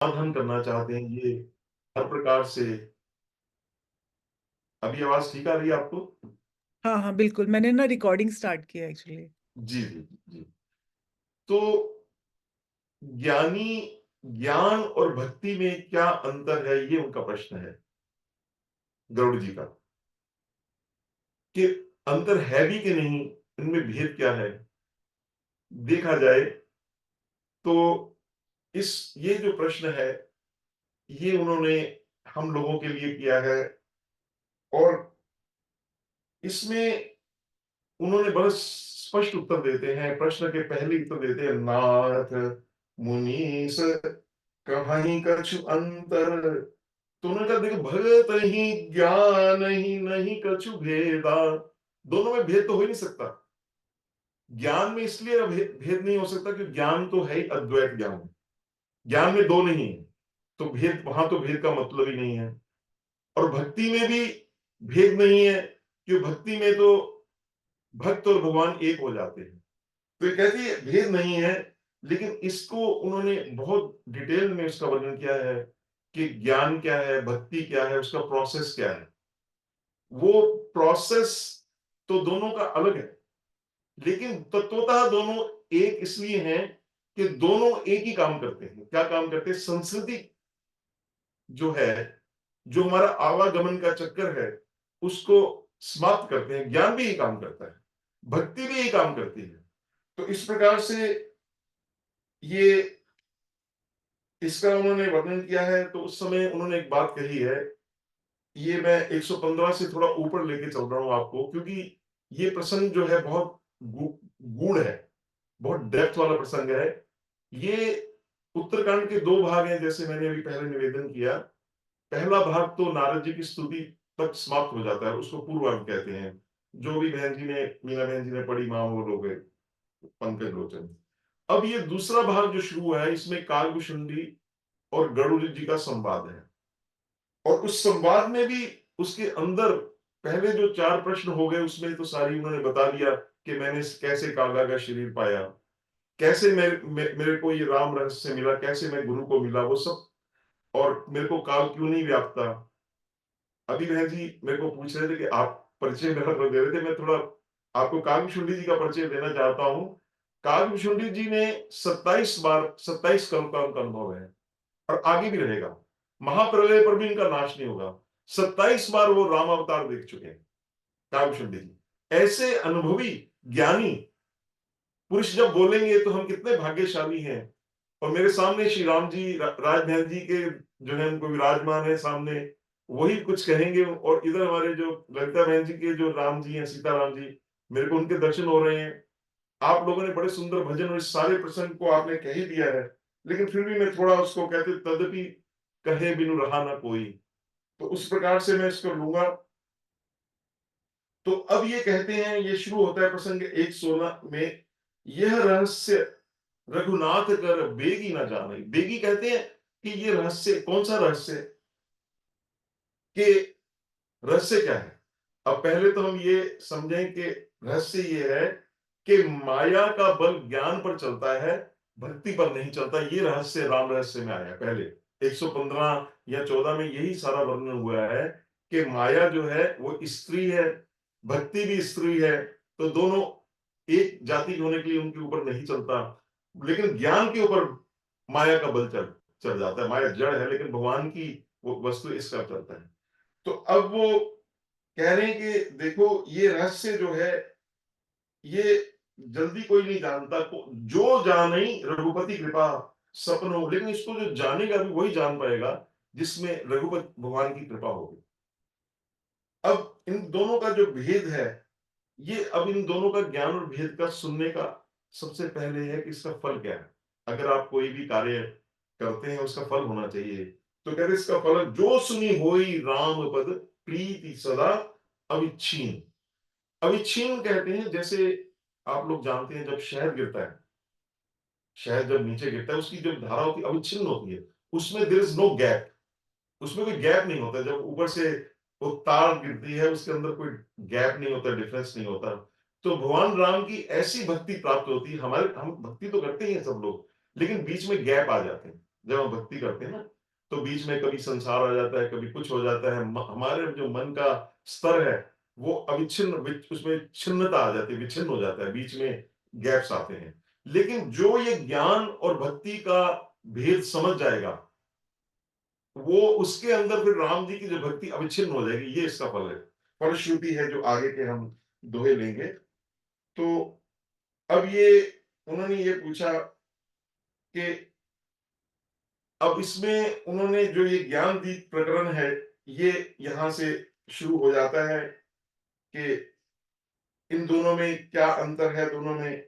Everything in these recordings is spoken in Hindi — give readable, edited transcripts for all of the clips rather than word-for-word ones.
समाधान करना चाहते हैं, ये हर प्रकार से। अभी आवाज ठीक आ रही है आपको? हाँ हाँ बिल्कुल, मैंने ना रिकॉर्डिंग स्टार्ट किया एक्चुअली। जी जी जी। तो ज्ञानी, ज्ञान और भक्ति में क्या अंतर है, ये उनका प्रश्न है गरुड़ जी का, कि अंतर है भी कि नहीं, इनमें भेद क्या है। देखा जाए तो इस ये जो प्रश्न है, ये उन्होंने हम लोगों के लिए किया है, और इसमें उन्होंने बड़ा स्पष्ट उत्तर देते हैं। प्रश्न के पहले उत्तर देते हैं, नाथ मुनीस कहानी कछु अंतर। तो उन्होंने कहा, देखो, भगत ही ज्ञान ही नहीं कछु भेदा। दोनों में भेद तो हो ही नहीं सकता। ज्ञान में इसलिए भेद नहीं हो सकता कि ज्ञान तो है ही अद्वैत ज्ञान, ज्ञान में दो नहीं है, तो भेद, वहां तो भेद का मतलब ही नहीं है। और भक्ति में भी भेद नहीं है, क्योंकि भक्ति में तो भक्त और भगवान एक हो जाते हैं। तो ये कहती है भेद नहीं है, लेकिन इसको उन्होंने बहुत डिटेल में उसका वर्णन किया है कि ज्ञान क्या है, भक्ति क्या है, उसका प्रोसेस क्या है। वो प्रोसेस तो दोनों का अलग है, लेकिन तत्वतः दोनों एक इसलिए हैं कि दोनों एक ही काम करते हैं। क्या काम करते हैं? संस्कृति जो है, जो हमारा आवागमन का चक्कर है, उसको समाप्त करते हैं। ज्ञान भी यही काम करता है, भक्ति भी यही काम करती है। तो इस प्रकार से ये इसका उन्होंने वर्णन किया है। तो उस समय उन्होंने एक बात कही है, ये मैं 115 से थोड़ा ऊपर लेके चल रहा हूं आपको, क्योंकि ये प्रसंग जो है बहुत गूढ़ है, बहुत डेप्थ वाला प्रसंग है। ये उत्तरकांड के दो भाग हैं, जैसे मैंने अभी पहले निवेदन किया। पहला भाग तो नारद जी की स्तुति तक समाप्त हो जाता है, उसको पूर्वार्ध कहते हैं। जो भी बहन जी ने, मीना बहन जी ने पढ़ी, मां वो लोग, पंकज लोचन। अब ये दूसरा भाग जो शुरू है, इसमें कालभूषुंडी और गरुड़ जी का संवाद है। और उस संवाद में भी, उसके अंदर पहले जो चार प्रश्न हो गए, उसमें तो सारी उन्होंने बता दिया कि मैंने कैसे काला का शरीर पाया, कैसे मेरे को ये राम रहस्य मिला, कैसे मैं गुरु को मिला, वो सब। और मेरे को काल क्यों नहीं व्यापता। अभी बहन जी मेरे को पूछ रहे थे कि आप परिचय मेरा कर दे रहे थे, मैं थोड़ा आपको काव्यशुंडी जी का परिचय देना चाहता हूँ। काव्यशुंडी जी ने 27 बार, 27 कल्प का उनका अनुभव है, और आगे भी रहेगा। महाप्रलय पर भी इनका नाश नहीं होगा। 27 बार वो राम अवतार देख चुके हैं काव्यशुंडी जी। ऐसे अनुभवी ज्ञानी पुरुष जब बोलेंगे तो हम कितने भाग्यशाली हैं। और मेरे सामने श्री राम जी, राज बहन जी के जो है, उनको विराजमान है सामने, वही कुछ कहेंगे। और इधर हमारे जो ललिता बहन जी के जो राम जी हैं, सीताराम जी, मेरे को उनके दर्शन हो रहे हैं। आप लोगों ने बड़े सुंदर भजन और इस सारे प्रसंग को आपने कह ही दिया है, लेकिन फिर भी मैं थोड़ा उसको कहते, तदपि कहे बिनु रहा ना कोई, तो उस प्रकार से मैं इसको लूंगा। तो अब ये कहते हैं, ये शुरू होता है प्रसंग 116 में, यह रहस्य रघुनाथ कर बेगी ना जाने। बेगी कहते हैं कि ये रहस्य, कौन सा रहस्य, कि रहस्य क्या है। अब पहले तो हम ये समझें कि रहस्य ये है कि माया का बल ज्ञान पर चलता है, भक्ति पर नहीं चलता। ये रहस्य राम रहस्य में आया। पहले 115 या 14 में यही सारा वर्णन हुआ है कि माया जो है वो स्त्री है, भक्ति भी स्त्री है। तो दोनों एक जाति होने के लिए उनके ऊपर नहीं चलता, लेकिन ज्ञान के ऊपर माया का बल चढ़ जाता है। माया जड़ है, लेकिन भगवान की वो वस्तु इसका चलता है। तो अब वो कह रहे हैं कि देखो, ये रहस्य जो है, ये जल्दी कोई नहीं जानता। जो जाने रघुपति कृपा सपनों, लेकिन इसको जो जानेगा भी वही जान पाएगा जिसमें रघुपति भगवान की कृपा होगी। अब इन दोनों का जो भेद है, ये अब इन दोनों का ज्ञान और भेद का सुनने का सबसे पहले है कि इसका फल क्या है। अगर आप कोई भी कार्य करते हैं, उसका फल होना चाहिए। तो कहते इसका फल, जो सुनी होई राम पद प्रीति सदा अविच्छीन। अविच्छिन्न कहते हैं, जैसे आप लोग जानते हैं, जब शहद गिरता है, शहद जब नीचे गिरता है, उसकी जब धारा होती है अविच्छिन्न होती है, उसमें देयर इज नो गैप, उसमें कोई गैप नहीं होता। जब ऊपर से वो तार गिरती है, उसके अंदर कोई गैप नहीं होता, डिफरेंस नहीं होता। तो भगवान राम की ऐसी भक्ति प्राप्त होती है। हमारे, हम भक्ति तो करते ही हैं सब लोग, लेकिन बीच में गैप आ जाते हैं। जब हम भक्ति करते हैं ना, तो बीच में कभी संसार आ जाता है, कभी कुछ हो जाता है, हमारे जो मन का स्तर है वो अविच्छिन्न, उसमें छिन्नता आ जाती है, विच्छिन्न हो जाता है, बीच में गैप्स आते हैं। लेकिन जो ये ज्ञान और भक्ति का भेद समझ जाएगा, वो उसके अंदर फिर राम जी की जो भक्ति अविच्छिन्न हो जाएगी, ये इसका फल है, फलश्रुति है जो आगे के हम दोहे लेंगे। तो अब ये उन्होंने ये पूछा कि अब इसमें उन्होंने जो ये ज्ञान दीप प्रकरण है, ये यहां से शुरू हो जाता है कि इन दोनों में क्या अंतर है दोनों में।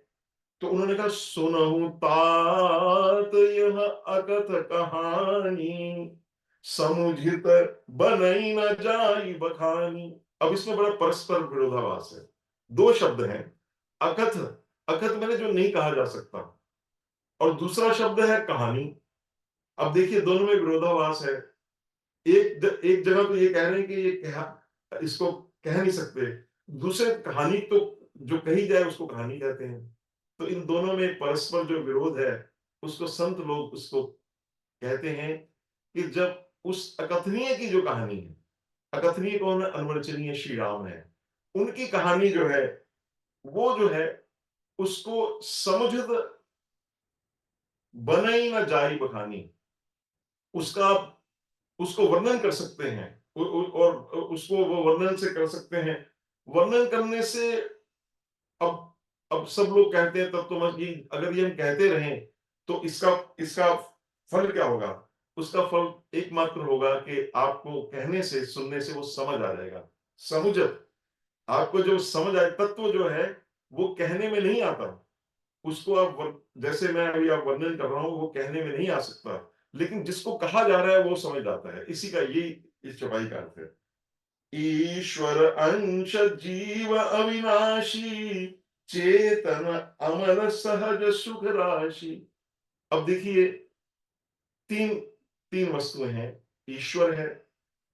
तो उन्होंने कहा, सुनहु तात यह अकथ कहानी, समुझित बनई न जाई बखानी। अब इसमें बड़ा परस्पर विरोधाभास है, दो शब्द हैं, अकथ, अकथ मैंने जो नहीं कहा जा सकता, और दूसरा शब्द है कहानी। अब देखिए दोनों में विरोधाभास है। एक जगह तो ये कह रहे हैं कि ये इसको कह नहीं सकते, दूसरे कहानी तो जो कही जाए उसको कहानी कहते हैं। तो इन दोनों में परस्पर जो विरोध है, उसको संत लोग उसको कहते हैं कि जब उस अकथनीय की जो कहानी है, अकथनीय कौन है, अनवर्चनीय श्री राम है, उनकी कहानी जो है वो जो है उसको समुझत बनई न जाई बखानी, उसका उसको वर्णन कर सकते हैं, और उसको वो वर्णन से कर सकते हैं। वर्णन करने से अब अब सब लोग कहते हैं, तब तो मतलब अगर ये हम कहते रहें तो इसका इसका फल क्या होगा? उसका फल एकमात्र होगा कि आपको कहने से, सुनने से वो समझ आ जाएगा। समुझत, आपको जो समझ आए, तत्व जो है वो कहने में नहीं आता, उसको आप जैसे मैं अभी आप वर्णन कर रहा हूं, वो कहने में नहीं आ सकता, लेकिन जिसको कहा जा रहा है वो समझ आता है। इसी का ये इस चौपाई का अर्थ है। ईश्वर अंश जीव अविनाशी, चेतन अमर सहज सुख राशि। अब देखिए, तीन तीन वस्तुएं हैं, ईश्वर है,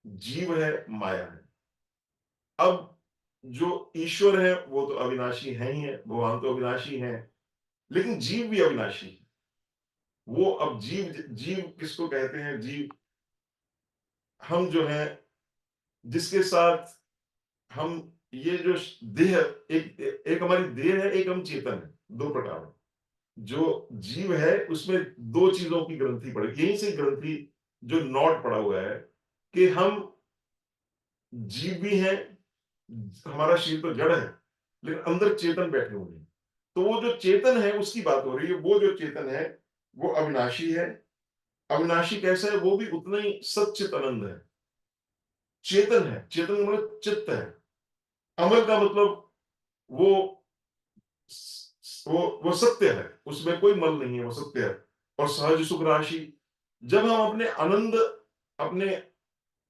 जीव है, माया है। अब जो ईश्वर है वो तो अविनाशी है ही है, भगवान तो अविनाशी है, लेकिन जीव भी अविनाशी है। वो अब जीव, जीव किसको कहते हैं? जीव हम जो है, जिसके साथ हम, ये जो देह, एक एक हमारी देह है, एक हम चेतन है, दो प्रकार है। जो जीव है उसमें दो चीजों की ग्रंथि पड़ी, यहीं से ग्रंथि जो नॉट पड़ा हुआ है कि हम जीव भी हैं, हमारा शरीर तो जड़ है, लेकिन अंदर चेतन बैठे हुए हैं। तो वो जो चेतन है उसकी बात हो रही है। वो जो चेतन है वो अविनाशी है। अविनाशी कैसा है? वो भी उतना ही सच्चित आनंद है, चेतन है। चेतन मतलब चित्त है। अमर का मतलब वो वो सत्य है, उसमें कोई मल नहीं है, वो सत्य है। और सहज सुख राशि, जब हम अपने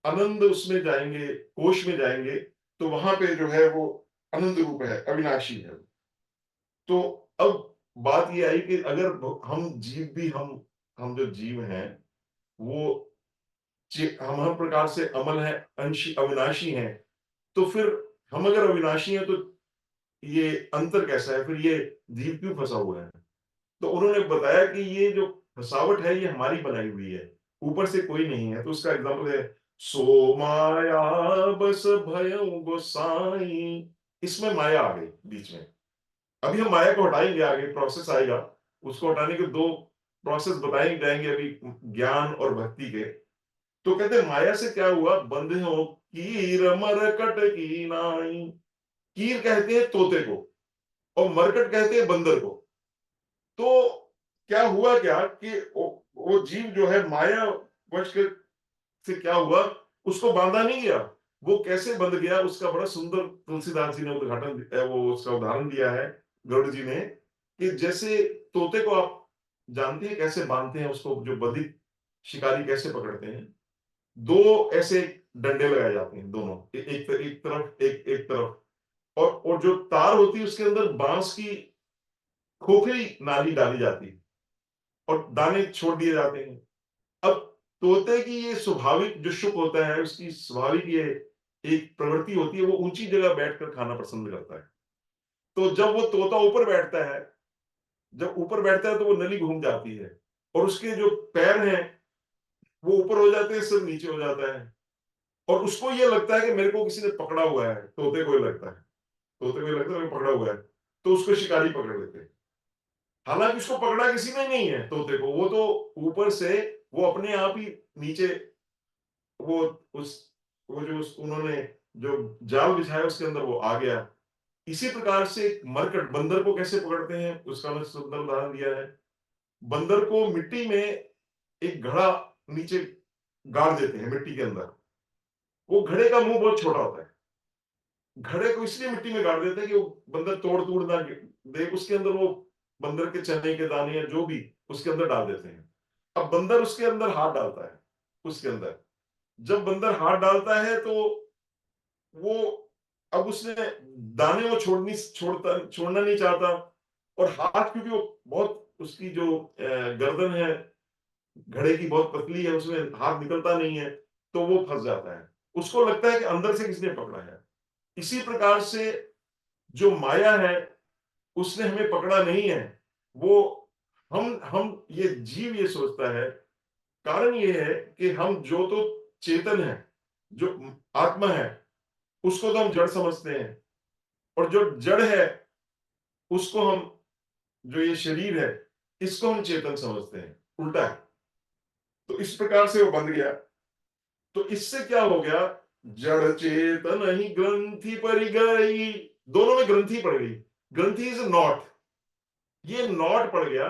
आनंद उसमें जाएंगे, कोश में जाएंगे, तो वहां पे जो है वो आनंद रूप है, अविनाशी है। तो अब बात ये आई कि अगर हम जीव भी, हम जो जीव हैं वो हम हर प्रकार से अमल है, अंशी अविनाशी हैं, तो फिर हम अगर अविनाशी हैं तो ये अंतर कैसा है? फिर ये जीव क्यों फंसा हुआ है? तो उन्होंने बताया कि ये जो फसावट है ये हमारी बनाई हुई है, ऊपर से कोई नहीं है। तो उसका एग्जाम्पल है, सो माया बस भयउ गोसाई। इसमें माया आ गई बीच में। अभी हम माया को हटाएंगे, आगे प्रोसेस आएगा, उसको हटाने के दो प्रोसेस बताए जाएंगे अभी, ज्ञान और भक्ति के। तो कहते हैं माया से क्या हुआ? बंधे हो कीर मरकट की नाई। कीर कहते हैं तोते को, और मरकट कहते हैं बंदर को। तो क्या हुआ क्या कि वो जीव जो है माया वश के से क्या हुआ, उसको बांधा नहीं गया। वो कैसे बंध गया उसका बड़ा सुंदर तुलसीदास जी ने उद्घाटन, वो उसका उदाहरण दिया है गरुड़ जी ने, कि जैसे तोते को आप जानते हैं कैसे बांधते हैं उसको, जो बधिक शिकारी कैसे पकड़ते हैं, दो ऐसे डंडे लगाए जाते हैं दोनों, एक तरफ, एक तरफ, और जो तार होती है उसके अंदर बांस की खोखली नाली डाली जाती है, और दाने छोड़ दिए जाते हैं। अब तोते की ये स्वाभाविक जो शुक होता है, उसकी स्वाभाविक ये एक प्रवृत्ति होती है, वो ऊंची जगह बैठकर खाना पसंद करता है। तो जब वो तोता ऊपर बैठता है, जब ऊपर बैठता है तो वो नली घूम जाती है, और उसके जो पैर हैं वो ऊपर हो जाते हैं, सिर नीचे हो जाता है, और उसको ये लगता है कि मेरे को किसी ने पकड़ा हुआ है, तोते को ये लगता है, तोते को ये लगता है मेरे को पकड़ा हुआ है, तो उसको शिकारी पकड़ लेते हैं। हालांकि उसको पकड़ा किसी ने नहीं है तोते को, वो तो ऊपर से वो अपने आप ही नीचे, वो उस उन्होंने जो जाल बिछाया उसके अंदर वो आ गया। इसी प्रकार से मरकट बंदर को कैसे पकड़ते हैं उसका मैंने सुंदर उदाहरण दिया है। बंदर को मिट्टी में एक घड़ा नीचे गाड़ देते हैं मिट्टी के अंदर। वो घड़े का मुंह बहुत छोटा होता है, घड़े को इसलिए मिट्टी में गाड़ देते हैं कि वो बंदर तोड़ तोड़ ना दे, उसके अंदर वो बंदर के चने के दाने या जो भी उसके अंदर डाल देते हैं। अब बंदर उसके अंदर हाथ डालता है, उसके अंदर जब बंदर हाथ डालता है तो वो, अब उसने दाने वो छोड़ना नहीं चाहता, और हाथ क्योंकि वो बहुत उसकी जो गर्दन है घड़े की बहुत पतली है, उसमें हाथ निकलता नहीं है, तो वो फंस जाता है। उसको लगता है कि अंदर से किसने पकड़ा है। इसी प्रकार से जो माया है उसने हमें पकड़ा नहीं है, वो हम ये जीव ये सोचता है। कारण ये है कि हम जो तो चेतन है, जो आत्मा है, उसको तो हम जड़ समझते हैं, और जो जड़ है उसको हम, जो ये शरीर है इसको हम चेतन समझते हैं, उल्टा है। तो इस प्रकार से वो बन गया। तो इससे क्या हो गया, जड़ चेतन ही ग्रंथि पर गई, दोनों में ग्रंथि पड़ गई। ग्रंथि इज नॉट, ये नॉट पड़ गया।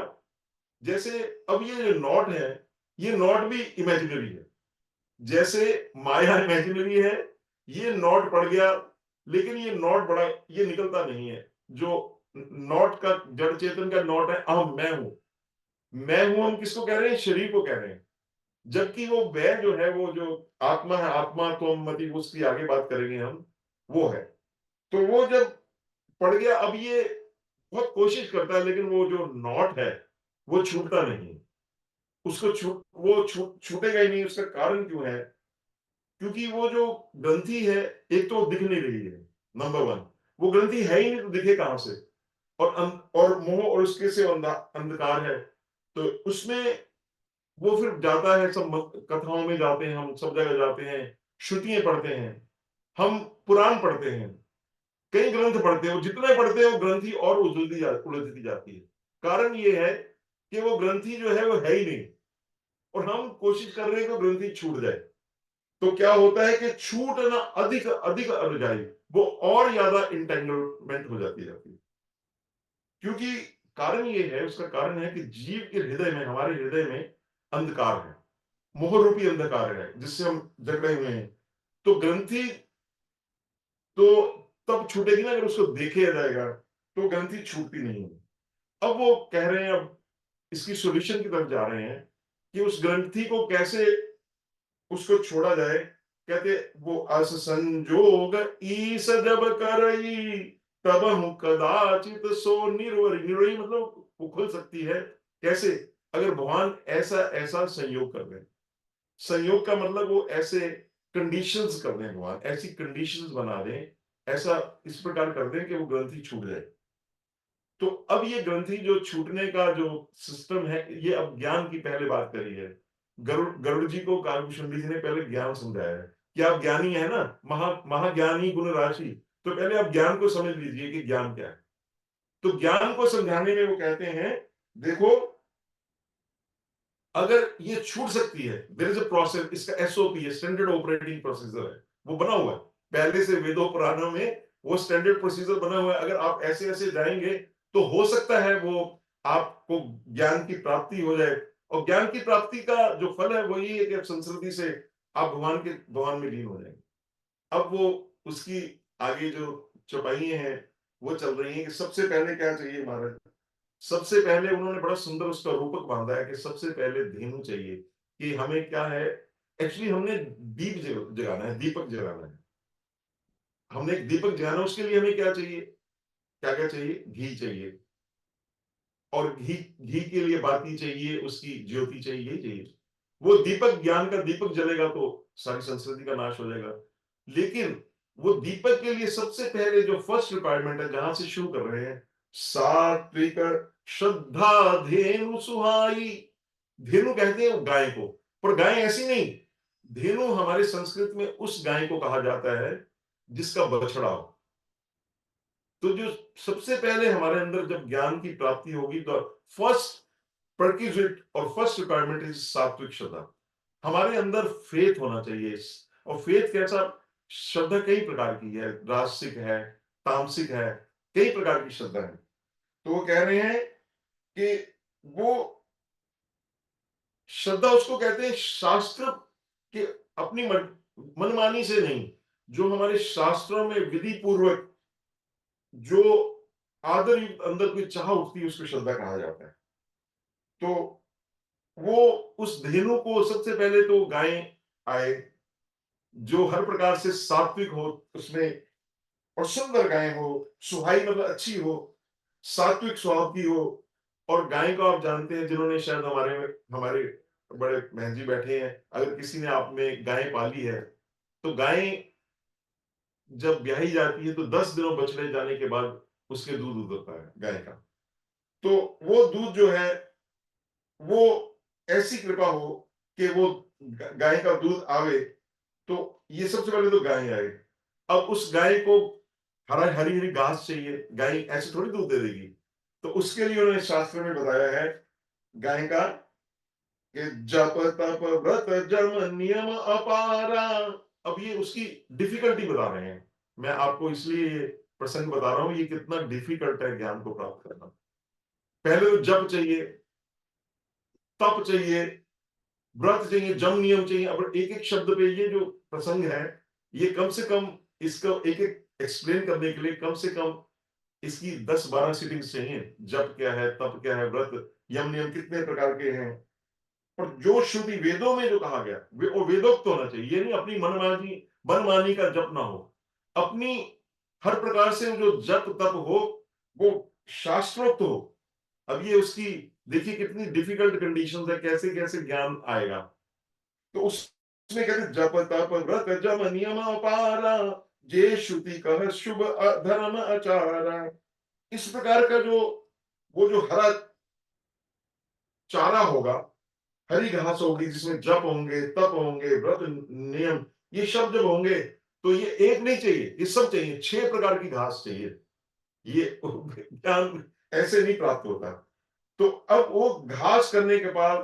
जैसे अब ये जो नॉट है, ये नॉट भी इमेजिनरी है, जैसे माया इमेजिनरी है, ये नॉट पड़ गया, लेकिन ये नॉट बड़ा, ये निकलता नहीं है। जो नॉट का, जड़ चेतन का नॉट है अहम, मैं हूं। मैं हूं हम किसको कह रहे हैं, शरीर को कह रहे हैं। जबकि वो वह जो है, वो जो आत्मा है, आत्मा तो मति, उसकी आगे बात करेंगे हम, वो है। तो वो जब पड़ गया, अब ये बहुत कोशिश करता है, लेकिन वो जो नॉट है वो छूटता नहीं। उसको छूटेगा ही नहीं। उसका कारण क्यों है, क्योंकि वो जो ग्रंथि है, एक तो दिख नहीं रही है, नंबर वन। वो ग्रंथि है ही नहीं तो दिखे कहां से। और मोह और उसके से अंधकार है। तो उसमें वो फिर जाता है, सब कथाओं में जाते हैं, हम सब जगह जाते हैं, श्रुतियां पढ़ते हैं, हम पुराण पढ़ते हैं, कई ग्रंथ पढ़ते हैं। वो जितने पढ़ते हैं वो ग्रंथि और उलझती जाती है। कारण ये है कि वो ग्रंथि जो है वो है ही नहीं, और हम कोशिश कर रहे हैं कि ग्रंथि छूट जाए। तो क्या होता है कि छूटना अधिक अधिक अड़ जाए, वो और ज्यादा इंटेंगलमेंट हो जाती है। क्योंकि कारण ये है, उसका कारण है कि जीव के हृदय में, हमारे हृदय में अंधकार है, मोह रूपी अंधकार है, जिससे हम जकड़े हुए हैं। तो ग्रंथि तो तब छूटेगी ना अगर उसको देखा जाएगा, तो ग्रंथि छूटती नहीं है। अब वो कह रहे हैं, अब इसकी सॉल्यूशन की तरफ जा रहे हैं कि उस ग्रंथि को कैसे उसको छोड़ा जाए। कहते वो अस संजोग ईस जब करई, तब हूं कदाचित सो निर्वरी। निर्वरी मतलब वो खुल सकती है कैसे, अगर भगवान ऐसा ऐसा संयोग कर दें। संयोग का मतलब वो ऐसे कंडीशंस कर दें, भगवान ऐसी कंडीशंस बना दें, ऐसा इस प्रकार कर दें कि वो ग्रंथि छूट जाए। तो अब ये ग्रंथि जो छूटने का जो सिस्टम है, ये अब ज्ञान की पहले बात करी है। गरुड़ गरुड़ जी को कालभूषण जी ने पहले ज्ञान समझाया है कि आप ज्ञानी है ना, महाज्ञानी गुण राशि। तो पहले आप ज्ञान को समझ लीजिए कि ज्ञान क्या है। तो ज्ञान को समझाने में वो कहते हैं, देखो अगर ये छूट सकती है, देयर इज अ प्रोसेस, इसका एसओपी है, स्टैंडर्ड ऑपरेटिंग प्रोसीजर है, वो बना हुआ है पहले से वेदों पुराणों में। वो स्टैंडर्ड प्रोसीजर बना हुआ है, अगर आप ऐसे ऐसे जाएंगे तो हो सकता है वो आपको ज्ञान की प्राप्ति हो जाए। और ज्ञान की प्राप्ति का जो फल है वो ये है कि आप संस्कृति से आप भगवान में लीन हो जाएंगे। अब वो उसकी आगे जो चौपाइयां हैं वो चल रही हैं कि सबसे पहले क्या चाहिए महाराज। सबसे पहले उन्होंने बड़ा सुंदर उसका रूपक बांधा है कि सबसे पहले धेनु चाहिए। कि हमें क्या है, एक्चुअली हमने दीप जगाना है, दीपक जगाना है। हमने एक दीपक जगाना है, उसके लिए हमें क्या चाहिए, क्या क्या चाहिए, घी चाहिए। और घी घी के लिए बाती चाहिए, उसकी ज्योति चाहिए, यही चाहिए। वो दीपक, ज्ञान का दीपक जलेगा तो सारी संस्कृति का नाश हो जाएगा। लेकिन वो दीपक के लिए सबसे पहले जो फर्स्ट रिक्वायरमेंट है, जहां से शुरू कर रहे हैं, सात्विक श्रद्धा धेनु सुहाई। धेनु कहते हैं गाय को, पर गाय ऐसी नहीं। धेनु हमारे संस्कृत में उस गाय को कहा जाता है जिसका बछड़ा हो। तो जो सबसे पहले हमारे अंदर जब ज्ञान की प्राप्ति होगी तो फर्स्ट prerequisite और फर्स्ट रिक्वायरमेंट इज सात्विक श्रद्धा। हमारे अंदर फेथ होना चाहिए। और फेथ कैसा? श्रद्धा कई प्रकार की है, राजसिक है, तामसिक है, कई प्रकार की श्रद्धा है। तो वो कह रहे हैं कि वो श्रद्धा उसको कहते हैं शास्त्र के अपनी मनमानी से नहीं, जो हमारे शास्त्रों में विधि पूर्वक जो आदर युक्त अंदर कोई चाह उठती है उसको श्रद्धा कहा जाता है। तो वो उस धेनु को सबसे पहले तो गाय आए जो हर प्रकार से सात्विक हो उसमें, और सुंदर गाय हो, सुहाई मतलब अच्छी हो, सात्विक स्वभाव की हो। और गाय को आप जानते हैं, जिन्होंने शायद हमारे बड़े बहन जी बैठे हैं, अगर किसी ने आप में गाय पाली है तो गाय जब ब्याही जाती है तो 10 दिनों बछड़े जाने के बाद उसके दूध होता है गाय का। तो वो दूध जो है वो ऐसी कृपा हो कि वो गाय का दूध आवे। तो ये सबसे पहले तो गाय आए। अब उस गाय को हरा हरी हरी घास चाहिए, गाय ऐसे थोड़ी दूध दे देगी। तो उसके लिए उन्होंने शास्त्र में बताया है गाय का कि जप तप व्रत जम नियम अपारा। अब ये उसकी डिफिकल्टी बता रहे हैं। मैं आपको इसलिए ये प्रसंग बता रहा हूं, ये कितना डिफिकल्ट है ज्ञान को प्राप्त करना। पहले तो जप चाहिए, तप चाहिए, व्रत चाहिए, जम नियम चाहिए। अब एक एक शब्द पे ये जो प्रसंग है, ये कम से कम इसको एक एक एक्सप्लेन करने के लिए कम से कम इसकी 10-12 सीटिंग्स चाहिए। जप क्या है, तप क्या है, व्रत यम नियम कितने प्रकार के हैं। और जो श्रुति वेदों में जो कहा गया वो वेदोक्त होना चाहिए। ये नहीं अपनी मनमानी मनमानी का जप ना हो। अपनी हर प्रकार से जो जप तप हो वो शास्त्रोक्त हो। अब ये उसकी देखिए कितनी डिफिकल्ट कंडीशंस है, कैसे कैसे ज्ञान आएगा। तो उसमें कहते जप तप व्रत जम नियम अपारा, जे श्रुति कह शुभ धर्म आचारा। इस प्रकार का जो वो जो हरा चारा होगा, हरी घास होगी जिसमें जप होंगे, तप होंगे, व्रत नियम, ये सब जब होंगे तो ये एक नहीं चाहिए, ये सब चाहिए। 6 प्रकार की घास चाहिए। ये ज्ञान ऐसे नहीं प्राप्त होता। तो अब वो घास करने के बाद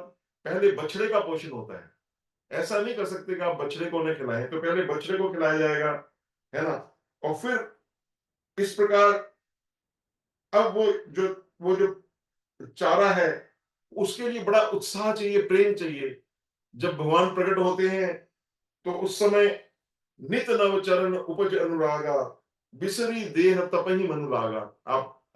पहले बछड़े का पोषण होता है। ऐसा नहीं कर सकते कि आप बछड़े को न खिलाएं, तो पहले बछड़े को खिलाया जाएगा, है ना। और फिर इस प्रकार अब वो जो चारा है उसके लिए बड़ा उत्साह चाहिए, प्रेम चाहिए। जब भगवान प्रकट होते हैं तो उस समय नित नव चरण उपज अनुरागा, बिसरी देह तपहि मनु लागा।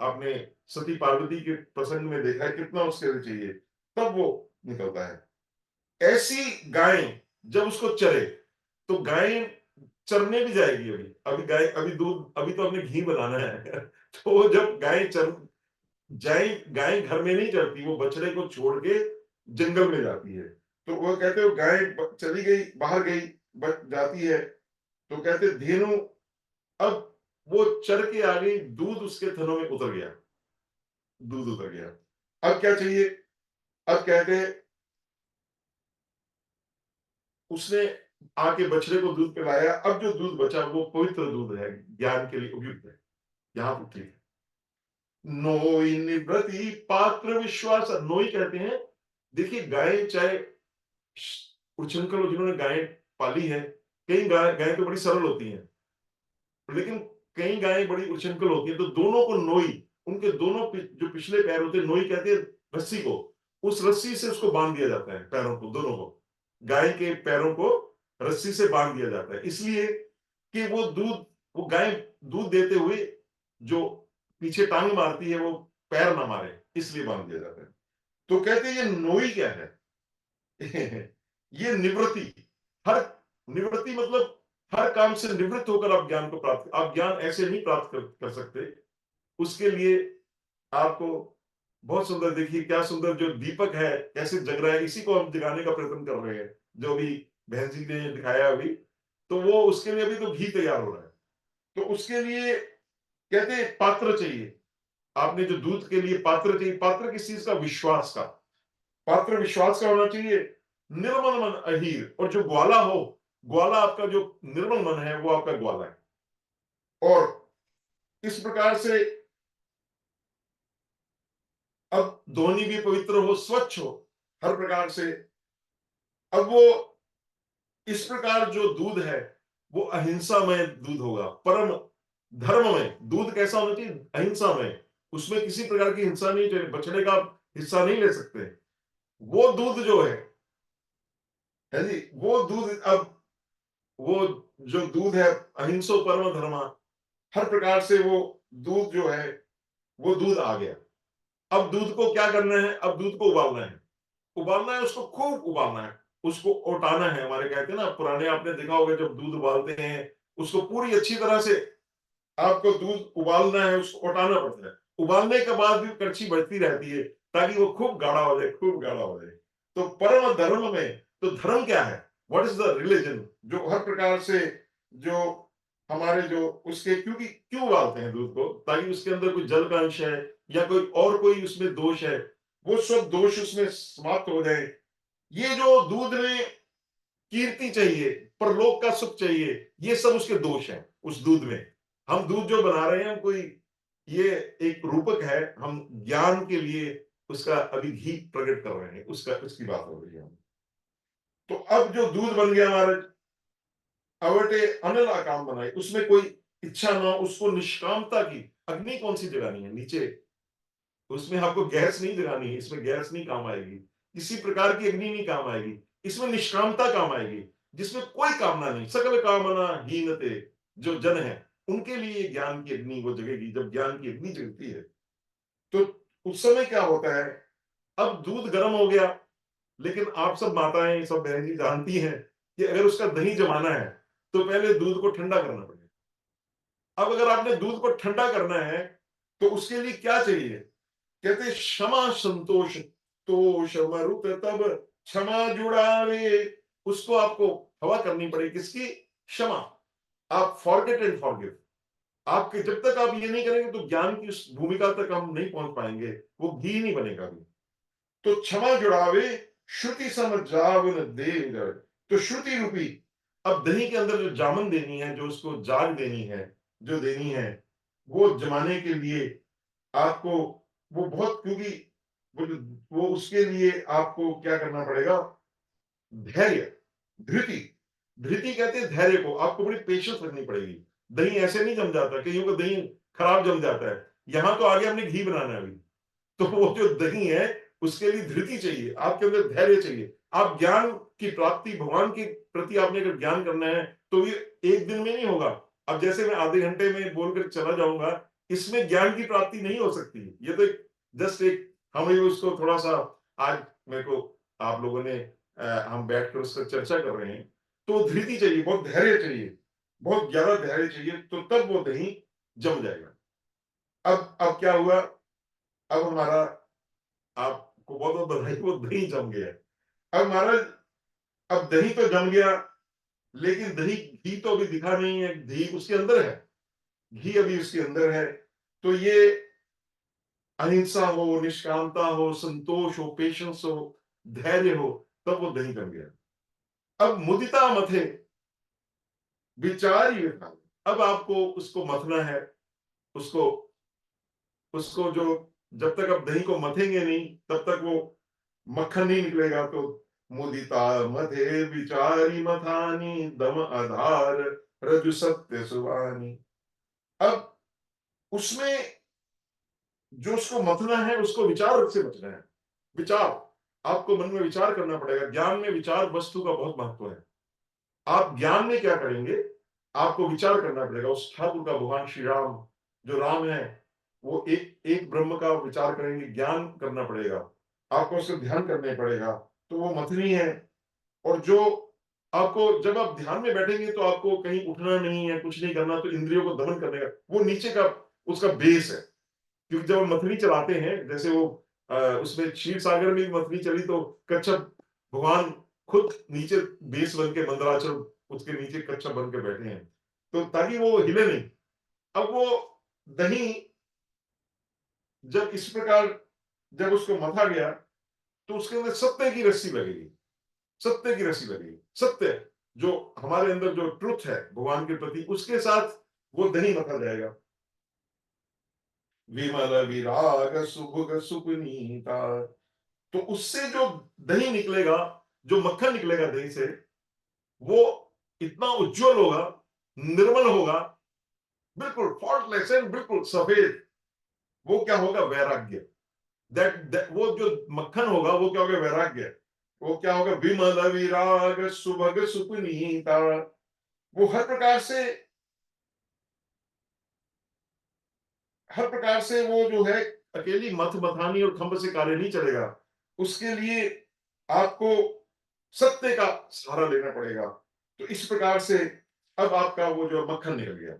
आपने सती पार्वती के प्रसंग में देखा है कितना उसके लिए चाहिए, तब वो निकलता है। ऐसी गाय जब उसको चरे, तो गाय चरने भी जाएगी। अभी अभी गाय अभी दूध, अभी तो अपने घी बनाना है तो जब गाय चर जाए, गाय घर में नहीं चरती, वो बछड़े को छोड़ के जंगल में जाती है। तो वो कहते हो गाय चली गई, बाहर गई, जाती है, तो कहते धेनु अब वो चर के आ गई, दूध उसके थनों में उतर गया, दूध उतर गया। अब क्या चाहिए? अब कहते उसने आके बछड़े को दूध पिलाया। अब जो दूध बचा वो पवित्र दूध है, ज्ञान के लिए उपयुक्त है। यहां पर ठीक है। नोई निवृत्ति पात्र विश्वास, नोई कहते हैं। देखिए गाय चाहे उच्छृंखल हो, जिन्होंने गाय पाली है, कई गाय गाय तो बड़ी सरल होती हैं, लेकिन कई गायें बड़ी उच्छृंखल होती हैं। तो दोनों को नोई, उनके दोनों जो पिछले पैर होते हैं, नोई कहते हैं रस्सी को। उस रस्सी से उसको बांध दिया जाता है, पैरों को दोनों को, गाय के पैरों को रस्सी से बांध दिया जाता है, इसलिए कि वो गाय दूध देते हुए जो पीछे टांग मारती है वो पैर ना मारे, इसलिए बांध दिया जाता है। तो कहते हैं ये नोई क्या है ये निवृत्ति। हर निवृत्ति मतलब हर काम से निवृत्त होकर आप ज्ञान को प्राप्त, आप ज्ञान ऐसे नहीं प्राप्त कर सकते। उसके लिए आपको बहुत सुंदर, देखिए क्या सुंदर जो दीपक है कैसे जग रहा है, इसी को हम जगाने का प्रयत्न कर रहे हैं, जो भी बहन जी ने दिखाया अभी। तो वो उसके लिए अभी तो घी तैयार हो रहा है। तो उसके लिए कहते हैं पात्र चाहिए। आपने जो दूध के लिए पात्र चाहिए, पात्र किस चीज का? विश्वास का। पात्र विश्वास का होना चाहिए, निर्मल मन अहीर, और जो ग्वाला हो, ग्वाला आपका जो निर्मल मन है वो आपका ग्वाला है। और इस प्रकार से अब ध्वनि भी पवित्र हो, स्वच्छ हो हर प्रकार से। अब वो इस प्रकार जो दूध है वो अहिंसामय दूध होगा, परम धर्म में। दूध कैसा होना चाहिए? अहिंसा में, उसमें किसी प्रकार की हिंसा नहीं चाहिए, बछड़े का आप हिस्सा नहीं ले सकते। वो दूध जो है जी, वो दूध, अब वो जो दूध है, अहिंसो परम धर्मा, हर प्रकार से वो दूध जो है वो दूध आ गया। अब दूध को क्या करना है? अब दूध को उबालना है। उबालना है, उसको खूब उबालना है, उसको ओटाना है। हमारे कहते हैं ना, पुराने आपने देखा होगा जब दूध उबालते हैं, उसको पूरी अच्छी तरह से आपको दूध उबालना है, उसको ओटाना पड़ता है। उबालने के बाद भी कड़छी बढ़ती रहती है ताकि वो खूब गाढ़ा हो जाए, खूब गाढ़ा हो जाए। तो परम धर्म में, तो धर्म क्या है? What is the religion? जो हर प्रकार से जो हमारे जो उसके, क्योंकि क्यों उबालते हैं दूध को? ताकि उसके अंदर कोई जल का अंश है या कोई और कोई उसमें दोष है, वो सब दोष उसमें समाप्त हो जाए। ये जो दूध में कीर्ति चाहिए, परलोक का सुख चाहिए, ये सब उसके दोष हैं उस दूध में। हम दूध जो बना रहे हैं, कोई ये एक रूपक है, हम ज्ञान के लिए उसका अभी घी प्रकट कर रहे हैं, उसका उसकी बात हो रही है। तो अब जो दूध बन गया हमारा, अवटे अनिल आकाम बनाई, उसमें कोई इच्छा ना हो, उसको निष्कामता की अग्नि कौन सी जगानी है नीचे? उसमें आपको गैस नहीं जगानी है, इसमें गैस नहीं काम आएगी, किसी प्रकार की अग्नि नहीं काम आएगी, इसमें निष्कामता काम आएगी, जिसमें कोई कामना नहीं। सकल कामना हीनते, जो जन है उनके लिए ज्ञान की अग्नि वो जगेगी। जब ज्ञान की अग्नि जगती है तो उस समय क्या होता है? अब दूध गर्म हो गया, लेकिन आप सब माताएं, सब बहन जी जानती हैं कि अगर उसका दही जमाना है तो पहले दूध को ठंडा करना पड़ेगा। अब अगर आपने दूध को ठंडा करना है तो उसके लिए क्या चाहिए? कहते क्षमा संतोष, तोष मरुत तब क्षमा जुड़ावे। उसको आपको हवा करनी पड़ेगी, किसकी? क्षमा। आप फॉरगेट एंड फॉरगिव, आपके जब तक आप ये नहीं करेंगे तो ज्ञान की उस भूमिका तक हम नहीं पहुंच पाएंगे, वो घी नहीं बनेगा भी। तो क्षमा जुड़ावे, श्रुति सम जावन दे। तो श्रुति रूपी अब दही के अंदर जो जामन देनी है, जो उसको जाग देनी है, जो देनी है, वो जमाने के लिए आपको, वो बहुत, क्योंकि वो वो उसके लिए आपको क्या करना पड़ेगा? धैर्य, धृति। धृति कहते हैं धैर्य को, आपको बड़ी पेशेंस रखनी पड़ेगी। दही ऐसे नहीं जम जाता, कईयों का दही खराब जम जाता है। यहां तो आगे हमने घी बनाना है अभी, तो वो जो दही है उसके लिए धृति चाहिए, आपके अंदर धैर्य चाहिए। आप ज्ञान की प्राप्ति, भगवान के प्रति आपने अगर ज्ञान करना है तो ये एक दिन में नहीं होगा। अब जैसे मैं आधे घंटे में बोलकर चला जाऊंगा, इसमें ज्ञान की प्राप्ति नहीं हो सकती। ये तो जस्ट एक, हम ही उसको थोड़ा सा, आज मेरे को आप लोगों ने हम बैठकर उसका चर्चा कर रहे हैं, तो धृति चाहिए, बहुत धैर्य चाहिए, बहुत ज्यादा धैर्य चाहिए, तो तब वो दही जम जाएगा। अब क्या हुआ? अब हमारा, आपको बहुत बहुत बधाई, वो दही जम गया। अब महाराज, अब दही तो जम गया, लेकिन दही, घी तो अभी दिखा नहीं है, घी उसके अंदर है, घी अभी उसके अंदर है। तो ये अहिंसा हो, निष्कामता हो, संतोष हो, पेशेंस हो, धैर्य हो, तब वो दही जम गया। अब मुदिता मथे विचार ही विधान। अब आपको उसको मथना है, उसको उसको जो, जब तक आप दही को मथेंगे नहीं तब तक वो मक्खन नहीं निकलेगा। तो मुदिता मधे विचारी मथानी दम आधार रजु सत्य सुवानी। अब उसमें जो उसको मथना है, उसको विचार से मथना है। विचार, आपको मन में विचार करना पड़ेगा। ज्ञान में विचार वस्तु का बहुत महत्व है। आप ज्ञान में क्या करेंगे? आपको विचार करना पड़ेगा उस ठाकुर का, भगवान श्री राम, जो राम है, वो एक एक ब्रह्म का विचार करेंगे, ज्ञान करना पड़ेगा, आपको उसका ध्यान करना पड़ेगा। तो वो मथनी है। और जो आपको, जब आप ध्यान में बैठेंगे तो आपको कहीं उठना नहीं है, कुछ नहीं करना, तो इंद्रियों को दमन करने का वो नीचे का उसका बेस है। क्योंकि जब हम मथनी चलाते हैं, जैसे वो उसमें क्षीर सागर में भी मथनी चली, तो कच्छप भगवान खुद नीचे बेस बन के, मंदराचल उसके नीचे कच्छप बन के बैठे हैं, तो ताकि वो हिले नहीं। अब वो दही जब इस प्रकार, जब उसको मथा गया, तो उसके अंदर सत्य की रस्सी लगेगी, सत्य की रस्सी लगेगी। सत्य जो हमारे अंदर जो ट्रुथ है भगवान के प्रति, उसके साथ वो दही मथा जाएगा। विमल विराग सुभग सुपनीता, तो उससे जो दही निकलेगा, जो मक्खन निकलेगा दही से, वो इतना उज्जवल होगा, निर्मल होगा, बिल्कुल फॉल्टलेस एंड बिल्कुल सफेद। वो क्या होगा? वैराग्य। वो जो मक्खन होगा वो क्या होगा? वैराग्य। वो क्या होगा? विमल विराग सुभग सुपनीता। वो हर प्रकार से वो जो है, अकेली मथ मथानी और खंभ से कार्य नहीं चलेगा। उसके लिए आपको सत्य का सहारा लेना पड़ेगा। तो इस प्रकार से अब आपका वो जो मक्खन निकल गया।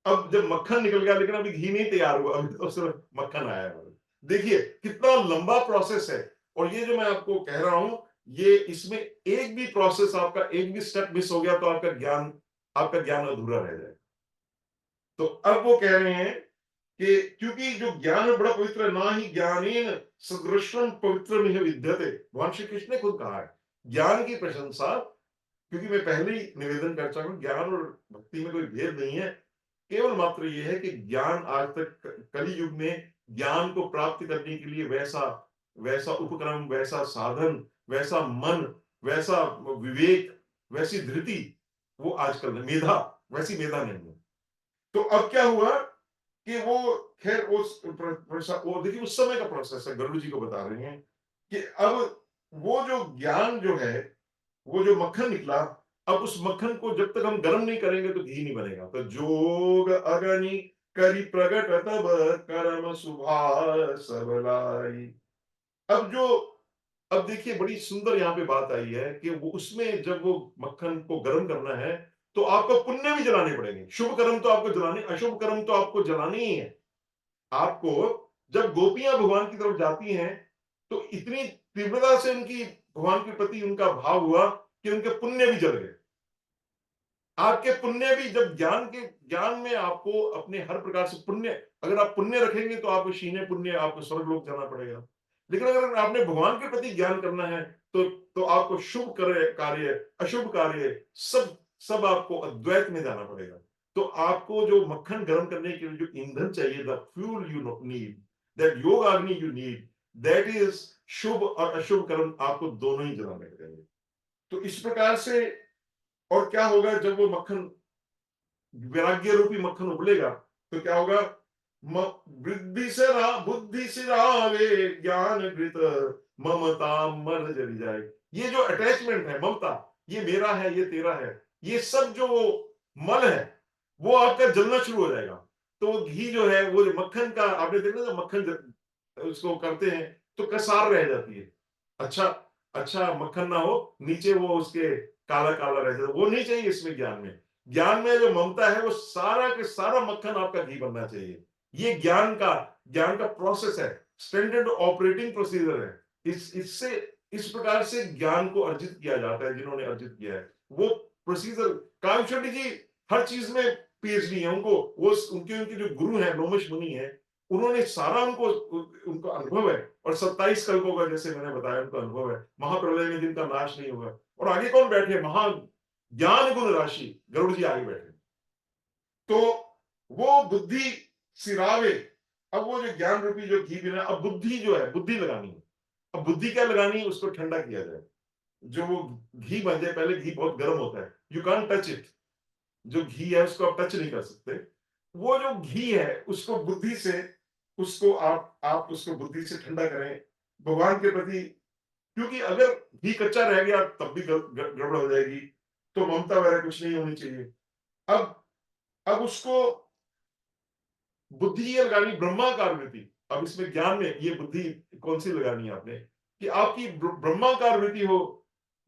अब जब मक्खन निकल गया, लेकिन अभी घी नहीं तैयार हुआ, अभी तो सिर्फ मक्खन आया है। देखिए कितना लंबा प्रोसेस है। और ये जो मैं आपको कह रहा हूं, ये इसमें एक भी प्रोसेस आपका, एक भी स्टेप मिस हो गया तो आपका ज्ञान अधूरा रह जाएगा। तो अब वो कह रहे हैं कि क्योंकि जो ज्ञान बड़ा पवित्र है, ना ही ज्ञानेन सदृशम पवित्र है विद्यते। भगवान श्री कृष्ण ने खुद कहा है ज्ञान की प्रशंसा, क्योंकि मैं पहले ही निवेदन कर चुका हूं, ज्ञान और भक्ति में कोई भेद नहीं है। केवल मात्र ये है कि ज्ञान आज तक कली युग में ज्ञान को प्राप्त करने के लिए वैसा वैसा उपक्रम, वैसा साधन, वैसा मन, वैसा विवेक, वैसी धृति, वो आजकल मेधा, वैसी मेधा नहीं है। तो अब क्या हुआ कि वो, खैर वो देखिए उस समय का प्रोसेस है, गरुड़ जी को बता रहे हैं कि अब वो जो ज्ञान जो है, वो जो मक्खन निकला, अब उस मक्खन को जब तक हम गर्म नहीं करेंगे तो घी नहीं बनेगा। तो जोग अग्नि करी प्रगट तब कर्म सुभाष सबलाई। अब जो अब देखिए बड़ी सुंदर यहाँ पे बात आई है कि वो उसमें जब वो मक्खन को गर्म करना है तो आपको पुण्य भी जलाने पड़ेंगे। शुभ कर्म तो आपको जलाने, अशुभ कर्म तो आपको जलाने ही है। आपको जब गोपियां भगवान की तरफ जाती हैं तो इतनी तीव्रता से उनकी भगवान के प्रति उनका भाव हुआ कि उनके पुण्य भी जल गए। आपके पुण्य भी, जब ज्ञान में आपको अपने हर प्रकार से पुण्य, अगर आप पुण्य रखेंगे तो आपको शीने पुण्य, आपको स्वर्ग लोक जाना पड़ेगा। लेकिन अगर आपने भगवान के प्रति ज्ञान करना है तो आपको शुभ कार्य अशुभ कार्य सब सब आपको अद्वैत में जाना पड़ेगा। तो आपको जो मक्खन गर्म करने के लिए जो ईंधन चाहिए, the fuel you need, that योग अग्नि यू नीड, दैट इज शुभ और अशुभ कर्म आपको दोनों ही जलाने पड़ेंगे। तो इस प्रकार से, और क्या होगा जब वो मक्खन, वैराग्य रूपी मक्खन उबलेगा, तो क्या होगा? बुद्धि से रावे ज्ञान घृत ममता मर जली जाए। ये जो अटैचमेंट है, ममता, ये मेरा है, ये तेरा है, ये सब जो मल है, वो आपका जलना शुरू हो जाएगा। तो वो घी जो है, वो जो मक्खन का, आपने देखा जब मक्खन उसको करते हैं तो कसार रह जाती है। अच्छा, अच्छा मक्खन ना हो, नीचे वो उसके काला काला रह जाता, वो नहीं चाहिए इसमें। ज्ञान में जो ममता है, वो सारा के सारा मक्खन आपका घी बनना चाहिए। ये ज्ञान का प्रोसेस है, स्टैंडर्ड ऑपरेटिंग प्रोसीजर है। इससे इस प्रकार से ज्ञान को अर्जित किया जाता है। जिन्होंने अर्जित किया है वो प्रोसीजर, कामचंडी जी हर चीज में पीएचडी है उनको, वो उनके जो गुरु हैं लोमश मुनि है, उन्होंने सारा उनको अनुभव है। और 27 कल्पों का, जैसे मैंने बताया, उनको अनुभव है। महाप्रलय में जिनका नाश नहीं होगा। और आगे कौन बैठे? महा ज्ञान गुण राशि गरुड़ जी आगे बैठे। तो वो बुद्धि सिरावे, अब वो जो ज्ञान रूपी जो घी बिना, अब बुद्धि जो है, बुद्धि लगानी है। अब बुद्धि क्या लगानी है? उसको ठंडा किया जाए। जो वो घी बन जाए, पहले घी बहुत गर्म होता है, यू कांट टच इट। जो घी है उसको आप टच नहीं कर सकते। वो जो घी है उसको बुद्धि से, उसको आप उसको बुद्धि से ठंडा करें भगवान के प्रति। क्योंकि अगर घी कच्चा रह गया तब भी गड़बड़ हो जाएगी। तो ममता वगैरह कुछ नहीं होनी चाहिए। अब अब उसको बुद्धि ये लगानी, ब्रह्माकार वृत्ति। अब इसमें ज्ञान में ये बुद्धि कौन सी लगानी है आपने? कि आपकी ब्रह्माकार वृत्ति हो,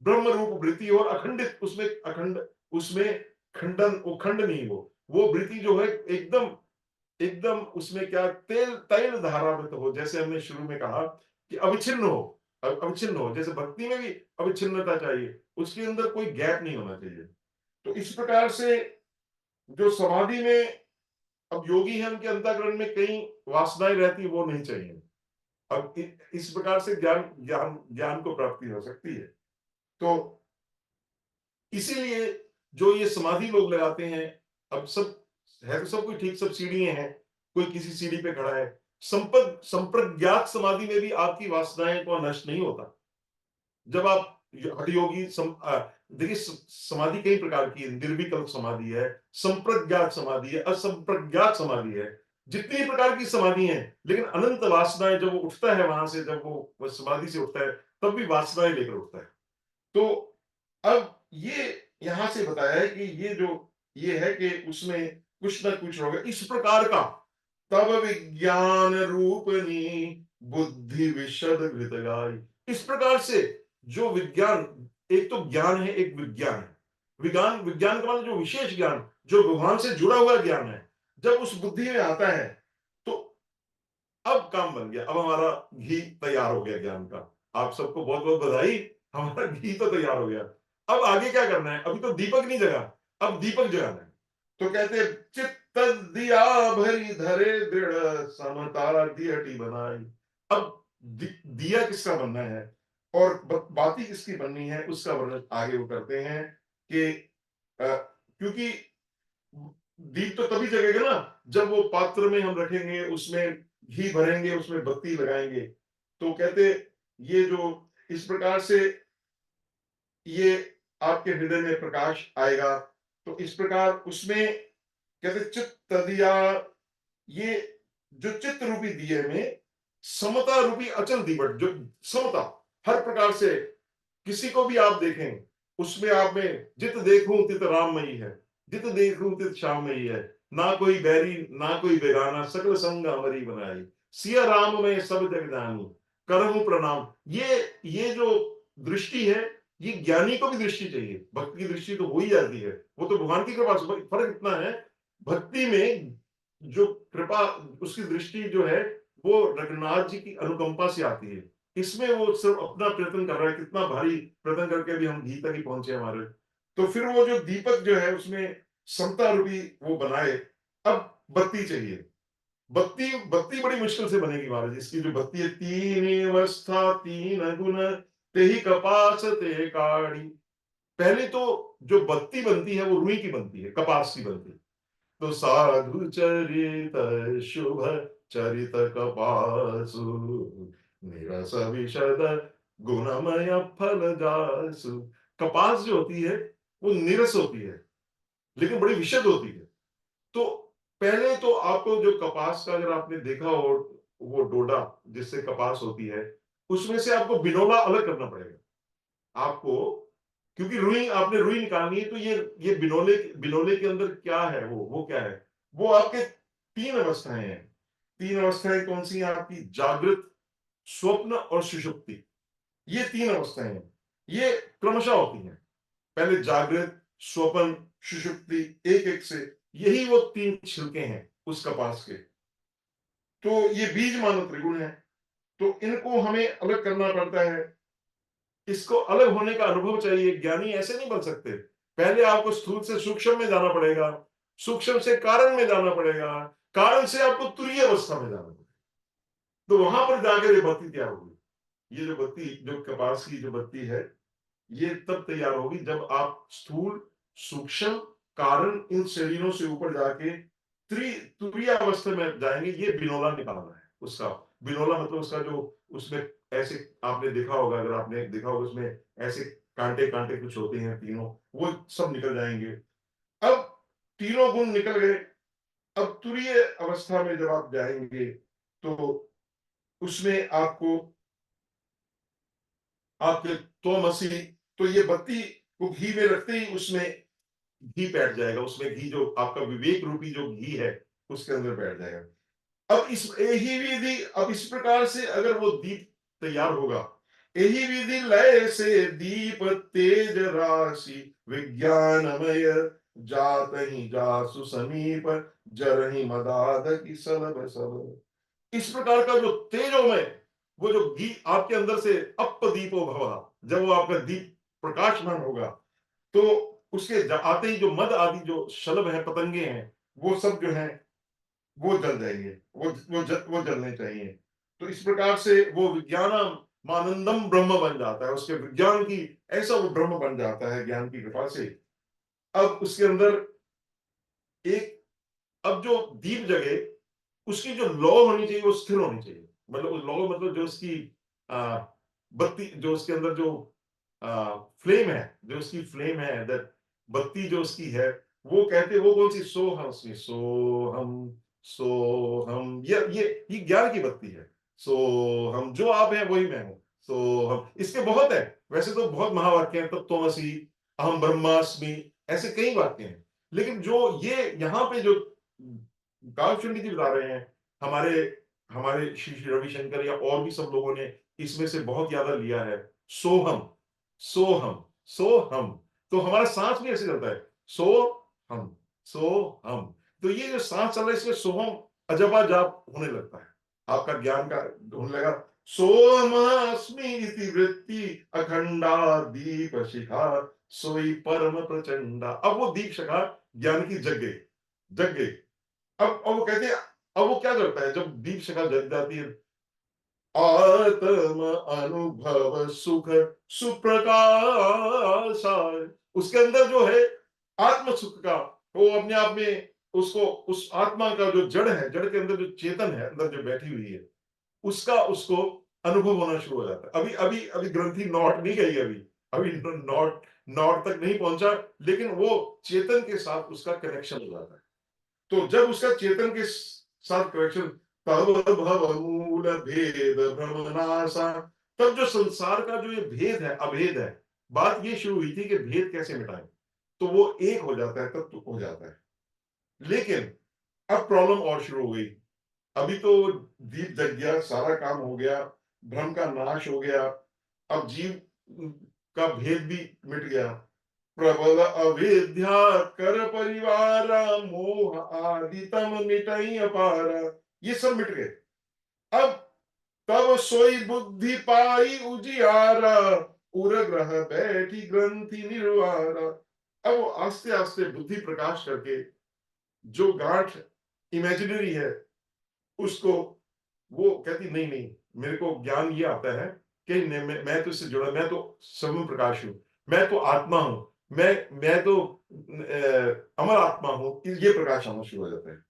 ब्रह्म रूप वृत्ति हो, और अखंडित, उसमें खंडन, वो खंड नहीं हो। वो वृत्ति जो है एकदम एकदम, उसमें क्या, तेल तैल धारावृत हो। जैसे हमने शुरू में कहा कि अविच्छिन्न हो, अविच्छिन्न हो। जैसे भक्ति में भी अविच्छिन्नता चाहिए, उसके अंदर कोई गैप नहीं होना चाहिए। तो इस प्रकार से जो समाधि में अब योगी है, उनके अंतःकरण में कई वासनाएं रहती है, वो नहीं चाहिए। अब इस प्रकार से ज्ञान को प्राप्ति हो सकती है। तो इसीलिए जो ये समाधि लोग लगाते हैं, अब सब है तो सब कुछ ठीक, सब सीढ़ियां हैं, कोई किसी सीढ़ी पे खड़ा है। संप्रज्ञात समाधि में भी आपकी वासनाएं को नष्ट नहीं होता। जब आप हठ योगी देखिए, समाधि कई प्रकार की है। निर्विकल्प समाधि है, संप्रज्ञात समाधि है, असंप्रज्ञात समाधि है, जितनी प्रकार की समाधि है। लेकिन अनंत वासनाएं, जब वो उठता है वहां से, जब वो समाधि से उठता है, तब भी वासनाएं लेकर उठता है। तो अब ये यहां से बताया है कि ये है कि उसमें कुछ ना कुछ होगा इस प्रकार का। तब विज्ञान रूपनी बुद्धि विशद घृत गाय। इस प्रकार से जो विज्ञान, एक तो ज्ञान है, एक विज्ञान है। विज्ञान विज्ञान का मतलब जो विशेष ज्ञान, जो भगवान से जुड़ा हुआ ज्ञान है, जब उस बुद्धि में आता है, तो अब काम बन गया। अब हमारा घी तैयार हो गया ज्ञान का। आप सबको बहुत बहुत बधाई, हमारा घी तो तैयार हो गया। अब आगे क्या करना है? अभी तो दीपक नहीं जगा, अब दीपक जगाना है। तो कहते हैं, चित्त दिया भरी धरे दृढ़ समता दियटी बनाई। अब दिया किसका बनना है और बाती किसकी बननी है, उसका वर्णन आगे वो करते हैं कि क्योंकि दीप तो तभी जगेगा ना जब वो पात्र में हम रखेंगे, उसमें घी भरेंगे, उसमें बत्ती लगाएंगे। तो कहते, ये जो इस प्रकार से ये आपके हृदय में प्रकाश आएगा, तो इस प्रकार उसमें कहते चित्त दिया, ये जो चित्त रूपी दिए में समता रूपी अचल दीपक, जो समता हर प्रकार से, किसी को भी आप देखें, उसमें आप में जित देखूं तित राममयी है, जित देखूं तित श्याममयी है, ना कोई बैरी ना कोई बेगाना, सकल संग हमारी बनाई, सिया राम में सब जग जानी, करहूं प्रणाम। ये जो दृष्टि है, ये ज्ञानी को भी दृष्टि चाहिए। भक्त की दृष्टि तो हो ही जाती है, वो तो भगवान की कृपा से। फर्क इतना है, भक्ति में जो कृपा, उसकी दृष्टि जो है, वो रघुनाथ जी की अनुकंपा से आती है। इसमें वो सिर्फ अपना प्रयत्न कर रहा है, कितना भारी प्रयत्न करके भी हम घी तक ही पहुंचे हमारे। तो फिर वो जो दीपक जो है, उसमें समता रूपी वो बनाए। अब बत्ती चाहिए। बत्ती बत्ती बड़ी मुश्किल से बनेगी महाराज। इसकी जो बत्ती है, तीन अवस्था तीन गुण, ते ही कपास ते काड़ी। पहले तो जो बत्ती बनती है, वो रुई की बनती है, कपास की बनती है। तो साधु चरित शुभ चरित कपासु, निरस विशद गुणमय फल जासु। कपास जो होती है, वो निरस होती है, लेकिन बड़ी विशद होती है। तो पहले तो आपको जो कपास का, अगर आपने देखा हो, वो डोडा जिससे कपास होती है, उसमें से आपको बिनोला अलग करना पड़ेगा आपको। क्योंकि रुई, आपने रुई निकालनी है, तो ये बिनोले बिनोले के अंदर क्या है, वो क्या है, वो आपके तीन अवस्थाएं हैं। तीन अवस्थाएं कौन सी हैं आपकी? जागृत, स्वप्न और सुषुप्ति। ये तीन अवस्थाएं हैं, ये क्रमशः होती हैं। पहले जागृत, स्वप्न, सुषुप्ति, एक एक से, यही वो तीन छिलके हैं उस कपास के। तो ये बीज मानो त्रिगुण है। तो इनको हमें अलग करना पड़ता है। इसको अलग होने का अनुभव चाहिए। ज्ञानी ऐसे नहीं बन सकते। पहले आपको स्थूल से सूक्ष्म में जाना पड़ेगा, सूक्ष्म से कारण में जाना पड़ेगा, कारण से आपको तुरीय अवस्था में जाना पड़ेगा। तो वहां पर जाकर ये बत्ती तैयार होगी। ये जो बत्ती, जो कपास की जो बत्ती है, ये तब तैयार होगी जब आप स्थूल, सूक्ष्म, कारण, इन शरीरों से ऊपर जाके तुरीय अवस्था में जाएंगे। ये बिनोला निकालना है उसका। बिनोला मतलब उसका जो, उसमें ऐसे आपने देखा होगा, अगर आपने देखा होगा, उसमें ऐसे कांटे कांटे कुछ होते हैं तीनों, वो सब निकल जाएंगे। अब तीनों गुण निकल गए। अब तुरीय अवस्था में जब आप जाएंगे, तो उसमें आपको आपके तोमसी, तो ये बत्ती को घी में रखते ही उसमें घी बैठ जाएगा। उसमें घी, जो आपका विवेक रूपी जो घी है, उसके अंदर बैठ जाएगा। अब इस यही विधि, अब इस प्रकार से अगर वो दीप तैयार होगा, यही विधि लय से दीप तेज राशि, विज्ञानमय जात ही जासु समीप, जरहि मदाद की सलब सब। इस प्रकार का जो तेजोमय, वो जो घी आपके अंदर से, अप दीपो भवा, जब वो आपका दीप प्रकाशमान होगा, तो उसके आते ही जो मद आदि जो शलभ है, पतंगे हैं, वो सब जो है, वो जल जाएंगे। वो जलने चाहिए। तो इस प्रकार से वो विज्ञानम मानंदम ब्रह्म बन जाता है, उसके विज्ञान की ऐसा वो ब्रह्म बन जाता है ज्ञान की कृपा से। अब उसके अंदर एक, अब जो दीप जगे उसकी जो लौ होनी चाहिए वो स्थिर होनी चाहिए। मतलब उस लौ मतलब जो उसकी आ, बत्ती, जो उसके अंदर जो फ्लेम है, जो उसकी फ्लेम है, दैट बत्ती जो उसकी है, वो कहते वो कौन सी, सोहम, सोहम, सोहम, ये ज्ञान की बत्ती है। सोहम, जो आप है वही मैं हूं। सोहम, इसके बहुत है, वैसे तो बहुत महावाक्य हैं, तत्त्वमसि, अहम ब्रह्मास्मि, ऐसे कई वाक्य हैं। लेकिन जो ये यहाँ पे जो कालचंडी जी बता रहे हैं, हमारे हमारे श्री श्री रविशंकर या और भी सब लोगों ने इसमें से बहुत ज्यादा लिया है। सोहम, सोहम, सोहम, तो हमारा सांस भी ऐसे चलता है, सोहम, सोहम। तो ये जो सांस चल रहा है इसमें सोहम अजबा जाप होने लगता है, आपका ज्ञान का होने लगा। सोमस्मि इति वृत्ति अखंडा दीप शिखा, सोई परम प्रचंडा। अब वो दीप शिखा ज्ञान की जग गई, जग गई। अब वो कहते हैं, अब वो क्या करता है जब दीप शिखा जग जाती है, आत्म अनुभव सुख सुप्रकाश, उसके अंदर जो है आत्म सुख का, वो अपने आप में उसको, उस आत्मा का जो जड़ है, जड़ के अंदर जो चेतन है अंदर जो बैठी हुई है, उसका उसको अनुभव होना शुरू हो जाता है। अभी अभी अभी ग्रंथि नॉट नहीं गई, अभी अभी नॉट नॉट तक नहीं पहुंचा, लेकिन वो चेतन के साथ उसका कनेक्शन हो जाता है। तो जब उसका चेतन के साथ कनेक्शन, तब भव मूल भेद भ्रमनासा, तब जो संसार का जो ये भेद है, अभेद है, बात ये शुरू हुई थी कि भेद कैसे मिटाएं, तो वो एक हो जाता है, तब तो हो जाता है। लेकिन अब प्रॉब्लम और शुरू हो गई। अभी तो दीप जग गया, सारा काम हो गया, भ्रम का नाश हो गया, अब जीव का भेद भी मिट गया। प्रबल अविद्या कर परिवारा, मोह आदि तम मिटई अपारा, ये सब मिट गए। अब तब सोई बुद्धि पाई उजियारा, उर ग्रह बैठी ग्रंथि निर्वारा। अब वो आस्ते आस्ते बुद्धि प्रकाश करके जो गांठ इमेजिनरी है उसको, वो कहती नहीं नहीं, मेरे को ज्ञान ये आता है कि मैं तो इससे जुड़ा, मैं तो सगुण प्रकाश हूं, मैं तो आत्मा हूं, मैं तो अमर आत्मा हूं, ये प्रकाश आना शुरू हो जाता है।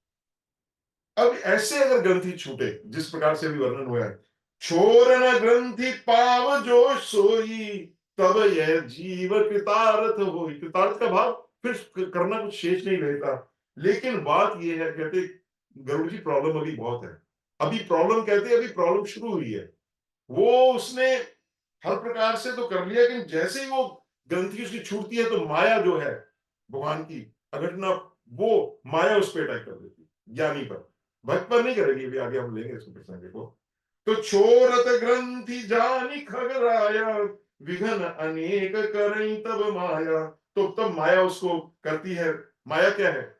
अब ऐसे अगर ग्रंथि छूटे, जिस प्रकार से अभी वर्णन हुआ है, छोर न ग्रंथि पाव जो सोई, तब यह जीव कृतार्थ हो। कृतार्थ का भाव फिर करना कुछ शेष नहीं रहता। लेकिन बात यह है, कहते गरुड़ जी प्रॉब्लम अभी बहुत है, अभी प्रॉब्लम, कहते अभी प्रॉब्लम शुरू हुई है। वो उसने हर प्रकार से तो कर लिया, लेकिन जैसे ही वो ग्रंथि उसकी छूटती है तो माया जो है भगवान की अघटना, वो माया उस पर अटैक कर देती है, ज्ञानी पर। भक्त पर नहीं करेगी, अभी आगे हम लेंगे इसको प्रसंग को। तो छोरत ग्रंथि जानी खगराया, विघन अनेक करई तब माया। तो तब माया उसको करती है। माया क्या है?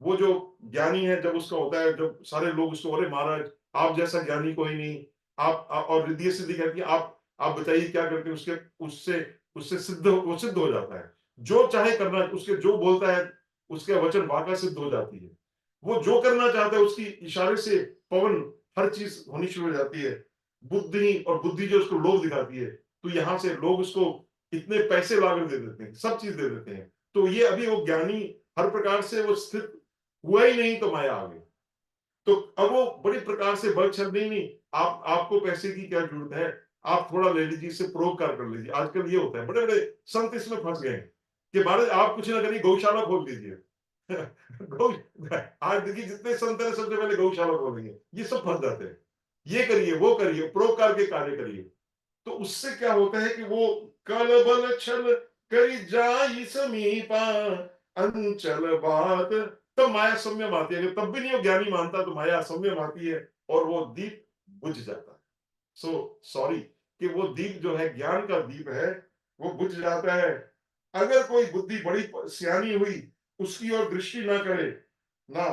वो जो ज्ञानी है, जब उसका होता है, जब सारे लोग उसको, अरे महाराज आप जैसा ज्ञानी कोई नहीं, और रिद्धि सिद्धि कहती है, आप बताइए क्या करके उसके, उससे उससे सिद्ध, वो सिद्ध हो जाता है। जो चाहे करना, उसके जो बोलता है उसके वचन वाका सिद्ध हो जाती है। वो जो करना चाहता है उसकी इशारे से पवन, हर चीज होनी शुरू हो जाती है। बुद्धि, और बुद्धि जो उसको लोभ दिखाती है, तो यहां से लोग उसको इतने पैसे लाकर दे देते हैं, सब चीज दे देते हैं। तो ये अभी वो ज्ञानी हर प्रकार से वो स्थित हुआ ही नहीं, तो माया आ गई। तो अब वो बड़ी प्रकार से बल छल, नहीं नहीं, आपको पैसे की क्या जरूरत है, आप थोड़ा ले लीजिए, इससे परोपकार कर लीजिए। आजकल ये होता है, बड़े बड़े संत इसमें फंस गए कि महाराज आप कुछ ना करिए, गौशाला खोल दीजिए। गौ, आज देखिए जितने संत है सबसे पहले गौशाला खोलेंगे, ये सब फंस जाते हैं। ये करिए, वो करिए, परोपकार के कार्य करिए। तो उससे क्या होता है कि वो कल बल छल करी जाई समीपा, अंचल बात, तब माया संयम आती है। तब भी नहीं वो ज्ञानी मानता, तो माया संयम आती है और वो दीप बुझ जाता है। सो सॉरी कि वो दीप जो है, ज्ञान का दीप है, वो बुझ जाता है। अगर कोई बुद्धि बड़ी सियानी हुई, उसकी ओर दृष्टि ना करे ना,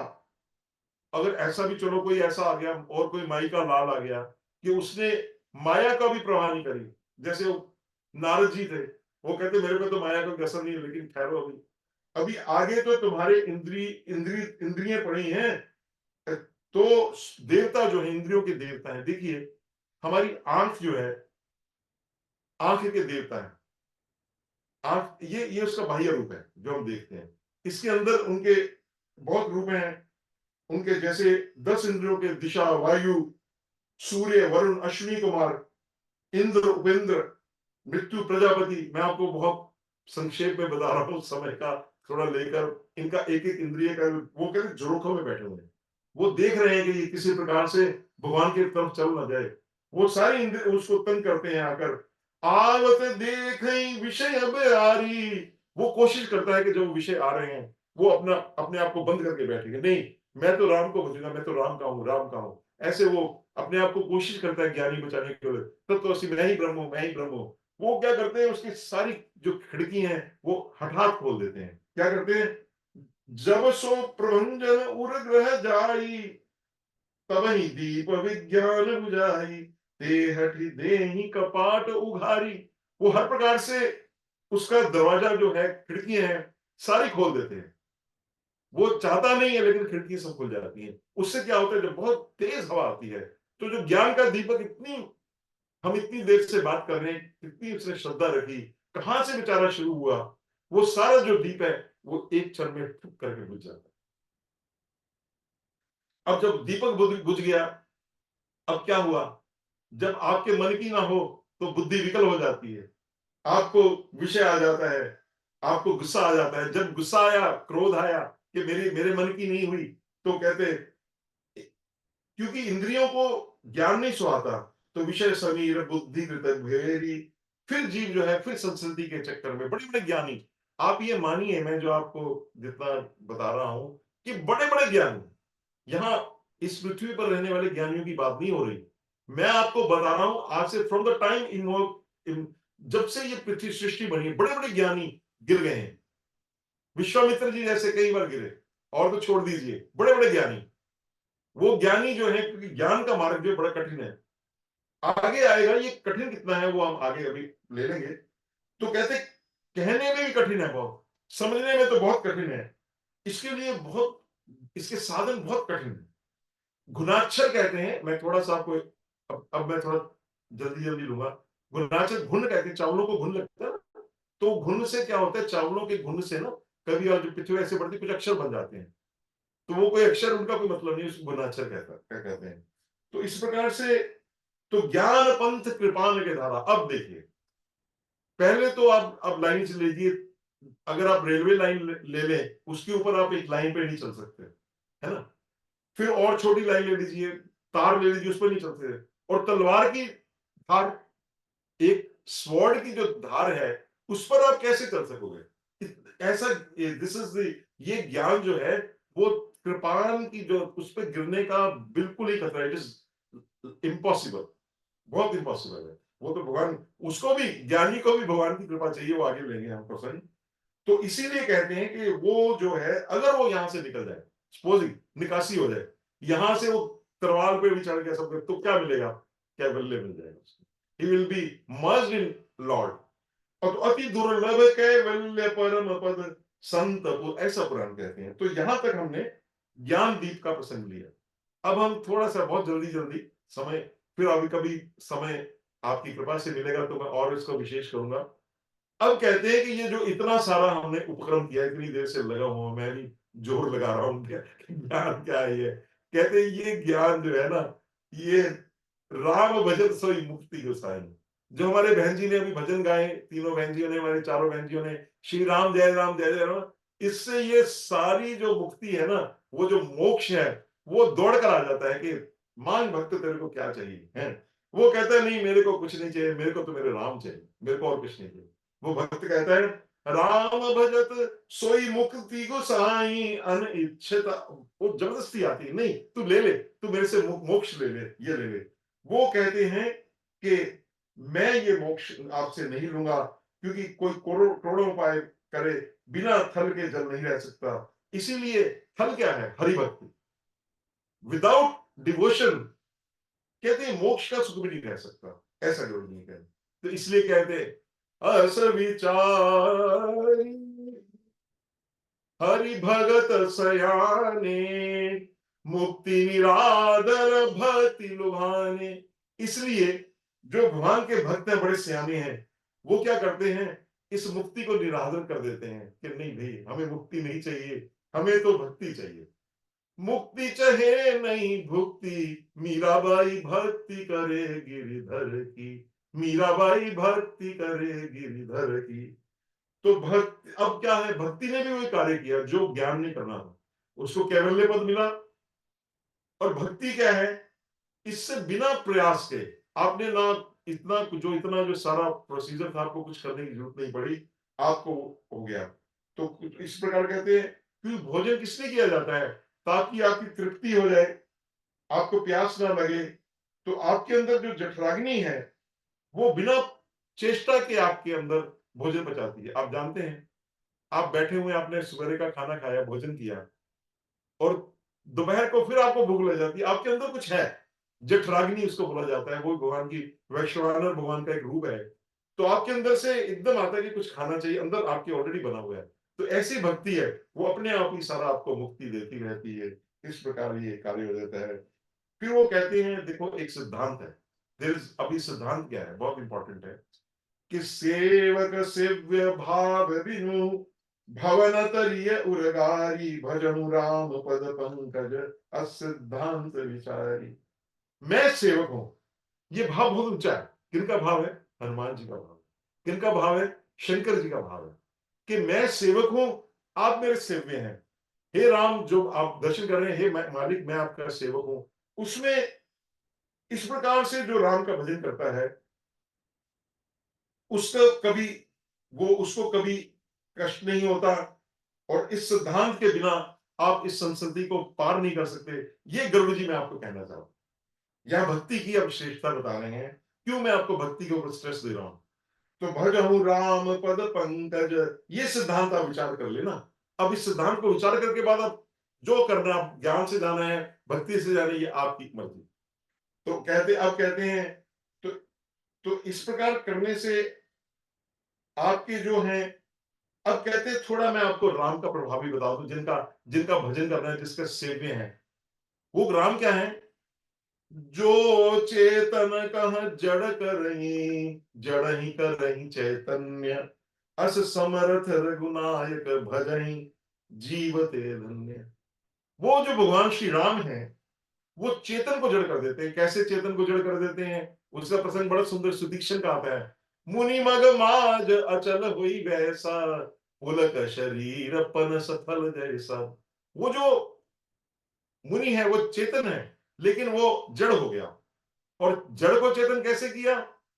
अगर ऐसा भी, चलो कोई ऐसा आ गया और कोई माई का लाल आ गया कि उसने माया का भी प्रवाह नहीं करी, जैसे वो नारद जी थे, वो कहते मेरे पे तो माया का कोई असर नहीं है, लेकिन ठहरो, अभी अभी आगे तो तुम्हारे इंद्रियां पड़ी हैं, तो देवता जो है, इंद्रियों के देवता है, देखिए हमारी आंख जो है, आंख के देवता है। आंख ये उसका बाह्य रूप है जो हम देखते हैं। इसके अंदर उनके बहुत रूप हैं। उनके जैसे 10 इंद्रियों के दिशा, वायु, सूर्य, वरुण, अश्विनी कुमार, इंद्र, उपेंद्र, मृत्यु, प्रजापति। मैं आपको बहुत संक्षेप में बता रहा हूँ, समय का थोड़ा लेकर। इनका एक एक इंद्रिय का, वो कहते झरोखों में बैठे हुए हैं, वो देख रहे हैं कि ये किसी प्रकार से भगवान की तरफ चल ना जाए। वो सारी इंद्रिय उसको तंग करते हैं आकर। आवत देख विषय अब आरी, वो कोशिश करता है कि जो विषय आ रहे हैं वो अपना अपने आप को बंद करके बैठेगा, नहीं मैं तो राम को बचूंगा, मैं तो राम का हूँ, राम का हूँ। ऐसे वो अपने आप को कोशिश करता है ज्ञानी बचाने के लिए। तब तो मैं ही ब्रह्म हूं, मैं ही ब्रह्म हूं। वो क्या करते हैं, उसकी सारी जो खिड़की हैं वो हठात खोल देते हैं। क्या करते हैं, जब सो प्रभंजन उर ग्रह जाई, तब ही दीप विज्ञान बुझाई, ते हठि देहि कपाट उघारी। वो हर प्रकार से उसका दरवाजा जो है, खिड़कियां हैं, सारी खोल देते हैं। वो चाहता नहीं है लेकिन खिड़की सब खुल जाती है। उससे क्या होता है, जब बहुत तेज हवा आती है तो जो ज्ञान का दीपक, इतनी हम इतनी देर से बात कर रहे हैं, कितनी उसने श्रद्धा रखी, कहां से बेचारा शुरू हुआ, वो सारा जो दीप है वो एक क्षण में फुक करके बुझ जाता है। अब जब दीपक बुझ गया, अब क्या हुआ, जब आपके मन की ना हो तो बुद्धि विकल हो जाती है, आपको विषय आ जाता है, आपको गुस्सा आ जाता है। जब गुस्सा आया, क्रोध आया कि मेरे मेरे मन की नहीं हुई, तो कहते, क्योंकि इंद्रियों को ज्ञान नहीं सुहाता, तो विषय समीर बुद्धि कृत भेरी। फिर जीव जो है, फिर संस्कृति के चक्कर में बड़े बड़े ज्ञानी, आप ये मानिए, मैं जो आपको जितना बता रहा हूं कि बड़े बड़े ज्ञानी, यहाँ इस पृथ्वी पर रहने वाले ज्ञानियों की बात नहीं हो रही, मैं आपको बता रहा हूं आज से, फ्रॉम द टाइम इन जब से ये पृथ्वी सृष्टि बनी, बड़े बड़े ज्ञानी गिर गए हैं। विश्वामित्र जी जैसे कई बार गिरे, और तो छोड़ दीजिए, बड़े बड़े ज्ञानी। वो ज्ञानी जो है, क्योंकि ज्ञान का मार्ग जो है बड़ा कठिन है, आगे आएगा, ये कठिन कितना है वो हम आगे अभी ले लेंगे। तो कहते, कहने में भी कठिन है बहुत, समझने में तो बहुत कठिन है, इसके लिए बहुत, इसके साधन बहुत कठिन है। गुणाक्षर कहते हैं, मैं थोड़ा सा आपको, अब मैं थोड़ा जल्दी जल्दी लूंगा। गुणाक्षर, घुन कहते हैं, चावलों को घुन लगता है ना, तो घुन से क्या होता है, चावलों के घुन से ना, कभी और जो पृथ्वी ऐसे बढ़ती, कुछ अक्षर बन जाते हैं। तो वो कोई अक्षर, उनका कोई मतलब नहीं, उसको गुणाक्षर क्या कहते हैं। तो इस प्रकार से, तो ज्ञान पंथ कृपान के धारा। अब देखिए, पहले तो आप अब लाइन से लीजिए, अगर आप रेलवे लाइन ले लें, उसके ऊपर आप एक लाइन पे नहीं चल सकते, है ना। फिर और छोटी लाइन ले लीजिए, तार ले लीजिए, उस पर नहीं चलते। और तलवार की धार, एक स्वॉर्ड की जो धार है, उस पर आप कैसे चल सकोगे, ऐसा, दिस इज, ये ज्ञान जो है, वो कृपाण की जो, उस पर गिरने का बिल्कुल ही खतरा, इट इज इम्पॉसिबल, बहुत इम्पॉसिबल है। वो तो भगवान, उसको भी, ज्ञानी को भी भगवान की कृपा चाहिए, वो आगे लेंगे हम प्रसंग। तो इसीलिए कहते हैं कि वो जो है, अगर वो यहां से निकल जाए, सपोजिंग निकासी हो जाए, यहां से वो तरवाल पे भी चढ़ गया सब, तो क्या मिलेगा, कैवल्य मिल जाएगा उसको, he will be merged in Lord. और तो अति दुर्लभ कैवल्य परम पद संत, ऐसा पुराण कहते हैं। तो यहां तक हमने ज्ञान दीप का प्रसंग लिया। अब हम थोड़ा सा, बहुत जल्दी जल्दी समय, फिर अभी कभी समय आपकी कृपा से मिलेगा तो मैं और इसको विशेष करूंगा। अब कहते हैं कि ये जो इतना सारा हमने उपक्रम किया, इतनी देर से लगा हुआ, मैं भी जोर लगा रहा हूं, ज्ञान क्या है ये, कहते हैं ये ज्ञान जो है ना, ये राम भजन सोई मुक्ति गोसाई। जो हमारे बहन जी ने अभी भजन गाए, तीनों बहन जियों ने, हमारे चारों बहन जियों ने, श्री राम जय राम जय जय राम, इससे ये सारी जो मुक्ति है ना, वो जो मोक्ष है, वो दौड़ कर आ जाता है कि मान भक्त तेरे को क्या चाहिए है। वो कहता है नहीं, मेरे को कुछ नहीं चाहिए, मेरे को तो मेरे राम चाहिए, मेरे को और कुछ नहीं चाहिए। वो भक्त कहता है, राम भजत सोई मुक्ति गोसाई अनिच्छत। वो जबरदस्ती आती है, नहीं तू ले ले, तू मेरे से मोक्ष ले ले, ये ले ले। वो कहते हैं कि मैं ये मोक्ष आपसे नहीं लूंगा, क्योंकि कोई करोड़ों उपाय करे, बिना थल के जल नहीं रह सकता। इसीलिए थल क्या है, हरि भक्ति। विदाउट डिवोशन, कहते हैं मोक्ष का सुख भी नहीं रह सकता, ऐसा लोग नहीं कहते। तो इसलिए कहते हैं, अस विचारी हरि भगत सयाने, मुक्ति निरादर भक्ति लुभाने। इसलिए जो भगवान के भक्त हैं, बड़े सियाने हैं, वो क्या करते हैं, इस मुक्ति को निरादर कर देते हैं कि नहीं भाई, हमें मुक्ति नहीं चाहिए, हमें तो भक्ति चाहिए। मुक्ति चाहे नहीं भुक्ति, मीराबाई भक्ति करे गिरधर की, मीराबाई भक्ति करे गिरधर की। तो भक्ति अब क्या है, भक्ति ने भी वही कार्य किया जो ज्ञान ने करना था, उसको कैवल्य पद मिला। और भक्ति क्या है, इससे बिना प्रयास के, आपने ना इतना जो सारा प्रोसीजर था, आपको कुछ करने की जरूरत नहीं पड़ी, आपको हो गया। तो कुछ इस प्रकार कहते हैं कि भोजन किसलिए किया जाता है, ताकि आपकी तृप्ति हो जाए, आपको प्यास ना लगे। तो आपके अंदर जो जठराग्नि है, वो बिना चेष्टा के आपके अंदर भोजन पचाती है। आप जानते हैं, आप बैठे हुए, आपने सवेरे का खाना खाया, भोजन किया, और दोपहर को फिर आपको भूख लग जाती है, आपके अंदर कुछ है, जठराग्नि उसको बोला जाता है, वो भगवान की, वैश्वानर भगवान का एक रूप है। तो आपके अंदर से एकदम आता है कि कुछ खाना चाहिए, अंदर आपके ऑलरेडी बना हुआ है। तो ऐसी भक्ति है, वो अपने आप ही सारा आपको मुक्ति देती रहती है। इस प्रकार ये कार्य हो जाता है। फिर वो कहते हैं, देखो एक सिद्धांत है, अभी सिद्धांत क्या है, बहुत इंपॉर्टेंट है, कि सेवक सेव्य भाव बिनु भवन तरिय उरगारी, भजनु राम पद पंकज असिद्धांत विचारी। मैं सेवक हूं, ये भाव बहुत ऊंचा है। किनका भाव है, हनुमान जी का भाव। किनका भाव है, शंकर जी का भाव है, कि मैं सेवक हूं, आप मेरे सेव्य हैं। हे राम, जो आप दर्शन कर रहे हैं, हे मालिक, मैं आपका सेवक हूं। उसमें इस प्रकार से जो राम का भजन करता है, उसका कभी, वो उसको कभी कष्ट नहीं होता। और इस सिद्धांत के बिना आप इस संस्कृति को पार नहीं कर सकते। ये गरुड़ जी मैं आपको कहना चाहता हूं। यह भक्ति की अब विशेषता बता रहे हैं, क्यों मैं आपको भक्ति के ऊपर स्ट्रेस दे रहा हूं। तो भजहु राम पद पंकज, ये सिद्धांत आप विचार कर लेना। अब इस सिद्धांत को विचार करके बाद आप जो करना, आप ज्ञान से जाना है, भक्ति से जाना है, ये आपकी मर्जी। तो कहते हैं, तो इस प्रकार करने से आपके जो हैं, अब कहते हैं थोड़ा मैं आपको राम का प्रभाव भी बता दूं, जिनका जिनका भजन करना है, जिसका सेव्य है, वो राम क्या है, जो चेतन कह जड़ करही, जड़ ही करही चैतन्य, अस समर्थ रघुनायक भजही, जीवते धन्य। वो जो भगवान श्री राम है, वो चेतन को जड़ कर देते हैं। कैसे चेतन को जड़ कर देते हैं, उसका प्रसंग बड़ा सुंदर सुदीक्षण का आता है। मुनि मग माज अचल हुई वैसा, पुलक शरीर पन सफल जैसा। वो जो मुनि है, वो चेतन है, लेकिन वो जड़ हो गया। और जड़ को चेतन कैसे किया,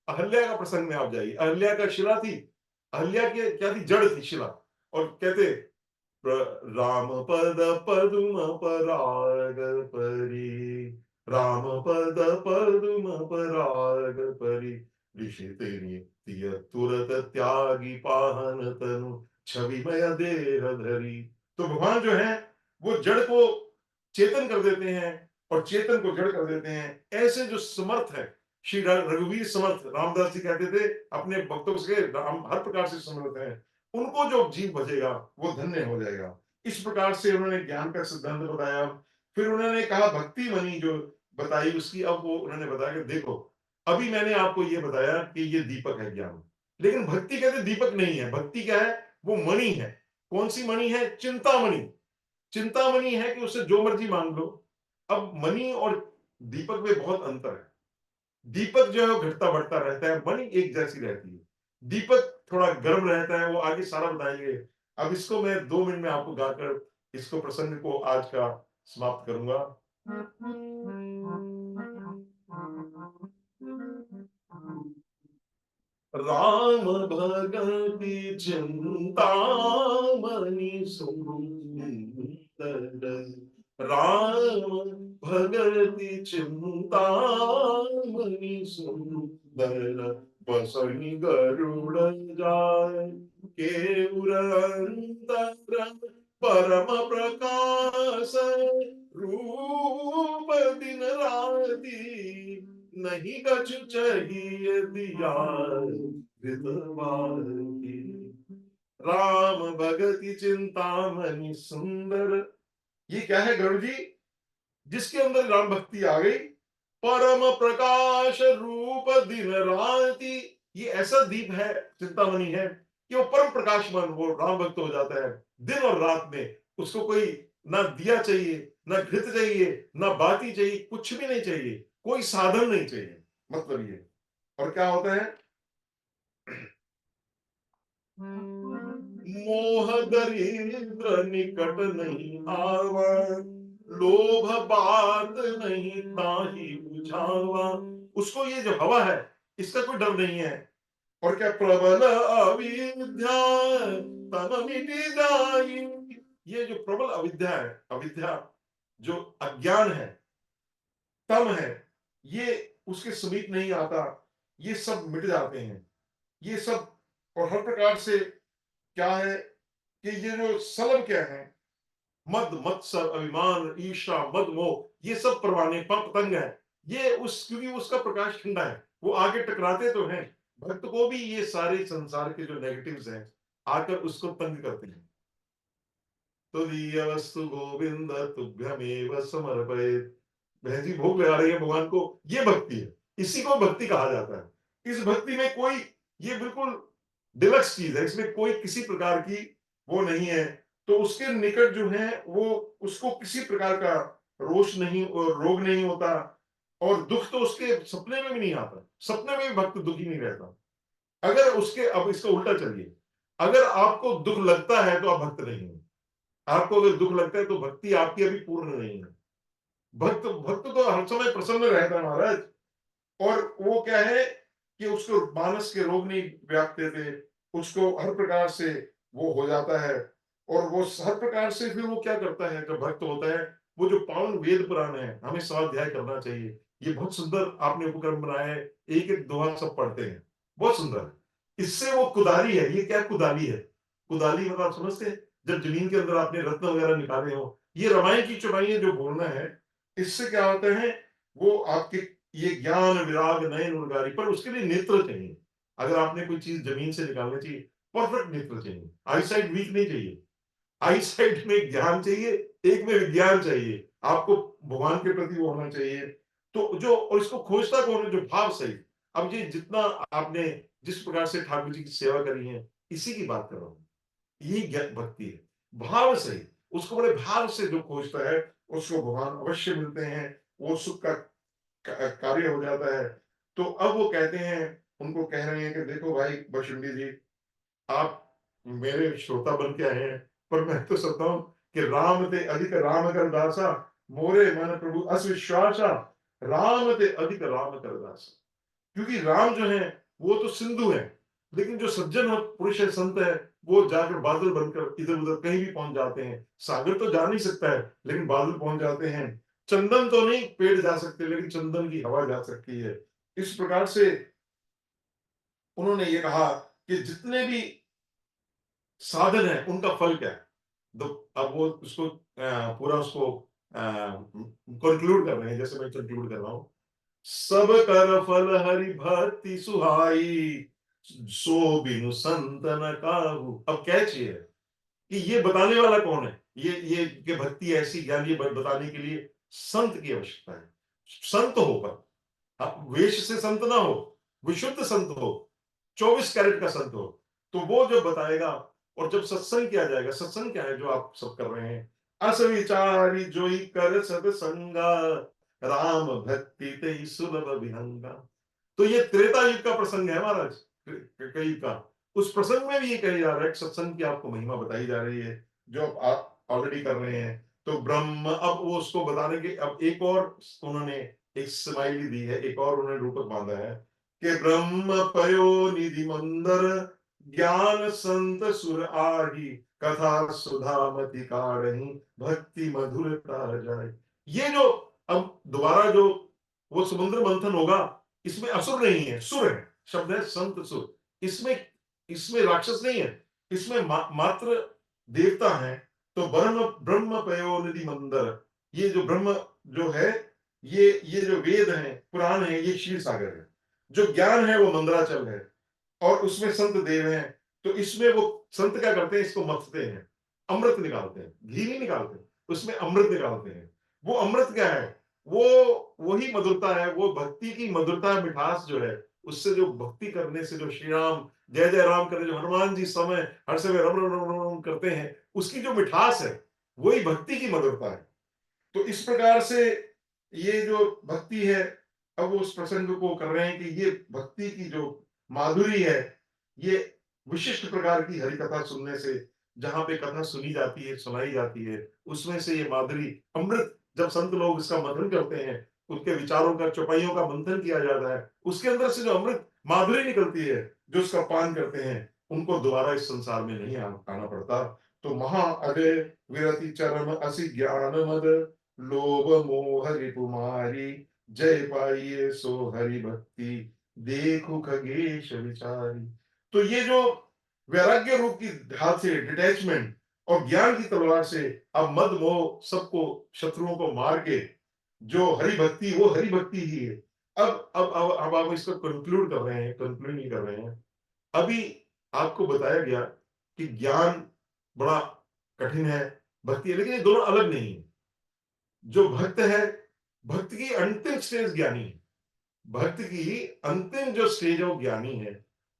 अहल्या का प्रसंग में आप जाइए। अहल्या का शिला थी, अहल्या की क्या थी, जड़ थी, शिला। और कहते राम पद पदुम पराग परी, राम पद पदुम पराग परी, ऋषि तेरी तिय तुरत त्यागी पाहन तनु, छवि मय देह धरी। तो भगवान जो है, वो जड़ को चेतन कर देते हैं, और चेतन को जड़ कर देते हैं। ऐसे जो समर्थ है, श्री रघुवीर समर्थ, रामदास जी कहते थे अपने भक्तों से, राम हर प्रकार से समर्थ है, उनको जो जीव भजेगा वो धन्य हो जाएगा। इस प्रकार से उन्होंने ज्ञान का सिद्धांत बताया। फिर उन्होंने कहा भक्ति मणि जो बताई उसकी, अब वो उन्होंने बताया कि देखो, अभी मैंने आपको ये बताया कि ये दीपक है ज्ञान, लेकिन भक्ति कहते दीपक नहीं है। भक्ति क्या है, वो मणि है। कौन सी मणि है, चिंतामणि। चिंतामणि है कि उससे जो मर्जी मांग लो। अब मणि और दीपक में बहुत अंतर है। दीपक जो है वो घटता बढ़ता रहता है, मणि एक जैसी रहती है। दीपक थोड़ा गर्म रहता है, वो आगे सारा बताएंगे। अब इसको मैं 2 मिनट में आपको गाकर इसको प्रसंग को आज का समाप्त करूंगा। राम भगति चिंतामणि सुंदर, राम भगति चिंतामणि सुंदर, बसहि गरुड़ जाय केउर अंतर, परम प्रकाश रूप दिन राति, नहीं कछु चाहिए दिया हृदवारी। राम भगति चिंतामणि सुंदर, ये क्या है गरुड़ जी, जिसके अंदर राम भक्ति आ गई, परम प्रकाश रूप दिन राति, ये ऐसा दीप है, चिंतामणि है, कि वो परम प्रकाशमान, वो राम भक्त हो जाता है दिन और रात में। उसको कोई ना दिया चाहिए, ना घृत चाहिए, ना बाती चाहिए, कुछ भी नहीं चाहिए, कोई साधन नहीं चाहिए, मतलब ये। और क्या होता है, मोह दरिद्र निकट नहीं आवा, लोभ बात नहीं ताहि बुझावा। उसको ये जो हवा है, इसका कोई डर नहीं है। और क्या, प्रबल अविद्या तम मिटि जाई। ये जो प्रबल अविद्या है, अविद्या जो अज्ञान है, तम है, ये उसके समीप नहीं आता, ये सब मिट जाते हैं, ये सब। और हर प्रकार से क्या है कि ये जो सलभ क्या है, मद मत्सर अभिमान ईर्षा मद मोह, ये सब परवाने पतंग है। ये उस, क्योंकि उसका प्रकाश ठंडा है, वो आगे टकराते तो हैं, भक्त को भी ये सारे संसार के जो नेगेटिव्स हैं आकर उसको तंग करते हैं। तुदीय वस्तु गोविंद तुभ्यमेव समर्पयेत्। बहन जी भोग लगा रही है भगवान को, ये भक्ति है, इसी को भक्ति कहा जाता है। इस भक्ति में कोई, ये बिल्कुल डिलक्स चीज है, इसमें कोई किसी प्रकार की वो नहीं है। तो उसके निकट जो है वो, उसको किसी प्रकार का रोष नहीं और रोग नहीं होता, और दुख तो उसके सपने में भी नहीं आता, सपने में भी भक्त दुखी नहीं रहता। अगर उसके, अब इसका उल्टा चलिए, अगर आपको दुख लगता है तो आप भक्त नहीं हो। आपको अगर दुख लगता है तो भक्ति आपकी अभी पूर्ण नहीं है। भक्त भक्त तो हर समय प्रसन्न रहता है महाराज। और वो क्या है कि उसको मानस के रोग नहीं व्यापते थे, उसको हर प्रकार से वो हो जाता है। और वो हर प्रकार से फिर वो क्या करता है जब भक्त होता है, वो जो पावन वेद पुराण है, हमें स्वाध्याय करना चाहिए। ये बहुत सुंदर आपने उपक्रम बनाया है, एक एक दोहा सब पढ़ते हैं, बहुत सुंदर है। इससे वो कुदाली है, ये क्या कुदाली है, कुदाली मतलब आप समझते हैं, जब जमीन के अंदर आपने रत्न वगैरह निकाले हो, ये रामायण की चौपाई जो बोलना है, इससे क्या होता है, वो आपके ये ज्ञान विराग नयन उर्गारी, पर उसके लिए नेत्र चाहिए। अगर आपने कोई चीज जमीन से निकालनी चाहिए, परफेक्ट नेत्र चाहिए, आई साइड वीक नहीं चाहिए। आई साइड में ज्ञान चाहिए, एक में विज्ञान चाहिए, आपको भगवान के प्रति वो होना चाहिए। तो जो, और इसको खोजता कौन है, जो भाव सही। अब ये जितना आपने जिस प्रकार से ठाकुर जी की सेवा करी है, इसी की बात कर रहा हूं, यही ज्ञान भक्ति है, भाव सही। उसको बड़े भाव से जो खोजता है, उसको भगवान अवश्य मिलते हैं, वो सुख का कार्य हो जाता है। तो अब वो कहते हैं, उनको कह रहे हैं कि देखो भाई बशुंडी जी, आप मेरे श्रोता बन के आए हैं, पर मैं तो समझता हूं कि राम ते अधिक राम कर दासा, मोरे मन प्रभु अस्विश्वासा, राम ते अधिक राम कर दासा। क्योंकि राम जो है वो तो सिंधु है, लेकिन जो सज्जन और पुरुष है, संत है, वो जाकर बादल बनकर इधर उधर कहीं भी पहुंच जाते हैं। सागर तो जा नहीं सकता है, लेकिन बादल पहुंच जाते हैं। चंदन तो नहीं पेड़ जा सकते, लेकिन चंदन की हवा जा सकती है। इस प्रकार से उन्होंने ये कहा कि जितने भी साधन है उनका फल क्या है। तो अब वो उसको पूरा उसको कंक्लूड कर रहे हैं, जैसे मैं कंक्लूड कर रहा हूं। सब कर फल हरि भक्ति सुहाई, सो बिनु संत न काहू। अब क्या चाहिए कि ये बताने वाला कौन है, ये कि भक्ति ऐसी ज्ञान, ये बताने के लिए संत की आवश्यकता है। संत हो, पर वेश से संत ना हो, विशुद्ध संत हो, 24 कैरेट का संत हो, तो वो जब बताएगा। और जब सत्संग किया जाएगा, सत्संग क्या है जो आप सब कर रहे हैं, अस विचारी जोई कर सत्संगा, राम भक्ति ते सुलभ विहंगा। तो ये त्रेता युग का प्रसंग है महाराज, कई का। उस प्रसंग में भी ये कही जा रहा है, सत्संग की आपको महिमा बताई जा रही है, जो आप ऑलरेडी कर रहे हैं। तो ब्रह्म, अब वो उसको बताने के, अब एक और उन्होंने एक स्माइली दी है, एक और उन्होंने रूपक बांधा है कि ब्रह्म पयो निधि मंदर, ज्ञान संत सुर आही, कथा सुधा मति कारही, भक्ति मधुरता जाए। ये जो, अब दोबारा जो वो समुद्र मंथन होगा, इसमें असुर नहीं है, सुर है, शब्द है संत सुर। इसमें इसमें राक्षस नहीं है, इसमें मात्र देवता है। तो ब्रह्म ब्रह्म पयोनिधि मंदर, ये जो ब्रह्म जो है, ये जो वेद है पुराण है, ये क्षीर सागर है। जो ज्ञान है वो मंदराचल है, और उसमें संत देव हैं। तो इसमें वो संत क्या करते हैं, इसको मथते हैं, अमृत निकालते हैं, घी नहीं निकालते, उसमें अमृत निकालते हैं। वो अमृत क्या है? वो वही मधुरता है, वो भक्ति की मधुरता, मिठास जो है, उससे जो भक्ति करने से जो श्री राम जय जय राम करने, जो हनुमान जी समय हर समय रम रम रम रम करते हैं, उसकी जो मिठास है, वही भक्ति की मधुरता है। तो इस प्रकार से ये जो भक्ति है, अब वो उस प्रसंग को कर रहे हैं कि ये भक्ति की जो माधुरी है, ये विशिष्ट प्रकार की हरि कथा सुनने से, जहां पे कथा सुनी जाती है, सुनाई जाती है, उसमें से ये माधुरी अमृत, जब संत लोग इसका मंथन करते हैं, उनके विचारों का, चौपाइयों का मंथन किया जाता है, उसके अंदर से जो अमृत माधुरी निकलती है, जो उसका पान करते हैं, उनको दोबारा इस संसार में नहीं आना पड़ता। तो महा अजय विरति चरम असि ज्ञान मद, लोभ मोह रिपुमारी, जय पाइये सो हरि भक्ति, देखो खगेश विचारी। तो ये जो वैराग्य रूप की ढाल से डिटैचमेंट और ज्ञान की तलवार से अब मद मोह सबको, शत्रुओं को मार के जो हरि भक्ति, वो हरि भक्ति ही है। अब आप इसको कंक्लूड कर रहे हैं, कंक्लूड नहीं कर रहे हैं। अभी आपको बताया गया कि ज्ञान बड़ा कठिन है, भक्ति है, लेकिन ये दोनों अलग नहीं है। जो भक्त है, भक्त की अंतिम स्टेज ज्ञानी है। भक्त की अंतिम जो स्टेज है वो ज्ञानी है।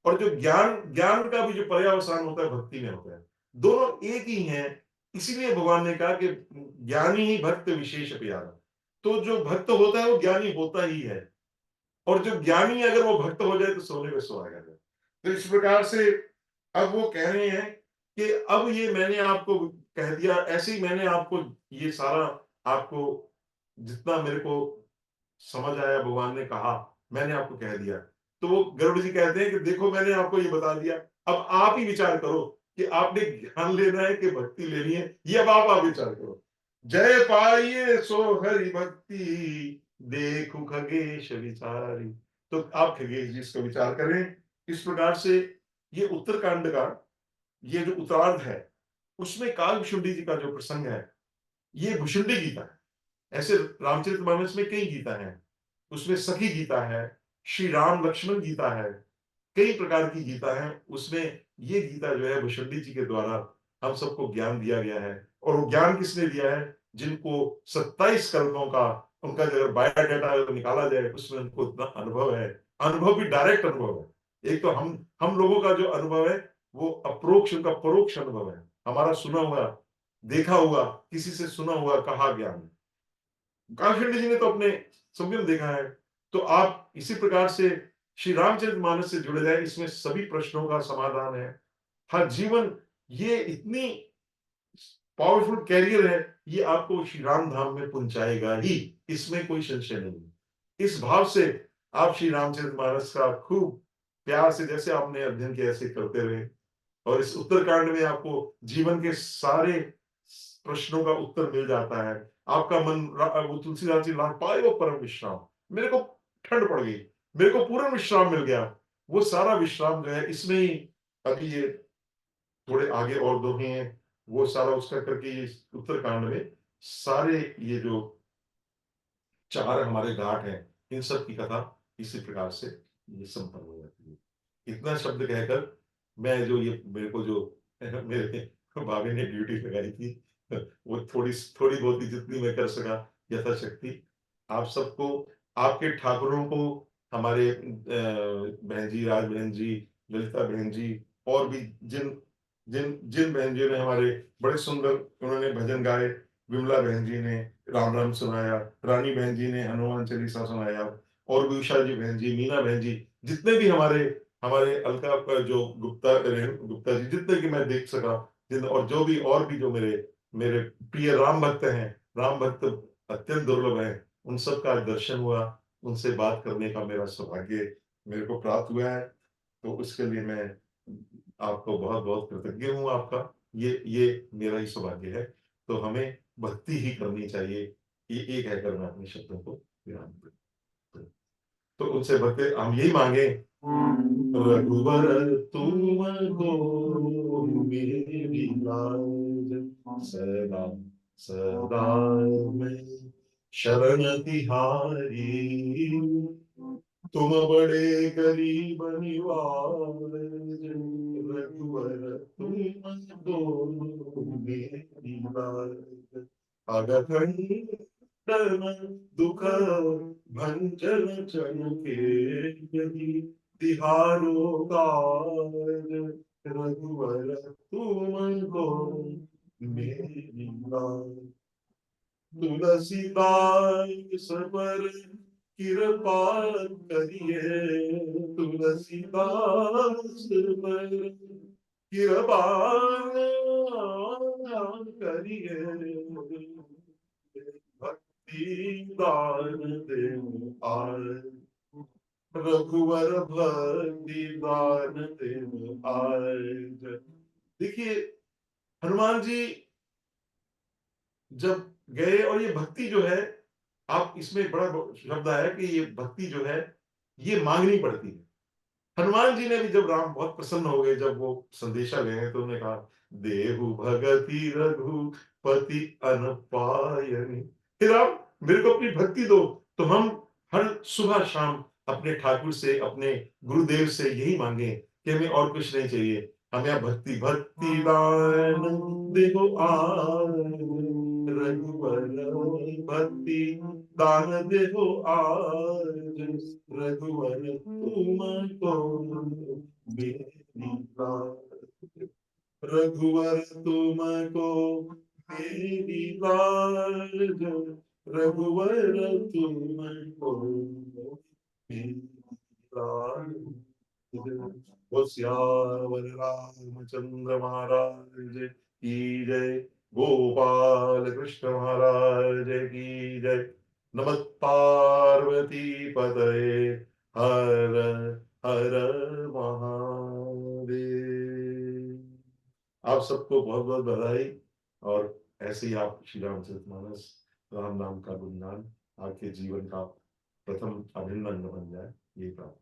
और जो ज्ञान, ज्ञान का भी जो पर्यावसान होता है, भक्ति में होता है। दोनों एक ही हैं। इसीलिए भगवान ने कहा कि ज्ञानी ही भक्त विशेष प्यारा। तो जो भक्त होता है वो ज्ञानी होता ही है, और जो ज्ञानी अगर वो भक्त हो जाए तो सोने में सुहागा है। तो इस प्रकार से अब वो कह रहे हैं कि अब ये मैंने आपको कह दिया, ऐसे ही मैंने आपको ये सारा, आपको जितना मेरे को समझ आया भगवान ने कहा, मैंने आपको कह दिया। तो वो गरुड़ जी कहते हैं कि देखो मैंने आपको ये बता दिया, अब आप ही विचार करो कि आपने ज्ञान लेना है कि भक्ति लेनी है, ये अब आप विचार करो। जय पाइये सो हरि भक्ति, देखो खगेश विचारी। तो आप खगेश जी इसका विचार करें। इस प्रकार से ये उत्तरकांड का ये जो उत्तरार्ध है, उसमें काल भुषुंडी जी का जो प्रसंग है, ये भुषुंडी गीता है। ऐसे रामचरितमानस में कई गीता है, उसमें सखी गीता है, श्री राम लक्ष्मण गीता है, कई प्रकार की गीता है। उसमें ये गीता जो है भुषुंडी जी के द्वारा हम सबको ज्ञान दिया गया है। और वो ज्ञान किसने दिया है? जिनको 27 कल्पों का, उनका जो बायोडाटा निकाला जाए, उसमें उनको इतना अनुभव है। अनुभव भी डायरेक्ट अनुभव है। एक तो हम लोगों का जो अनुभव है वो अप्रोक्ष, उनका परोक्ष अनुभव है। हमारा सुना हुआ, देखा हुआ, किसी से सुना हुआ, कहा ज्ञान। कालखंड जी ने तो अपने स्वयं देखा है। तो आप इसी प्रकार से श्री रामचरितमानस से जुड़े जाए, इसमें सभी प्रश्नों का समाधान है। हर जीवन, ये इतनी पावरफुल कैरियर है, ये आपको श्री राम धाम में पहुंचाएगा ही, इसमें कोई संशय नहीं। इस भाव से आप श्री रामचरितमानस का खूब प्यार से, जैसे आपने अध्ययन किया, ऐसे करते रहे। और इस उत्तरकांड में आपको जीवन के सारे प्रश्नों का उत्तर मिल जाता है। आपका मन, वो तुलसीदास जी लाल पाए वो परम विश्राम, मेरे को ठंड पड़ गई, मेरे को पूर्ण विश्राम मिल गया। वो सारा विश्राम जो है इसमें ही, अभी ये थोड़े आगे और दोहे हैं, वो सारा उसका करके ये उत्तरकांड में सारे ये जो चार हमारे घाट हैं, इन सब की कथा इसी प्रकार से ये संपन्न हो जाती है। इतना शब्द कहकर मैं जो ये मेरे को जो मेरे भाभी ने ड्यूटी लगाई थी, वो थोड़ी थोड़ी बहुत ही जितनी मैं कर सका यथाशक्ति आप सबको, आपके ठाकुरों को, हमारे बहन जी, राज बहन जी, ललिता बहन जी, और भी जिन जिन जिन बहन जी ने हमारे बड़े सुंदर उन्होंने भजन गाए, विमला बहन जी ने राम राम सुनाया, रानी बहन जी ने हनुमान चालीसा सुनाया, और भी उषा जी बहन जी, मीना बहन जी, जितने भी हमारे हमारे अलका जो गुप्ता गुप्ता जी, जितने की मैं देख सका, और जो भी, और भी जो मेरे मेरे प्रिय राम भक्त हैं, राम भक्त अत्यंत दुर्लभ है, उन सब का दर्शन हुआ, उनसे बात करने का मेरा सौभाग्य मेरे को प्राप्त हुआ है। तो उसके लिए मैं आपको बहुत बहुत कृतज्ञ हूँ आपका। ये मेरा ही सौभाग्य है। तो हमें भक्ति ही करनी चाहिए, ये एक है करना अपने शब्दों को विराम दें। तो उनसे भक्ति हम यही मांगे, रघुवर तुम को मेरी लाज, सदा सदा मैं शरण तिहारी, तुम बड़े गरीब निवाज, रघुवर तुम दो मेरी लाज। अगथन दुख भंजन चन के, यदि तिहारो काज, रघुवर तुम को मेरी लाज। तुलसीदास पर कृपा करिए, तुलसीदास पर कृपा करिए, भक्ति दान देव आए, रघुवर भक्ति दान देव आए। देखिए, हनुमान जी जब गए, और ये भक्ति जो है, आप इसमें बड़ा शब्द आया कि ये भक्ति जो है ये मांगनी पड़ती है। हनुमान जी ने भी, जब राम बहुत प्रसन्न हो गए, जब वो संदेशा गए, तो उन्होंने कहा, देहु भगति रघुपति अन पायनि। फिर आप मेरे को अपनी भक्ति दो। तो हम हर सुबह शाम अपने ठाकुर से, अपने गुरुदेव से यही मांगे कि हमें और कुछ नहीं चाहिए, हमें आप भक्ति भक्ति दान देखो आज, रघुवर भक्ति दान देखो आज, रघुवर तुमको मेरी लाज, रघुवर तुमको मेरी लाज, रघुवर तुमको मेरी लाज। वो सियावर रामचंद्र महाराज की जय, गोपाल कृष्ण महाराज की जय। नमः पार्वती पतये, हर हर महादेव। आप सबको बहुत बहुत बधाई, और ऐसे ही आप श्री रामचरितमानस, राम नाम का गुणगान आपके जीवन का प्रथम अभिन्न अंग बन जाए, ये प्रार्थना।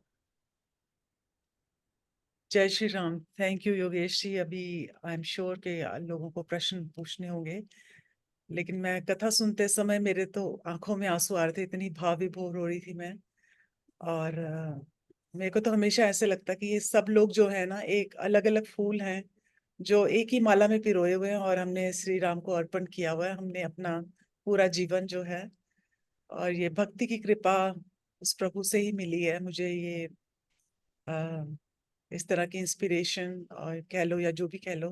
जय श्री राम। थैंक यू योगेश जी। अभी आई एम श्योर के लोगों को प्रश्न पूछने होंगे, लेकिन मैं कथा सुनते समय मेरे तो आंखों में आंसू आ रहे थे, इतनी भाव विभोर हो रही थी मैं। और मेरे को तो हमेशा ऐसे लगता कि ये सब लोग जो है ना, एक अलग अलग फूल हैं जो एक ही माला में पिरोए हुए हैं, और हमने श्री राम को अर्पण किया हुआ है, हमने अपना पूरा जीवन जो है। और ये भक्ति की कृपा उस प्रभु से ही मिली है मुझे। ये अ, इस तरह की इंस्पिरेशन और कह लो या जो भी कह लो,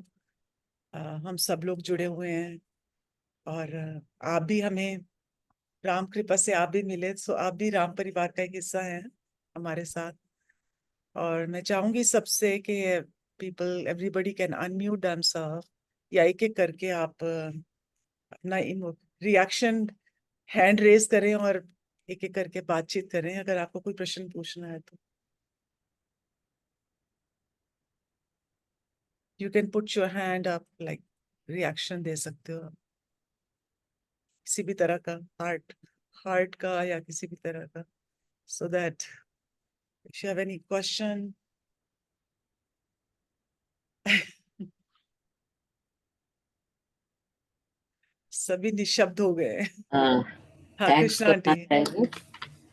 हम सब लोग जुड़े हुए हैं। और आप भी हमें राम कृपा से आप भी मिले, तो आप भी राम परिवार का एक हिस्सा हैं हमारे साथ। और मैं चाहूंगी सबसे कि people, everybody can unmute themself, या एक एक करके आप अपना रिएक्शन हैंड रेज करें और एक एक करके बातचीत करें, अगर आपको कोई प्रश्न पूछना है तो। You can put your hand up, like reaction दे सकते हो किसी भी तरह का, हार्ट हार्ट का या किसी भी तरह का, so that if you have any question. सभी निशब्द हो गए। हाँ, हाँ थैंक्स कृष्णा करना आंटी। चाहेंगे।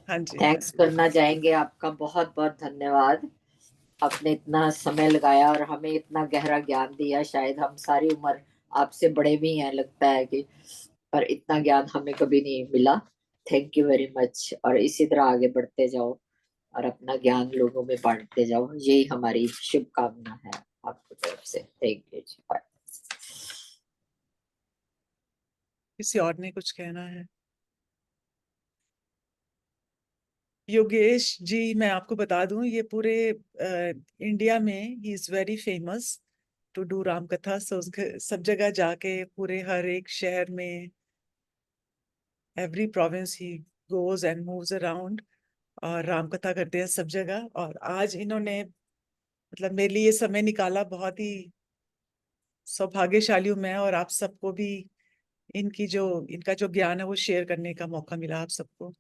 हाँ जी, हाँ थैंक्स जी। करना चाहेंगे, आपका बहुत बहुत धन्यवाद। आपने इतना समय लगाया और हमें इतना गहरा ज्ञान दिया। शायद हम सारी उम्र आपसे बड़े भी हैं लगता है कि, पर इतना ज्ञान हमें कभी नहीं मिला। Thank you very much. और इसी तरह आगे बढ़ते जाओ और अपना ज्ञान लोगों में बांटते जाओ, यही हमारी शुभकामना है आपकी तरफ से। थैंक यू जी। बाय। किसी और ने कुछ कहना है? योगेश जी, मैं आपको बता दूं, ये पूरे इंडिया में ही is very famous to do Ram Katha. So सब जगह जाके, पूरे हर एक शहर में, every province he goes and moves around और राम कथा करते हैं सब जगह। और आज इन्होंने, मतलब मेरे लिए ये समय निकाला, बहुत ही सौभाग्यशाली हूँ मैं, और आप सबको भी इनका जो ज्ञान है वो शेयर करने का मौका मिला आप सबको।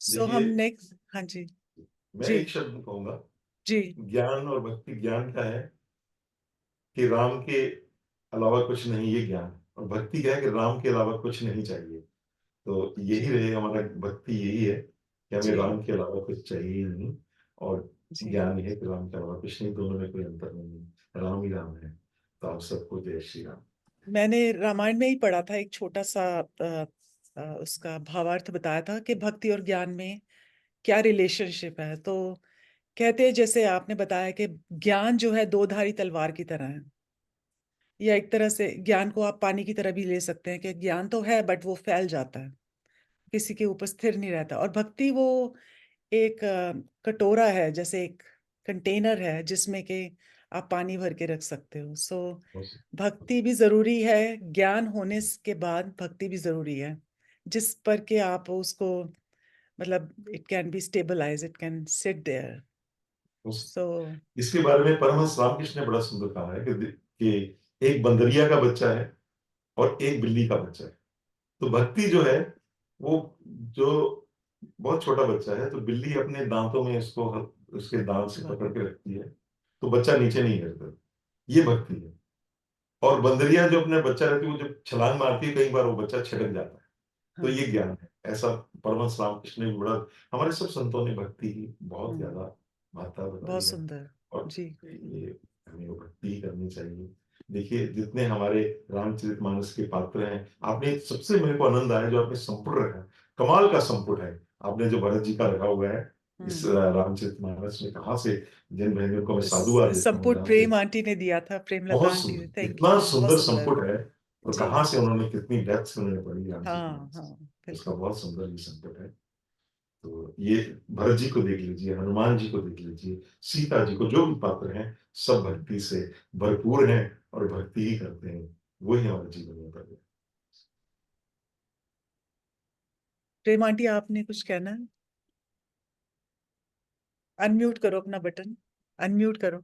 सो हम देखिए, नेक्स्ट, हाँ जी। मैं जी एक शब्द कहूंगा, जी ज्ञान और भक्ति। ज्ञान क्या है कि राम के अलावा कुछ नहीं, ये ज्ञान। और भक्ति क्या है कि राम के अलावा कुछ नहीं चाहिए। तो यही जी रहे हमारा, भक्ति यही है कि हमें जी राम के अलावा कुछ चाहिए ही नहीं। और जी ज्ञान यह है कि राम के अलावा कुछ नहीं, दोनों में कोई अंतर नहीं है, राम ही राम है। तो आप सबको जय श्री राम। मैंने रामायण में ही पढ़ा था, एक छोटा सा उसका भावार्थ बताया था कि भक्ति और ज्ञान में क्या रिलेशनशिप है। तो कहते हैं, जैसे आपने बताया कि ज्ञान जो है दो धारी तलवार की तरह है, या एक तरह से ज्ञान को आप पानी की तरह भी ले सकते हैं कि ज्ञान तो है बट वो फैल जाता है, किसी के ऊपर स्थिर नहीं रहता। और भक्ति वो एक कटोरा है, जैसे एक कंटेनर है जिसमें कि आप पानी भर के रख सकते हो। सो भक्ति भी जरूरी है, ज्ञान होने के बाद भक्ति भी जरूरी है, जिस पर के आप उसको, मतलब it can be stabilize, it can sit there. So इसके बारे में परमहंस रामकृष्ण ने बड़ा सुंदर कहा है कि एक बंदरिया का बच्चा है और एक बिल्ली का बच्चा है। तो भक्ति जो है वो, जो बहुत छोटा बच्चा है तो बिल्ली अपने दांतों में उसको उसके दांत से पकड़ के रखती है तो बच्चा नीचे नहीं गिरता, ये भक्ति है। और बंदरिया जो अपने बच्चा रहती है, वो जब छलांग मारती है कई बार वो बच्चा छिटक जाता है, तो ये ज्ञान है। ऐसा परमहंस रामकृष्ण ने भी बड़ा, हमारे सब संतों ने भक्ति की बहुत ज्यादा महत्ता बताई बहुत है सुंदर और जी। ये हमें वो भक्ति ही करनी चाहिए। देखिए जितने हमारे रामचरितमानस के पात्र हैं, आपने सबसे मेरे को आनंद आया जो आपने संपुट रखा, कमाल का संपुट है आपने जो भरत जी का रखा हुआ है इस रामचरितमानस में। कहाँ से जिन बहनों को मैं साधुवाद देता हूँ, संपुट प्रेम आंटी ने दिया था, प्रेमलता बहुत आंटी ने। सुंदर, थैंक इतना यू, बहुत सुंदर सुंदर। संपुट है और जी कहाँ से उन्होंने कितनी डेप्थ से उन्होंने पढ़ी हाँ रामचरितमानस, हाँ उसका बिल्कुल। बहुत सुंदर ये संपुट है। तो ये भरत जी को देख लीजिए, हनुमान जी को देख लीजिए, सीता जी को, जो भी पात्र हैं सब भक्ति से भरपूर हैं और भक्ति ही करते हैं, वही हमारे जीवन में कर। प्रेम आंटी, आपने कुछ कहना है? अनम्यूट करो अपना बटन, अनम्यूट करो।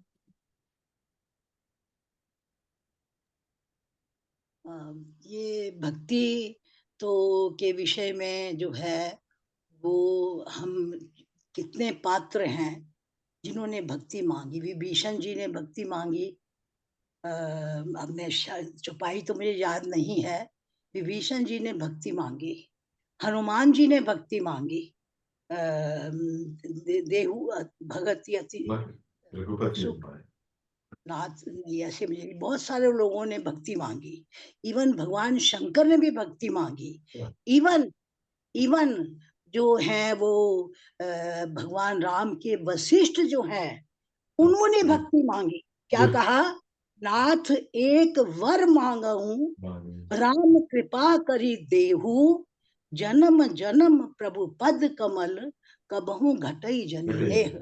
ये भक्ति तो के विषय में जो है वो हम कितने पात्र हैं जिन्होंने भक्ति मांगी। विभीषण जी ने भक्ति मांगी, अब मैं चौपाई तो मुझे याद नहीं है। विभीषण जी ने भक्ति मांगी, हनुमान जी ने भक्ति मांगी, देहु भगत यति रघुपति सुख नाथ, ऐसे मुझे बहुत सारे लोगों ने भक्ति मांगी। इवन भगवान शंकर ने भी भक्ति मांगी। इवन इवन जो है वो भगवान राम के वशिष्ठ जो हैं उन्होंने भक्ति मांगी। क्या कहा? नाथ एक वर मांगा हूँ, राम कृपा करी देहु, जन्म जन्म प्रभु पद कमल, कबहू घटई जनिनेह।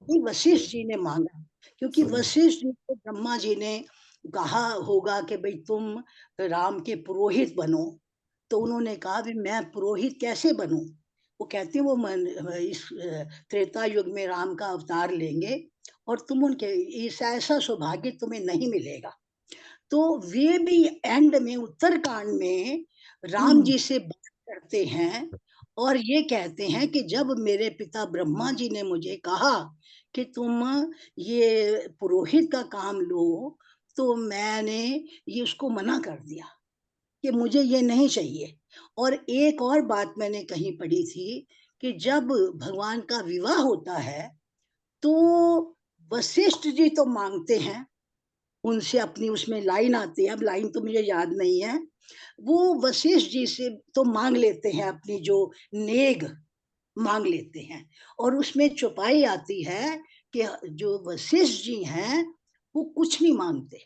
ये वशिष्ठ जी ने मांगा, क्योंकि वशिष्ठ जी को ब्रह्मा जी ने कहा होगा कि भाई तुम राम के पुरोहित बनो, तो उन्होंने कहा भी मैं पुरोहित कैसे बनूं? वो कहते हैं वो इस त्रेता युग में राम का अवतार लेंगे और तुम उनके, इस ऐसा सौभाग्य तुम्हें नहीं मिलेगा। तो वे भी एंड में उत्तरकांड में राम जी से बात करते हैं और ये कहते हैं कि जब मेरे पिता ब्रह्मा जी ने मुझे कहा कि तुम ये पुरोहित का काम लो, तो मैंने ये उसको मना कर दिया कि मुझे ये नहीं चाहिए। और एक और बात मैंने कहीं पढ़ी थी कि जब भगवान का विवाह होता है तो वशिष्ठ जी तो मांगते हैं, उनसे अपनी उसमें लाइन आती है, अब लाइन तो मुझे याद नहीं है, वो वशिष्ठ जी से तो मांग लेते हैं, अपनी जो नेग मांग लेते हैं। और उसमें चौपाई आती है कि जो वशिष्ठ जी हैं वो कुछ नहीं मांगते,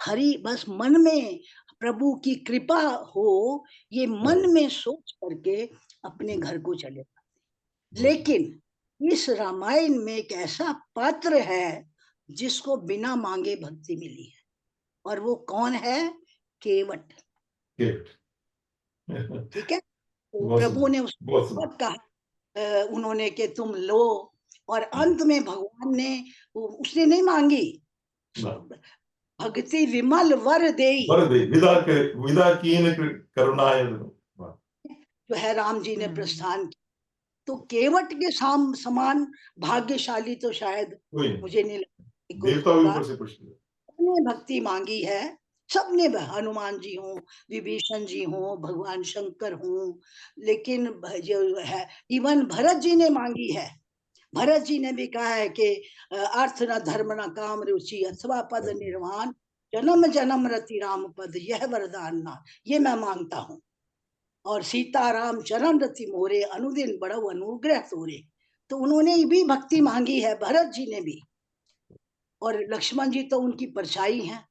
हरि बस मन में प्रभु की कृपा हो, ये मन में सोच करके अपने घर को चले जाते। लेकिन इस रामायण में एक ऐसा पात्र है जिसको बिना मांगे भक्ति मिली है, और वो कौन है? केवट। ठीक है, तो प्रभु ने उसको कहा, उन्होंने कि तुम लो, और अंत में भगवान ने, उसने नहीं मांगी, भक्ति विमल वर देई, विदा कीन करुणाय, जो है राम जी ने प्रस्थान किया। तो केवट के समान भाग्यशाली तो शायद मुझे नहीं लगता कोई होगा। सबने भक्ति मांगी है, सबने, हनुमान जी हों, विभीषण जी हों, भगवान शंकर हों, लेकिन जो है इवन भरत जी ने मांगी है। भरत जी ने भी कहा है कि अर्थ न धर्म न काम रुचि, अथवा पद निर्वाण, जन्म जन्म रति राम पद यह वरदान ना, ये मैं मांगता हूँ। और सीताराम चरण रति मोरे, अनुदिन बड़ो अनुग्रह तोरे। तो उन्होंने भी भक्ति मांगी है, भरत जी ने भी, और लक्ष्मण जी तो उनकी परछाई हैं,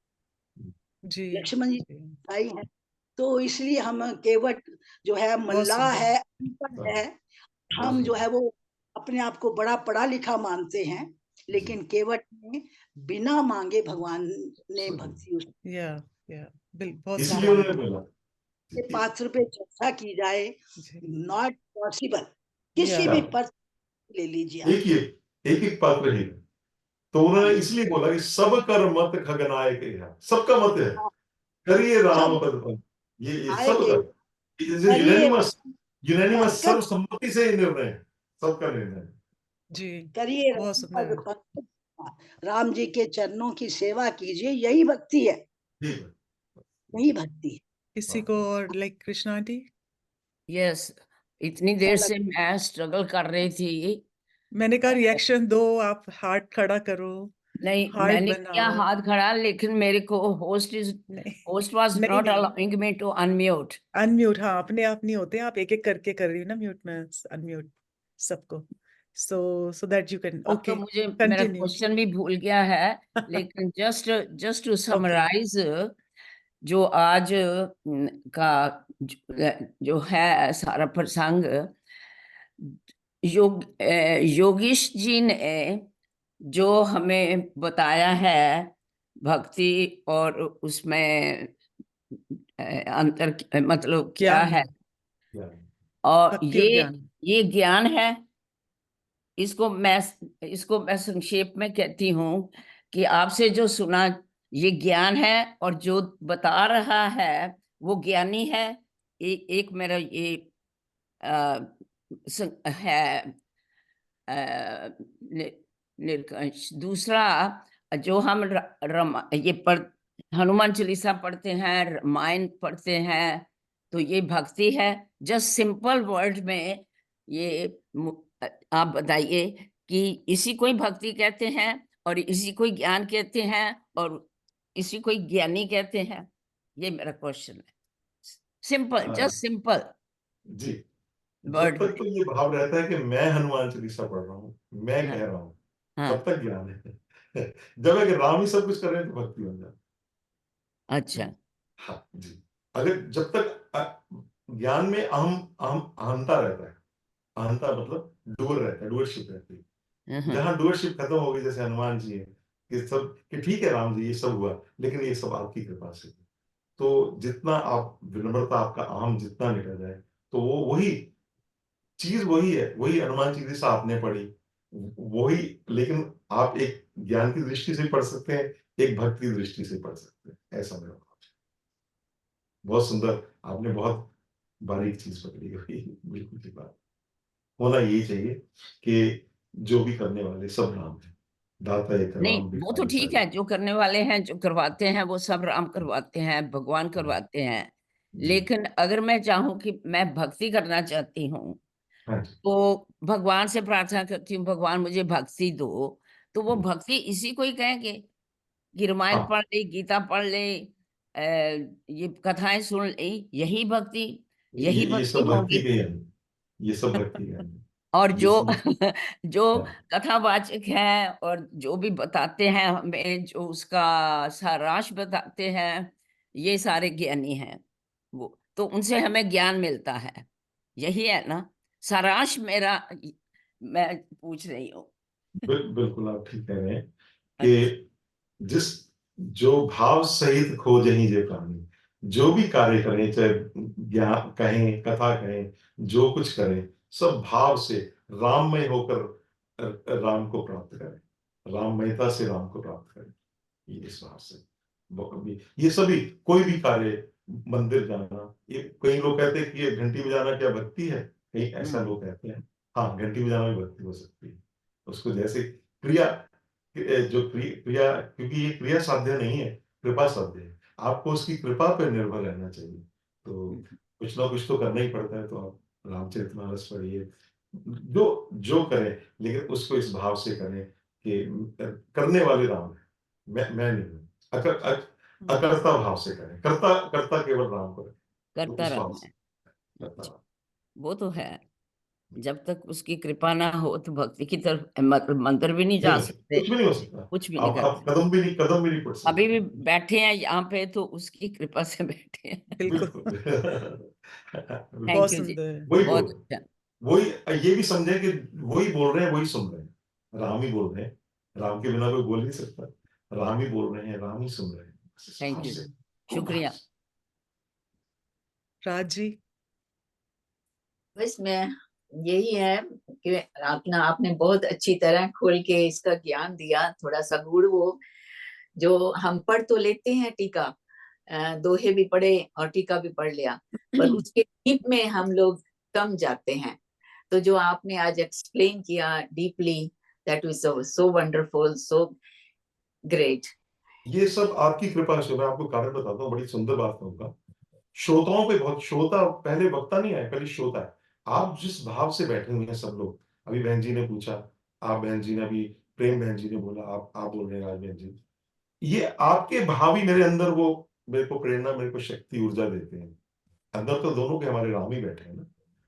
जी लक्ष्मण जी जी, परछाई हैं। तो इसलिए हम केवट जो है बहुत मल्लाह सुंदर। है, अनपढ़ है, हम जो है वो अपने आप को बड़ा पढ़ा लिखा मानते हैं, लेकिन केवट ने बिना मांगे भगवान ने भक्ति उसके या बहुत इसलिए सुंदर। उन्होंने बोला कि पात्र पे चर्चा की जाए, जी नॉट पॉसिबल। किसी या भी पद ले लीजिए आप। एक एक पात्र ही है। तो उन्होंने हाँ जी, इसलिए बोला कि सब कर मत खगनाय के है, सबका मत है, हाँ, करिए राम सब पद पर, ये आए सब के का करिए यूनानिमस, यूनानिमस पंकज, सर्वसम्मति से ही निर्णय है, सबका निर्णय है। जी, करिए बहुत राम सुंदर पद है। पंकज, राम जी के चरणों की सेवा कीजिए, यही भक्ति है, ठीक है। यही भक्ति है। किसी को और लाइक कृष्णा आंटी? यस, इतनी ऐसा देर लग- से मैं स्ट्रगल कर रही थी। मैंने कहा रिएक्शन दो, आप हार्ट खड़ा करो, नहीं, हार्ट मैंने किया बनाओ। हाथ खड़ा, लेकिन मेरे को नहीं होस्ट वाज नहीं नॉट नहीं, allowing me to unmute. Unmute, हाँ अपने आप नहीं होते, आप एक एक करके कर रही हो ना म्यूट में, अनम्यूट सबको, सो दैट यू कैन। अब ओके तो मुझे मेरा कंटिन्यू। क्वेश्चन भी भूल गया है, लेकिन जस्ट टू समराइज, जो आज का जो है सारा प्रसंग, योगीश जी ने जो हमें बताया है भक्ति और उसमें अंतर मतलब क्या ज्ञान, है, और भक्ति और ज्ञान। ये ज्ञान है। इसको मैं संक्षेप में कहती हूँ कि आपसे जो सुना ये ज्ञान है, और जो बता रहा है वो ज्ञानी है। एक मेरा ये है निरंकुश। दूसरा, जो हम ये हनुमान चालीसा पढ़ते हैं, रामायण पढ़ते हैं, तो ये भक्ति है। जस्ट सिंपल वर्ड में ये आप बताइए कि इसी को ही भक्ति कहते हैं, और इसी को ही ज्ञान कहते हैं, और इसी को ही ज्ञानी कहते हैं। ये मेरा क्वेश्चन है, सिंपल, जस्ट सिंपल जी, जब वर्ड तक में। तो ये भाव रहता है कि मैं हनुमान चालीसा पढ़ रहा हूँ, मैं हाँ कह रहा हूँ, हाँ, तब तक ज्ञान है। जब एक राम ही सब कुछ कर रहे हैं तो भक्ति बन जाती अच्छा, है। हाँ जी, अगर जब तक ज्ञान में अहम अहम अहंता रहता है, अहंता मतलब डुअर रहता है, डुअरशिप रहती है। जहां डुअरशिप खत्म हो गई, जैसे हनुमान जी है कि सब कि ठीक है राम जी ये सब हुआ, लेकिन ये सब आपकी कृपा से। तो जितना आप विनम्रता, आपका अहम जितना मिटा जाए, तो वो वही चीज वही है, वही हनुमान चालीसा आपने पढ़ी वही, लेकिन आप एक ज्ञान की दृष्टि से पढ़ सकते हैं, एक भक्ति की दृष्टि से पढ़ सकते हैं, ऐसा मेरा भाव है। बहुत सुंदर, आपने बहुत बारीक चीज पकड़ी हुई, बिल्कुल की बात। होना यही चाहिए कि जो भी करने वाले सब राम है, दाता एक नहीं राम वो तो भिखारी ठीक सारे। है, जो करने वाले हैं, जो करवाते हैं, वो सब राम करवाते हैं, भगवान करवाते हैं। जी, लेकिन अगर मैं चाहूं कि मैं भक्ति करना चाहती हूँ, हाँ जी, तो भगवान से प्रार्थना करती हूँ, भगवान मुझे भक्ति दो। तो वो भक्ति इसी को ही कहेंगे कि रामायण हाँ, पढ़ ले, गीता पढ़ ले, ये कथाएं सुन ले, यही भक्ति, यही ये भक्ति सब भक्ति होगी। के हैं, ये सब भक्ति के हैं, और ये जो सब। जो हाँ, कथावाचक हैं और जो भी बताते हैं हमें, जो उसका सारांश बताते हैं, ये सारे ज्ञानी हैं। वो तो उनसे हमें ज्ञान मिलता है, यही है ना सारांश मेरा, मैं पूछ रही हूँ। बिल्कुल आप ठीक कह रहे हैं अच्छा, कि जिस जो भाव सहित खोजहि जे प्राणी, जो भी कार्य करें, चाहे ज्ञान कहें, कथा कहें, जो कुछ करें, सब भाव से राममय होकर राम को प्राप्त करें, राममयता से राम को प्राप्त करें। ये इस भाव से ये सभी, कोई भी कार्य, मंदिर जाना, ये कई लोग कहते हैं कि ये घंटी बजाना क्या भक्ति है, कहीं ऐसा लोग कहते हैं। हाँ, घंटी बजाना भी भक्ति हो सकती है, उसको जैसे क्रिया, जो क्रिया, क्योंकि ये क्रिया साध्य नहीं है, कृपा साध्य है, आपको उसकी कृपा पर निर्भर रहना चाहिए। तो कुछ ना कुछ तो करना ही पड़ता है, तो आप रामचरितमानस पढ़िए, जो जो करें, लेकिन उसको इस भाव से करें कि करने वाले राम है, मैं नहीं हूं। अकर्ता भाव से करें, कर्ता कर्ता केवल राम को रखें, तो करता उस भाव रहना से है। करता रहो। वो तो है, जब तक उसकी कृपा ना हो तो भक्ति की तरफ मतलब मंदिर भी नहीं जा सकते, कुछ भी नहीं हो सकता, कुछ भी नहीं कर आप सकते। कदम भी नहीं पड़ सकते। अभी भी बैठे हैं यहाँ पे तो उसकी कृपा से बैठे हैं। बिल्कुल। बिल्कुल। थैंक बहुत यू जी, सुंदर। वही बहुत बोल अच्छा। वही ये भी समझे कि वही बोल रहे हैं, वही सुन रहे हैं, राम ही बोल रहे हैं, राम के बिना कोई बोल नहीं सकता, राम ही बोल रहे हैं, राम ही सुन रहे हैं। बस इस थैंक भाव यू, से, शुक्रिया। राज जी। बस मैं यही है कि आपने बहुत अच्छी तरह खोल के इसका ज्ञान दिया, थोड़ा सा गूढ़ वो जो हम पढ़ तो लेते हैं टीका, दोहे भी पढ़े और टीका भी पढ़ लिया, पर उसके डीप में हम लोग कम जाते हैं। तो जो आपने आज एक्सप्लेन किया deeply, that was so wonderful, so great. ये सब आपकी कृपा से। मैं आपको कारण बताता हूँ, बड़ी सुंदर बात कहूंगा। श्रोताओं पे बहुत, श्रोता पहले वक्ता नहीं आए, पहले श्रोता है। आप जिस भाव से बैठे हुए हैं सब लोग, अभी बहन जी ने पूछा, आप बहन जी ने अभी, प्रेम बहन जी ने बोला, आप बोल रहे हैं राज बहन जी, ये आपके भाव ही मेरे अंदर वो, मेरे को प्रेरणा, मेरे को शक्ति, ऊर्जा देते हैं। अंदर तो दोनों के हमारे राम ही बैठे हैं ना,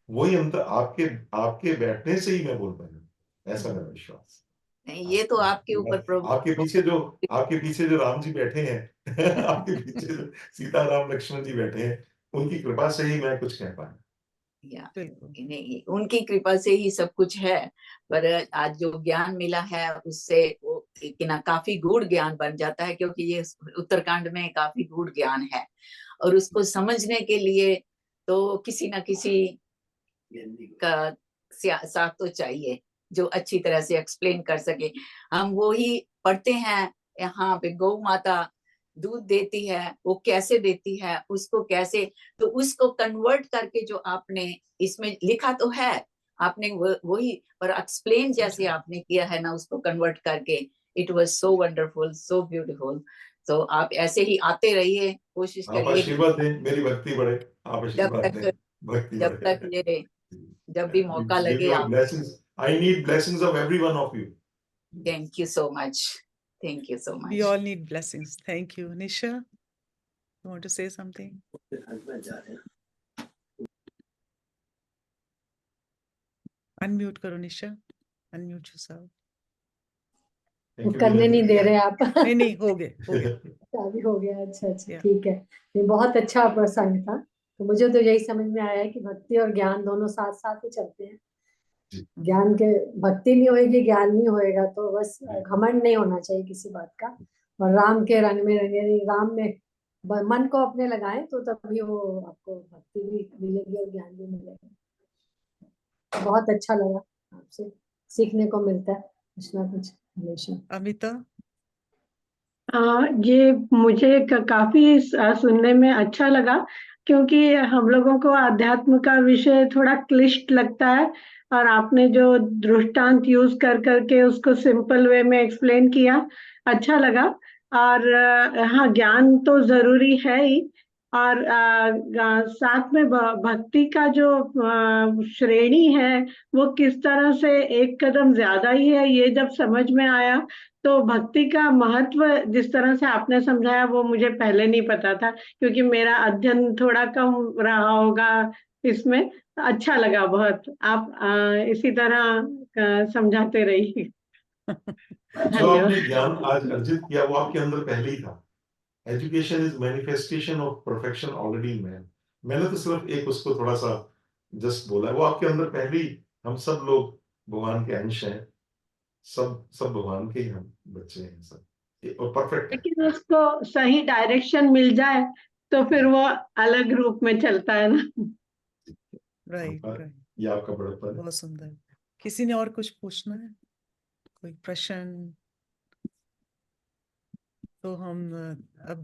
वही अंतर आपके आपके बैठने से ही मैं बोल पाया, ऐसा मेरा विश्वास। ये तो आपके ऊपर प्रभु, आपके पीछे जो राम जी बैठे हैं आपके पीछे जो सीता राम लक्ष्मण जी बैठे हैं, उनकी कृपा से ही मैं कुछ कह पाया। या बिल्कुल। नहीं, उनकी कृपा से ही सब कुछ है। पर आज जो ज्ञान मिला है उससे वो कि ना काफी गूढ़ ज्ञान बन जाता है, क्योंकि ये उत्तरकांड में काफी गूढ़ ज्ञान है, और उसको समझने के लिए तो किसी ना किसी का साथ तो चाहिए जो अच्छी तरह से एक्सप्लेन कर सके। हम वो ही पढ़ते हैं यहाँ पे, गौ माता दूध देती है, वो कैसे देती है, उसको कैसे, तो उसको कन्वर्ट करके जो आपने इसमें लिखा तो है, आपने वही पर एक्सप्लेन जैसे आपने किया है ना, उसको कन्वर्ट करके, it was so wonderful, so beautiful. तो आप ऐसे ही आते रहिए, कोशिश आप करिए आशीर्वाद दें, मेरी भक्ति बढ़े, आप जब आशीर्वाद दें, तक भक्ति जब तक बढ़े। ये जब भी मौका Give लगे your आप। blessings. I need blessings of every one of you. Thank you so much, thank you so We much. all need blessings. Thank you. Nisha, you want to say something? Unmute करो निशा, unmute yourself. Thank you, करने Veena नहीं ji. दे रहे आप। नहीं हो गए, हो गए। अभी हो गया, अच्छा अच्छा Yeah. ठीक है। ये बहुत अच्छा प्रसंग था। तो मुझे तो यही समझ में आया है कि भक्ति और ज्ञान दोनों साथ साथ ही चलते हैं। ज्ञान के, भक्ति नहीं होएगी ज्ञान नहीं होएगा, तो बस घमंड नहीं होना चाहिए किसी बात का। और राम के रंग में रंगे, राम में मन को अपने लगाएं तो तभी वो आपको भक्ति भी मिलेगी और ज्ञान भी मिलेगा। बहुत अच्छा लगा, आपसे सीखने को मिलता है कुछ ना कुछ हमेशा। अमिता, ये मुझे काफी सुनने में अच्छा लगा, क्योंकि हम लोगों को अध्यात्म का विषय थोड़ा क्लिष्ट लगता है, और आपने जो दृष्टांत यूज कर करके उसको सिंपल वे में एक्सप्लेन किया, अच्छा लगा। और हाँ, ज्ञान तो जरूरी है ही, और साथ में भक्ति का जो श्रेणी है वो किस तरह से एक कदम ज्यादा ही है, ये जब समझ में आया, तो भक्ति का महत्व जिस तरह से आपने समझाया वो मुझे पहले नहीं पता था, क्योंकि मेरा अध्ययन थोड़ा कम रहा होगा इसमें। अच्छा लगा बहुत, आप इसी तरह समझाते रहिए। जो आपने धन्यवाद। ज्ञान आज अर्जित किया वो आपके अंदर पहले ही था। Education is manifestation of perfection already in man. मैंने तो सिर्फ एक उसको थोड़ा सा जस्ट बोला है, वो आपके अंदर पहले ही। हम सब लोग भगवान के अंश हैं, सब भगवान के ही हम बच्चे हैं सब, और परफेक्ट है। लेकिन उसको सही डायरेक्शन मिल जाए तो फिर वो अलग रूप में चलता है ना। राइट आपका, राइट, ये आपका बड़प्पन है। बहुत सुंदर। किसी ने और कुछ पूछना है, कोई प्रश्न? तो हम अब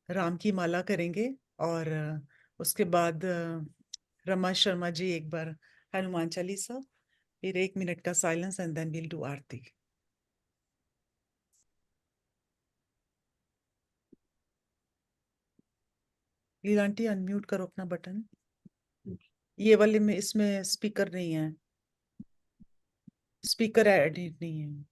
राम की माला करेंगे, और उसके बाद रमा शर्मा जी एक बार हनुमान चालीसा, फिर 1 मिनट का silence, and then we'll do aarti. Leela aunty, unmute करो अपना बटन। ये वाले में, इसमें स्पीकर नहीं है, स्पीकर एडिट नहीं है।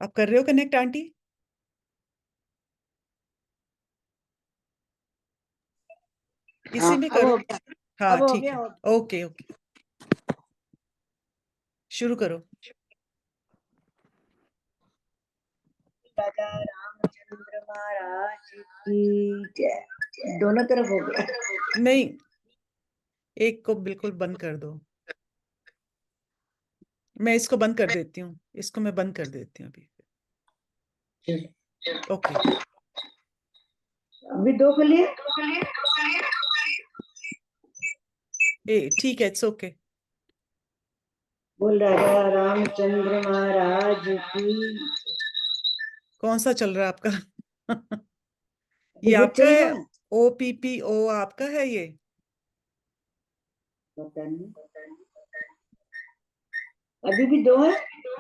आप कर रहे हो कनेक्ट आंटी? इसी में करो। हाँ अब हो ठीक गया, है, ओके ओके, शुरू करो। राजा रामचंद्र महाराज की जय। दोनों तरफ हो गया। नहीं, एक को बिल्कुल बंद कर दो। मैं इसको बंद कर देती हूँ, इसको मैं बंद कर देती हूँ अभी। ओके, अभी दो के लिए ठीक है, इट्स ओके। बोल राजा रामचंद्र महाराज की। कौन सा चल रहा है आपका? ये ये आपका चल है? रहा है? OPPO आपका है ये? पता नहीं, अभी भी दो है।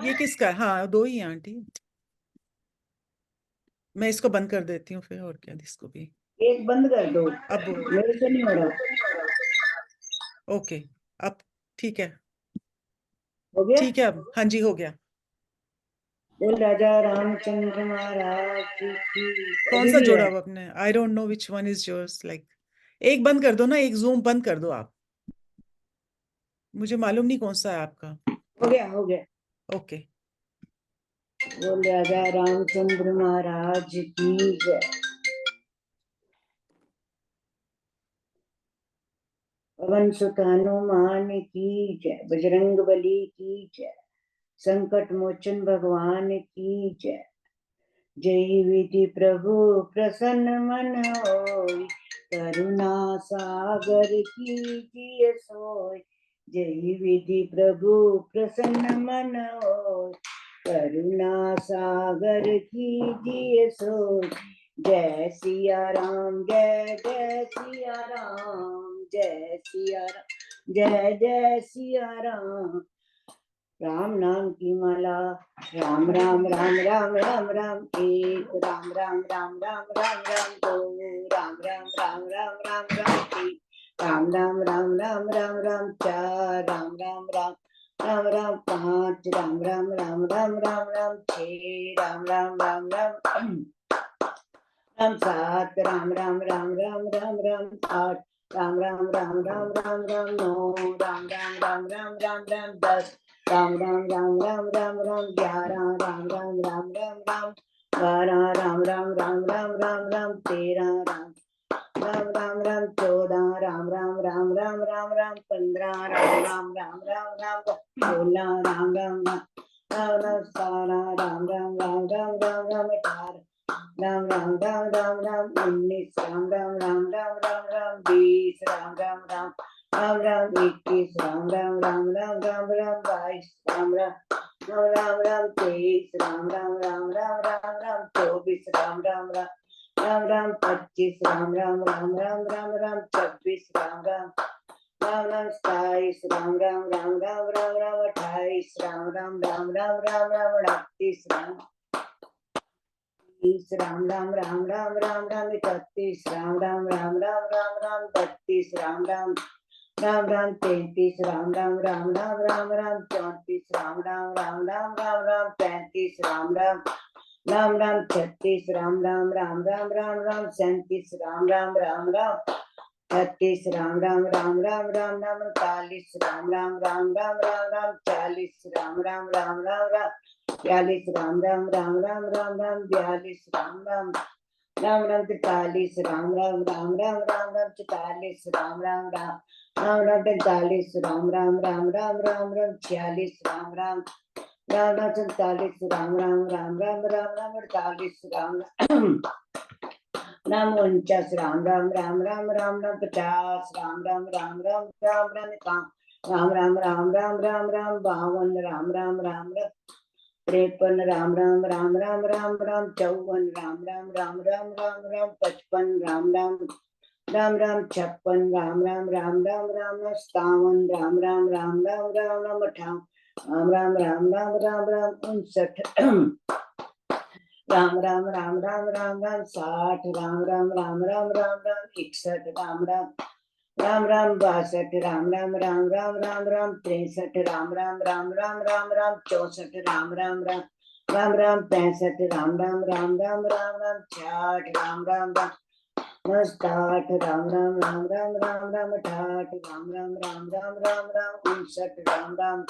ये किसका है? हाँ, दो ही हैं आंटी। मैं इसको बंद कर देती हूँ फिर, और क्या, इसको भी। एक बंद कर दो, अब मेरे से नहीं हो रहा। ओके, अब ठीक है, हो गया। ठीक है, अब हाँ जी, हो गया। बोल राजा रामचंद्र महाराज की। कौन अभी सा भी जोड़ा है। हुआ आपने? I don't know which one is yours, like एक बंद कर दो ना, एक जूम बंद कर दो आप, मुझे मालूम नहीं कौन सा है आपका। हो गया, हो गया। ओके, बोल राजा रामचंद्र महाराज की जय। पवन सुत हनुमान की जय। बजरंग बली की जय। संकट मोचन भगवान की जय। जय विधि प्रभु प्रसन्न मन होय। करुणा सागर कीजिए सोय। जय विधि प्रभु प्रसन्न मन होय। करुणा सागर कीजिए सोय। जय सिया राम, जय जय सिया राम, जय सिया राम, जय जय सिया राम। राम नाम की माला, राम राम राम राम राम राम एक, राम राम राम राम राम राम दो, राम राम राम राम राम राम तीन, राम राम राम राम राम राम चार, राम राम राम राम राम पाँच, राम राम राम राम राम राम छः, राम राम राम राम राम सात, राम राम राम राम राम राम आठ, राम राम राम राम राम राम नौ, राम राम राम राम राम राम 10, राम राम राम राम राम राम 11, राम राम राम राम राम 12, राम राम राम राम राम राम 13, राम राम राम राम 14, राम राम राम राम राम राम 15, राम राम राम राम राम 16, राम राम राम राम 17, राम राम राम राम राम राम 18, राम राम राम राम राम 19, राम राम राम राम राम राम 20, राम राम राम राम राम 21, राम राम राम राम राम राम 22, राम राम राम राम राम 23, राम राम राम राम राम राम 24, राम राम राम राम राम 25, राम राम राम राम राम राम 26, राम राम राम राम 27, राम राम राम राम राम राम 28, राम राम राम राम राम राम 29, राम राम राम राम राम राम 31, राम राम राम राम राम राम 32, राम राम राम राम 33, राम राम राम राम राम राम 34, राम राम राम राम राम राम 35, राम राम राम राम 36, राम राम राम राम राम राम 37, राम राम राम राम 38, राम राम राम राम राम राम 39, राम राम राम राम राम राम 40, राम राम राम राम राम 42, राम राम राम राम राम राम 42, राम राम राम राम 43, राम राम राम राम राम राम 44, राम राम राम राम राम 45, राम राम राम राम राम राम 46, राम राम राम राम 47, राम राम राम राम राम राम 48, राम राम 49, राम राम राम राम राम राम 50, राम राम राम राम राम राम 51, राम राम राम राम राम 52, राम राम राम राम 53, राम राम राम राम राम राम 54, राम राम राम राम राम राम 55, राम राम राम राम 56, राम राम राम राम राम 57, राम राम राम राम राम राम 58, राम राम राम राम राम राम 59, राम राम राम राम राम राम 60, राम राम राम राम राम राम 61, राम राम राम राम 62, राम राम राम राम राम राम 63, राम राम राम राम राम राम 64, राम राम राम राम राम 65 राम राम राम राम राम राम 66 राम राम राम 68 राम राम राम राम राम राम 68 राम राम राम राम राम राम 59 राम राम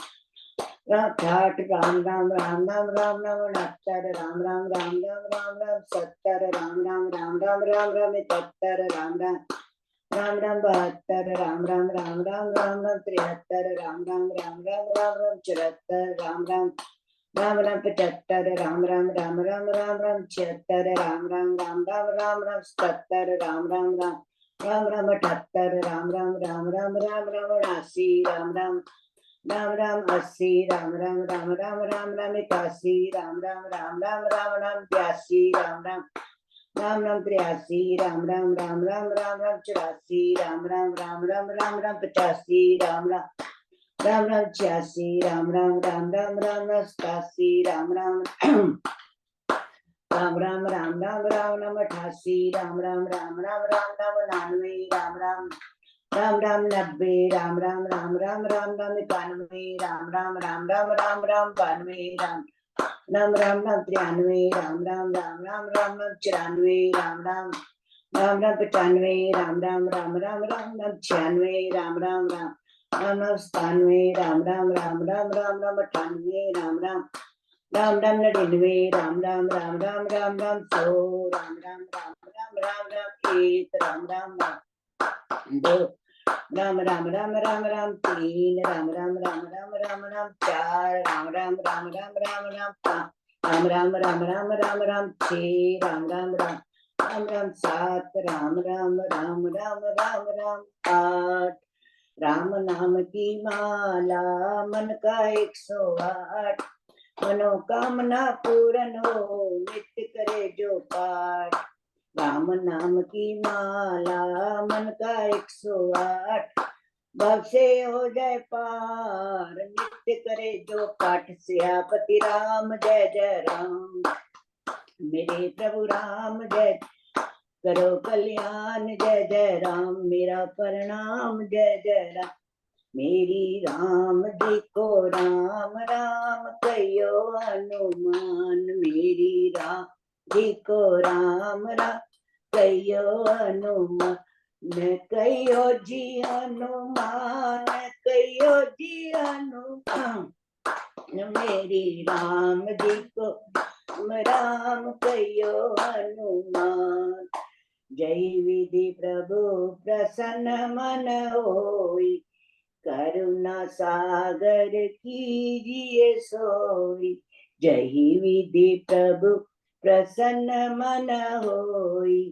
68 राम राम राम राम राम राम 69 राम राम राम राम राम राम 70 राम राम राम राम राम राम 73 राम राम राम राम 72 राम राम राम राम राम राम 73 राम राम राम राम राम राम 74 राम राम राम राम 75 राम राम राम राम राम राम 76 राम राम राम राम राम राम 77 राम राम राम राम राम 78 राम राम राम राम राम राम 79 राम राम राम राम 80 राम राम राम राम राम राम 81 राम राम राम राम राम राम 82 राम राम राम राम 83 राम राम राम राम राम राम 84 राम राम राम राम राम राम 85 राम राम राम राम 86 राम राम राम राम राम राम 87 राम राम राम राम राम राम राम राम 88 राम राम राम राम राम राम 99 राम राम राम राम 90 राम राम राम राम राम राम 91 राम राम राम राम राम राम 92 राम राम राम राम 93 राम राम राम राम राम राम 94 राम राम राम राम 95 राम राम राम राम राम राम 96 राम राम राम राम राम 97 राम राम राम राम राम राम 98 राम राम राम राम 99 राम राम राम राम राम राम 100 राम राम राम राम राम राम 1 राम राम राम 2 राम राम राम राम राम 3 राम राम राम राम राम राम 4 राम राम राम राम राम राम 5 राम राम राम राम राम राम 6 राम राम राम राम राम 7 राम राम राम राम राम राम 8 राम नाम की माला मन का 108 मनोकामना पूर्ण हो नित्य करे जो पाठ राम नाम की माला मन का 108 भव से हो जाए पार नित्य करे जो पाठ सियापति राम जय जय राम मेरे प्रभु राम जय करो कल्याण जय जय राम मेरा प्रणाम जय जय राम मेरी राम जी को राम राम कहियो हनुमान मेरी राम जी को राम राम कहियो हनुमान मैं कहियो जी हनुमान कहियो जी हनुमान मेरी राम जी को राम कहियो हनुमान जय विधि प्रभु प्रसन्न मन होई करुणा सागर कीजिए सोई जय विधि प्रभु प्रसन्न मन होई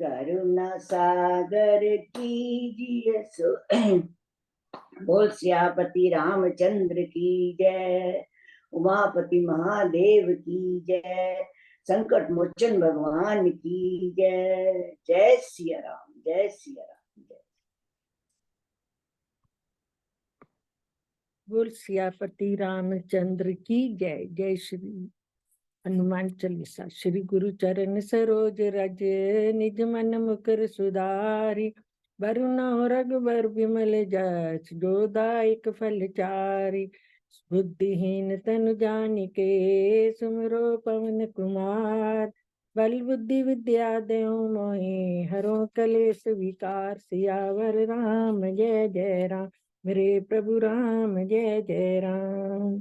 करुणा सागर कीजिए सोई बोल सियापति रामचंद्र की जय उमापति महादेव की जय संकट मोचन भगवान की जय जय सिया राम जय सिया राम बोल सियापति रामचंद्र की जय जय श्री हनुमान चालीसा श्री गुरु चरण सरोज रज निज मन मुकर सुधारी वरुण रघुबर विमल जस जो दायक फल चारी बुद्धिहीन तनु जानिके सुमिरो पवन कुमार बल बुद्धि विद्या देव मोहि हरो कलेश विकार सियावर राम जय जय राम मेरे प्रभु राम जय जय राम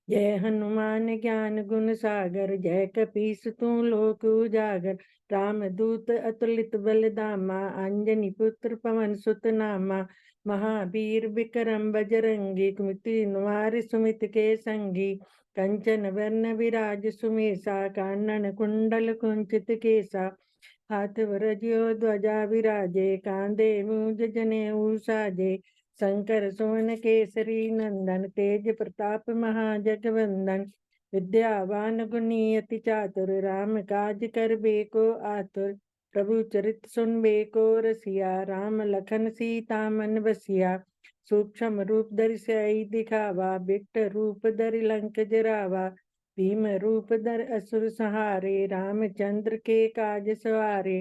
जय हनुमान ज्ञान गुण सागर जय कपीस तू लोक उजागर राम दूत अतुलित बलधामा अंजनी पुत्र पवन सुत नामा महावीर विक्रम बजरंगी कुमति निवार सुमित के संगी कंचन वर्ण विराज सुमेसा कानन कुंडल कुंचित केसा हाथ वरज्यो ध्वजा विराजे कांधे मूंज जनेऊ साजे शंकर सोन केसरी नंदन तेज प्रताप महाजगवंदन विद्यावान गुणी अति चातुर राम काज करबे को आतुर प्रभु चरित सुनबे को रसिया राम लखन सीता मन बसिया सूक्ष्म रूप धरि सियाई दिखावा बिकट रूप धरि लंक जरावा भीम रूप धर असुर सहारे रामचंद्र के काज सवारे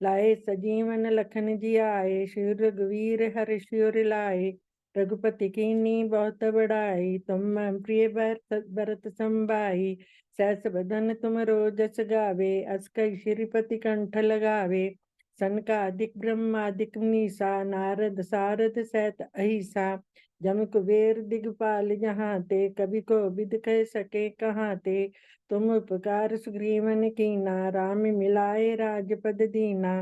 लाए सजीवन लखन जियाए श्री रघुवीर हर्ष उर लाए रघुपति कीन्ही बहुत बड़ाई, तुम मम प्रिय भरत संभाई। सहस बदन तुम रोजस गावे, अस कहि श्रीपति कंठ लगावे। सनकादिक ब्रह्मादिक मुनीसा, नारद सारद सहित अहिसा। जम कुबेर दिगपाल जहाँ ते, कवि को विद कह सके कहाँ ते। तुम उपकार सुग्रीवन कीना, राम मिलाए राजपद दीना।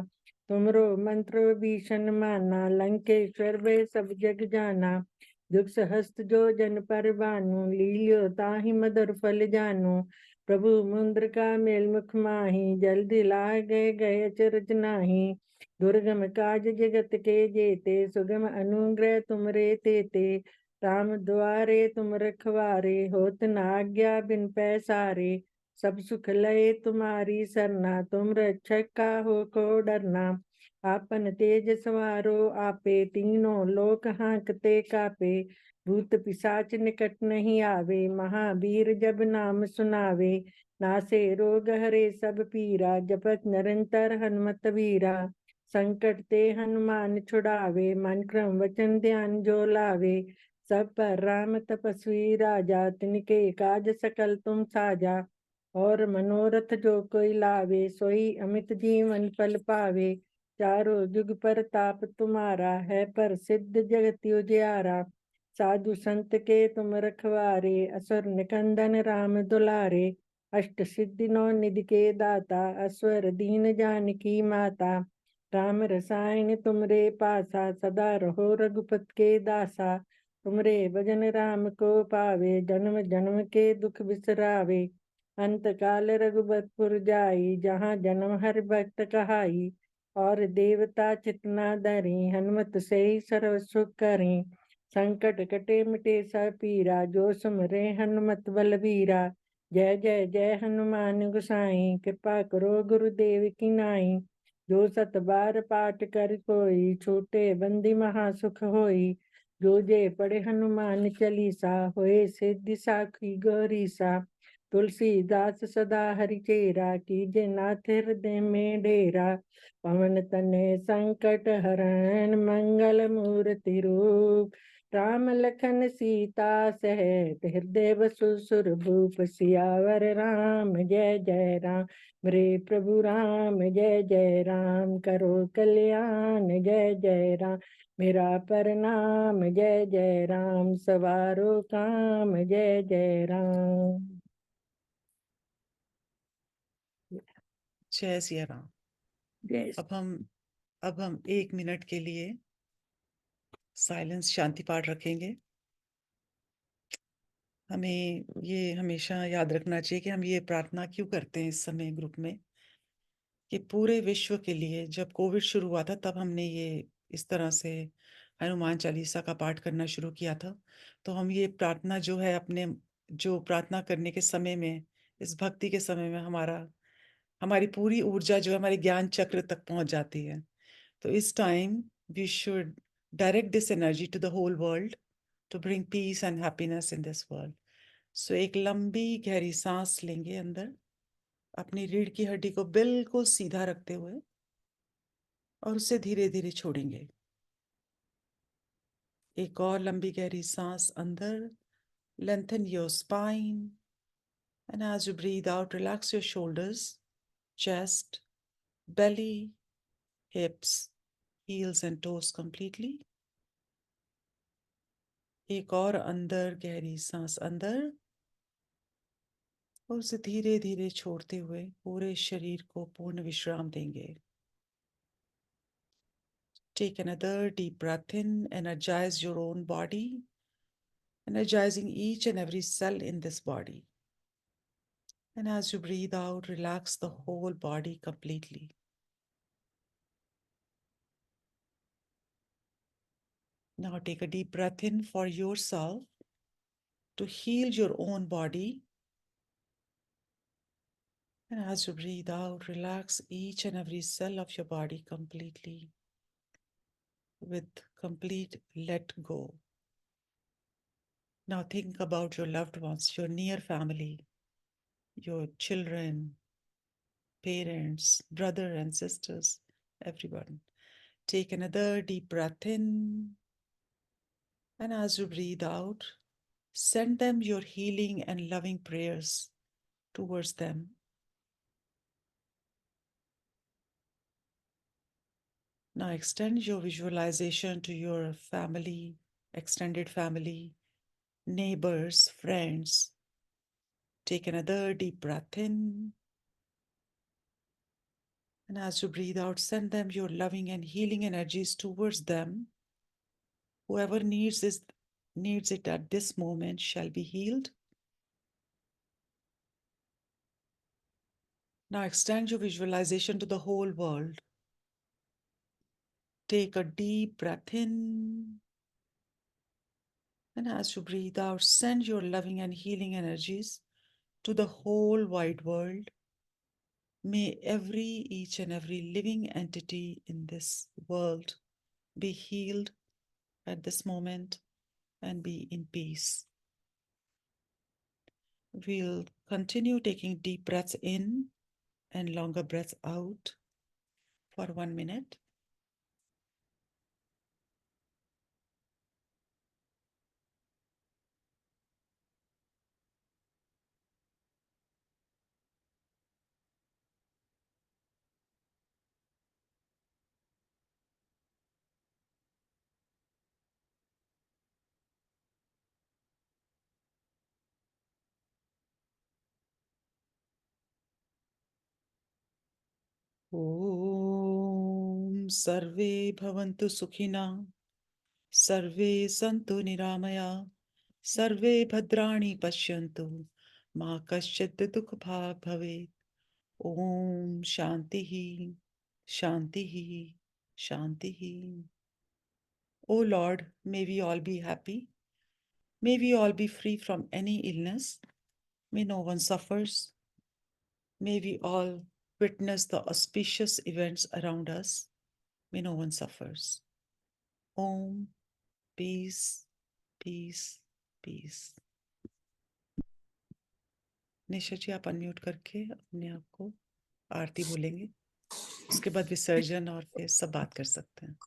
तुमरो मंत्र भीषण माना, लंकेश्वर वे सब जग जाना। दुख सहस्त जो जन पर भानु, लील्यो ताहि मधुर फल जानू। प्रभु मुद्र का मेल मुख माही, जल्दी ला गए अचरज नाही। दुर्गम काज जगत के जेते, सुगम अनुग्रह तुमरे तेते। राम द्वारे तुम रखवारे, होत न आज्ञा बिन पैसारे। सब सुख लय तुम्हारी सरना, तुम रक्षक काहू को डरना। आपन तेज सवारो आपे, तीनों लोक हांकते कापे। भूत पिशाच निकट नहीं आवे, महावीर जब नाम सुनावे। नासे रोग हरे सब पीरा, जपत निरंतर हनुमत वीरा। संकट ते हनुमान छुड़ावे, मन क्रम वचन ध्यान जो लावे। सब पर राम तपस्वी राजा, तिनके काज सकल तुम साजा। और मनोरथ जो कोई लावे, सोई अमित जीवन फल पावे। चारों जुग पर ताप तुम्हारा है, पर सिद्ध जगत उजियारा। साधु संत के तुम रखवारे, असुर निकंदन राम दुलारे। अष्ट सिद्धि नौ निधि के दाता, असवर दीन जानकी माता। राम रसायन तुमरे पासा, सदा रहो रघुपत के दासा। तुमरे भजन राम को पावे, जन्म जन्म के दुख बिसरावे। अंत काल रघुबतपुर जाई, जहाँ जन्म हर भक्त कहाई। और देवता चितना धरी, हनुमत से ही सर्व सुख करी। संकट कटे मिटे सब पीरा, जो सुमरे हनुमत बलबीरा। जय जय जय हनुमान गोसाई, कृपा करो गुरुदेव की नाई। जो सत बार पाठ कर कोई, छोटे बंदी महासुख होई। जो जे पढ़े हनुमान चालीसा, होए सिद्धि साखी गौरीसा। तुलसीदास सदा हरिचेरा, कीजे नाथ हृदय में डेरा। पवन तनय संकट हरण, मंगल मूर्ति रूप। राम लखन सीता सहित, हृदय बसु सुरभूप। सियावर राम जय जय राम, मेरे प्रभु राम जय जय राम। करो कल्याण जय जय राम, मेरा प्रणाम जय जय राम। सवारो काम जय जय राम। जय सिया राम। जय अब हम 1 मिनट के लिए साइलेंस शांति पाठ रखेंगे। हमें ये हमेशा याद रखना चाहिए कि हम ये प्रार्थना क्यों करते हैं इस समय ग्रुप में, कि पूरे विश्व के लिए। जब कोविड शुरू हुआ था तब हमने ये इस तरह से हनुमान चालीसा का पाठ करना शुरू किया था। तो हम ये प्रार्थना जो है, अपने जो प्रार्थना करने के समय में, इस भक्ति के समय में हमारी पूरी ऊर्जा जो है हमारे ज्ञान चक्र तक पहुंच जाती है। तो इस time we should direct this energy to the whole world, to bring peace and happiness in this world. So एक लंबी गहरी सांस लेंगे अंदर, अपनी रीढ़ की हड्डी को बिल्कुल सीधा रखते हुए, और उसे धीरे धीरे छोड़ेंगे। एक और लंबी गहरी सांस अंदर, lengthen your spine, and as you breathe out relax your shoulders, chest, belly, hips, heels and toes completely. एक और अंदर गहरी सांस अंदर, और उसे धीरे धीरे छोड़ते हुए पूरे शरीर को पूर्ण विश्राम देंगे। Take another deep breath in, energize your own body, energizing each and every cell in this body. And as you breathe out, relax the whole body completely. Now take a deep breath in for yourself to heal your own body. And as you breathe out, relax each and every cell of your body completely, with complete let go. Now think about your loved ones, your near family, your children, parents, brother and sisters, everyone. Take another deep breath in And as you breathe out, send them your healing and loving prayers towards them. Now extend your visualization to your family, extended family, neighbors, friends. Take another deep breath in. And as you breathe out, send them your loving and healing energies towards them. Whoever needs it at this moment shall be healed. Now extend your visualization to the whole world. Take a deep breath in. And as you breathe out, send your loving and healing energies to the whole wide world. May each and every living entity in this world be healed at this moment and be in peace. We'll continue taking deep breaths in and longer breaths out for 1 minute. Om Sarve Bhavantu Sukhina, Sarve Santu Niramaya, Sarve Bhadrani Pashyantu, Ma Kaschit Dukh Bhag Bhavet. Om Shantihi, Shantihi, Shantihi. O Lord, may we all be happy. May we all be free from any illness. May no one suffers. May we all witness the auspicious events around us. May no one suffers. Om, peace, peace, peace. निशा जी आप अनम्यूट करके अपने आप को आरती बोलेंगे, उसके बाद विसर्जन और फिर सब बात कर सकते हैं।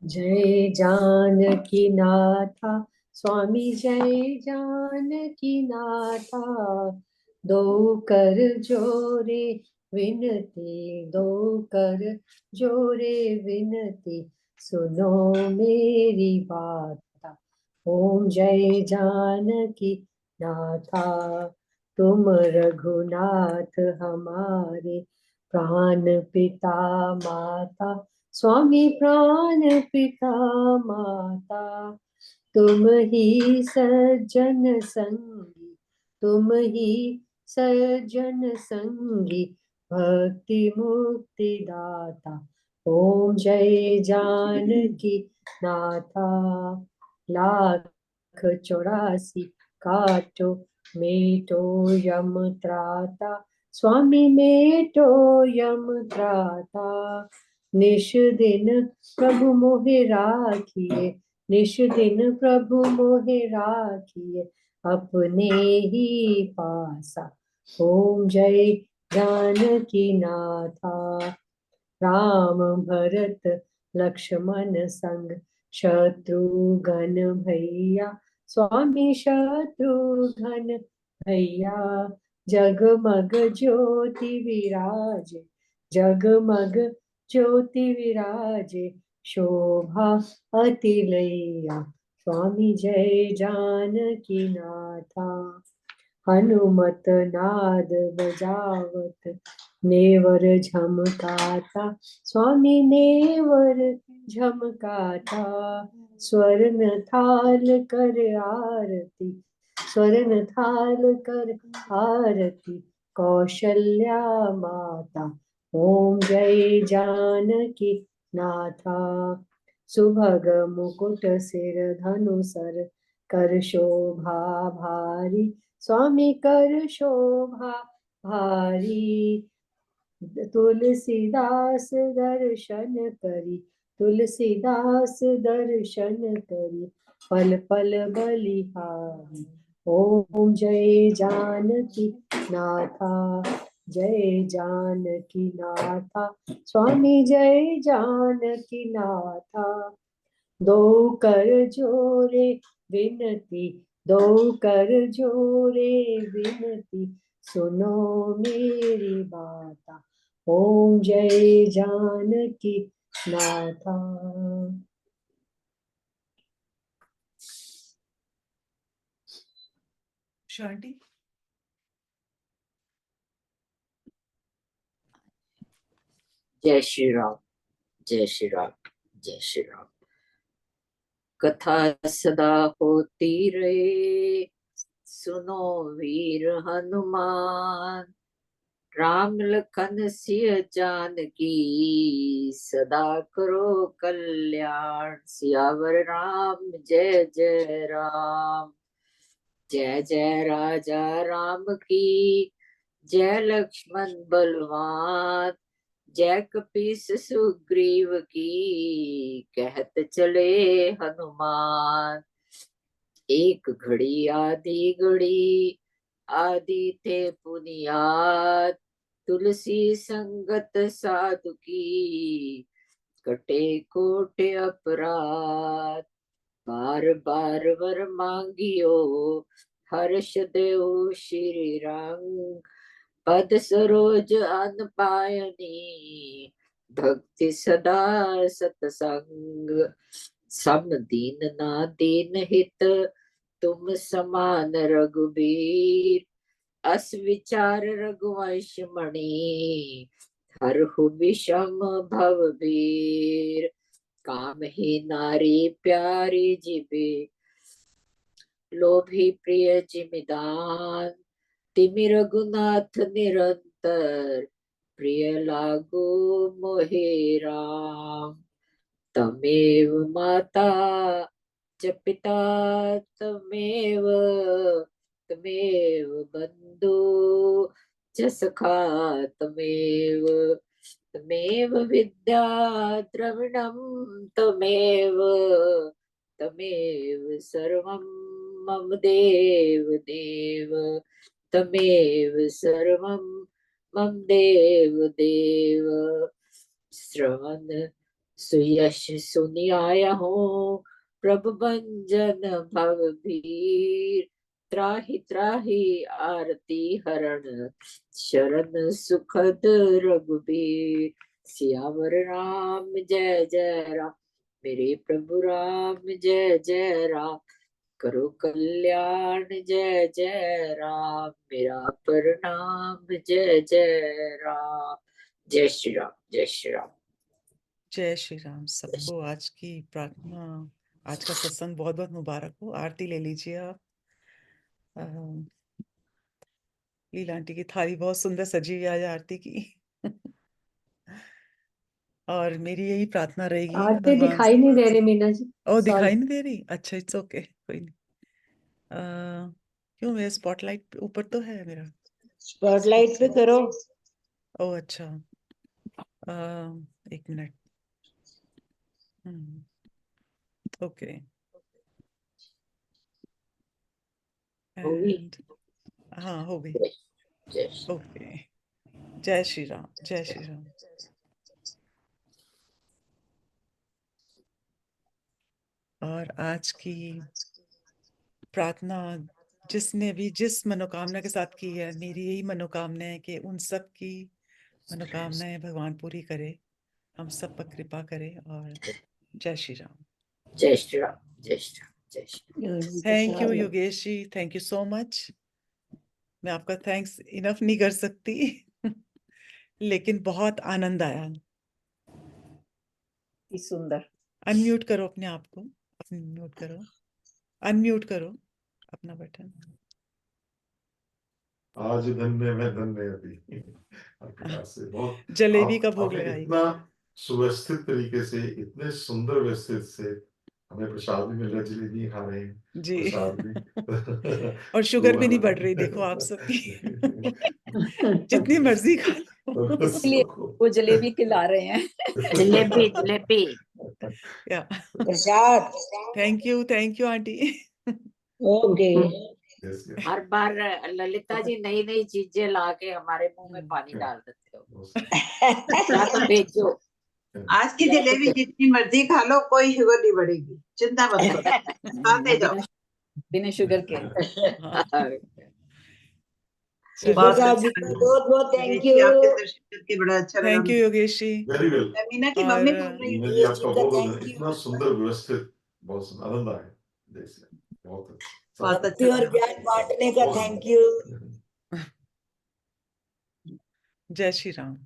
जय जानकी नाथा स्वामी जय जानकी नाथा, दो कर जोरे विनती, दो कर जोरे विनती, सुनो मेरी बात। ओम जय जानकी नाथा, तुम रघुनाथ हमारे, प्राण पिता माता, स्वामी प्राण पिता माता, तुम ही सज्जन संगी, तुम ही सज्जन संगी, भक्ति मुक्ति दाता। ओम जय जानकी नाथा, लाख 84 काटो मेटो यम त्राता, स्वामी मेटो यम त्राता। निश दिन प्रभु मोहे राखिए, निश दिन प्रभु मोहे राखिए, अपने ही पासा। ओम जय जानकी नाथा, राम भरत लक्ष्मण संग, शत्रुघ्न भैया, स्वामी शत्रुघ्न भैया। जगमग ज्योति विराजे, जगमग ज्योति विराजे, शोभा अतिलैया, स्वामी जय जानकी नाथा। हनुमत नाद बजावत, नेवर झमकाता, स्वामी नेवर झमकाता। स्वर्ण थाल कर आरती, स्वर्ण थाल कर आरती, कौशल्या माता। ओम जय जानकी नाथा, सुभग मुकुट सिर धनुसर, कर शोभा भारी, स्वामी कर शोभा भारी। तुलसीदास दर्शन करी, तुलसीदास दर्शन करी, पल पल बलिहारी। ओम जय जानकी नाथा, जय जानकी नाथा, स्वामी जय जानकी नाथा। दो कर जोरे विनती, दो कर जोरे विनती, सुनो मेरी बाता, ओम जय जानकी नाथा। शांति। जय श्री राम, जय श्री राम, जय श्री राम। कथा सदा होती रहे, सुनो वीर हनुमान, राम लखन सिय जानकी, सदा करो कल्याण। सियावर राम जय जय राम, जय जय राजा राम की, जय लक्ष्मण बलवान, जय कपीस सुग्रीव की, कहत चले हनुमान। एक घड़ी आधी घड़ी, आदि थे पुनियाद, तुलसी संगत साधु की, कटे कोट अपराध। बार बार वर मांगियो, हर्ष देव श्री रंग, पद सरोज अन पायनी, भक्ति सदा सतसंग। सम दीन ना दीन हित, तुम समान रघुबीर, अस विचार रघुवंश मणि, हरहु विषम भवबीर। काम ही नारी प्यारी जिबे, लोभी प्रिय जिमिदान, तिमि रघुनाथ निरंतर, प्रिय लागो मोहे राम। तमेव माता च पिता, तमेव बंधु च सखा, तमेव विद्या द्रविणं, तमेव सर्वं मम देव देव, तमेव सर्वं मम देव देव। श्रवण सुयश सुनियाया हूँ, प्रभु भंजन भवभीर, त्राहि त्राहि आरती हरण, शरण सुखद रघुबीर। सियावर राम जय जय राम, मेरे प्रभु राम जय जय राम, करो कल्याण जय जय राम, मेरा प्रणाम जय जय राम। जय श्री राम, जय श्री राम। जय श्री राम सबको। आज की प्रार्थना, आज का सत्संग बहुत बहुत मुबारक हो। आरती ले लीजिए आप। लीला आंटी की थाली बहुत सुंदर सजी हुई आज आरती की। और मेरी यही प्रार्थना रहेगी आरती भगवान। दिखाई नहीं दे रही मीना जी। ओ Sorry. दिखाई नहीं दे रही? अच्छा इट्स ओके, कोई नहीं। क्यों, मेरा स्पॉटलाइट ऊपर तो है मेरा। स्पॉटलाइट पे करो। ओ अच्छा, एक मिनट। ओके। होगी? एंड हाँ हो गई। जय श्री ओके। जय श्री राम, जय श्री राम। और आज की प्रार्थना जिसने भी जिस मनोकामना के साथ की है, मेरी यही मनोकामना है कि उन सब की मनोकामनाएं भगवान पूरी करे, हम सब पर कृपा करे। और जय श्री राम। जय श्री राम, जय श्री राम, जय Shri Ram. Thank you Yogesh ji, thank you so much. मैं आपका थैंक्स इनफ नहीं कर सकती लेकिन बहुत आनंद आया। सुंदर। अनम्यूट करो अपने आप को, अपने म्यूट करो, अनम्यूट करो अपना बटन। आज धन्य मैं धन्य अभी आपके पास से बहुत जलेबी का भोग आपने लगाई। इतना सुव्यवस्थित तरीके से, इतने सुंदर व्यवस्थित से हमें प्रसाद भी मिल रहा है, जलेबी खा रहे हैं जी प्रसाद भी और शुगर भी नहीं बढ़ रही, देखो आप सबकी जितनी मर्जी खा लो। इसलिए वो जलेबी खिला रहे हैं। जलेबी जलेबी। या प्रसाद। Thank you aunty. ओके। हर बार ललिता जी नई नई चीजें ला के हमारे मुंह में पानी डाल देते हो। या तो भेजो। आज की जलेबी जितनी मर्जी खा लो, कोई शुगर नहीं बढ़ेगी, चिंता मत करो, खाते जाओ। बिना शुगर के। हाँ, शिखर बहुत साहब अच्छा जी को लगा। बहुत बहुत थैंक योगेश जी, आपके यू। दर्शन करके बड़ा अच्छा लगा थैंक यू मुझे। योगेश जी। Very well. मीना की और मम्मी बोल रही मीना है। जी योगेश जी आपका का बहुत थैंक बहुत यू। इतना सुंदर व्यवस्थित, बहुत आनंद आया जैसे, बहुत अच्छा। बहुत भक्ति अच्छा और लगा। ज्ञान बांटने का बहुत थैंक यू। जय श्री राम।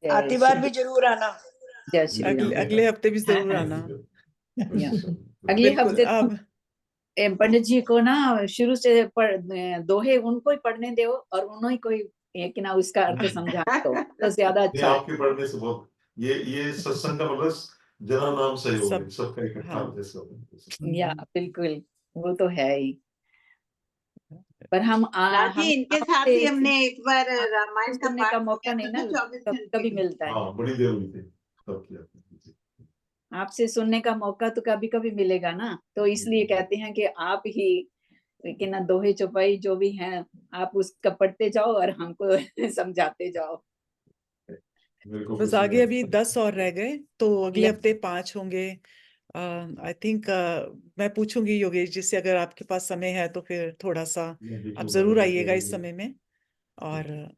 आती बार भी जरूर आना। जय श्री राम। अगले हफ्ते भी जरूर आना। या। अगले बिल्कुल। हफ्ते अब पंडित जी को ना शुरू से दोहे उनको ही पढ़ने दो और उन्होंने कोई एक ना उसका अर्थ समझा तो ज्यादा नहीं, अच्छा है। आपके पढ़ने से बहुत, ये सत्संग का मतलब जना नाम सहयोग है, सबका इकट्ठा हाँ। जैसे। या बिल्कुल, वो तो है ही। पर हम राजी, इनके साथ ही हमने एक बार रामायण का सुनने का पाठ मौका किया नहीं था ना 24 घंटे कभी के। मिलता है। हाँ, बड़ी देर हुई थी तब किया था। आपसे सुनने का मौका तो कभी कभी मिलेगा ना, तो इसलिए कहते हैं कि आप ही कि ना दोहे चौपाई जो भी हैं आप उसका पढ़ते जाओ और हमको समझाते जाओ। मेरे को बस खुशी आगे है। अभी 10 और रह गए, तो अगले Yes. हफ्ते 5 होंगे। आई थिंक मैं पूछूंगी योगेश जी से, अगर आपके पास समय है तो फिर थोड़ा सा आप जरूर आइएगा इस समय में। और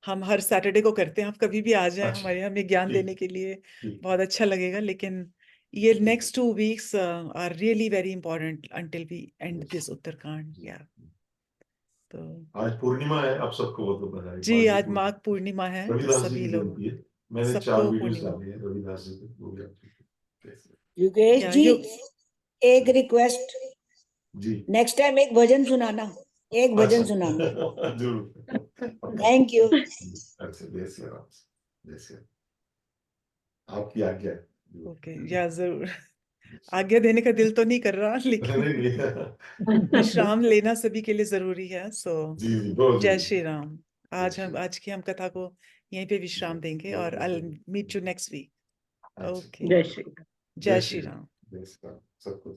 हम हर सैटरडे को करते हैं, आप कभी भी आ जाएं अच्छा, हमारे यहाँ, हमें ज्ञान ठीक, देने के लिए ठीक। बहुत अच्छा लगेगा। लेकिन ये next 2 weeks are really very important until we end this Uttarakhand. या तो आज पूर्णिमा है, आप सबको बहुत बहुत बधाई। जी, आज पूर्णिमा। माघ पूर्णिमा है, रविदास जी सभी की लोग, जयंती है। मैंने 4 सबको वीडियोस पूर्णिमा। डाले हैं रविदास जी के, वो भी आप देखिए। योगेश या जी, एक रिक्वेस्ट, जी। नेक्स्ट टाइम एक भजन सुनाना, एक भजन अच्छा, सुनाना। जरूर। Thank you. अच्छा, जय श्री राम, जय श्री राम। आपकी आज्ञा है। ओके, या जरूर। आज्ञा देने का दिल तो नहीं कर रहा, लेकिन नहीं, विश्राम लेना सभी के लिए जरूरी है। सो जी जी, बहुत जय जरूरी। श्री राम। जय श्री राम। आज की हम कथा को यहीं पे विश्राम देंगे और I meet you next week. अच्छा, ओके, जय श्री राम। जय श्री राम। जय श्री राम सबको।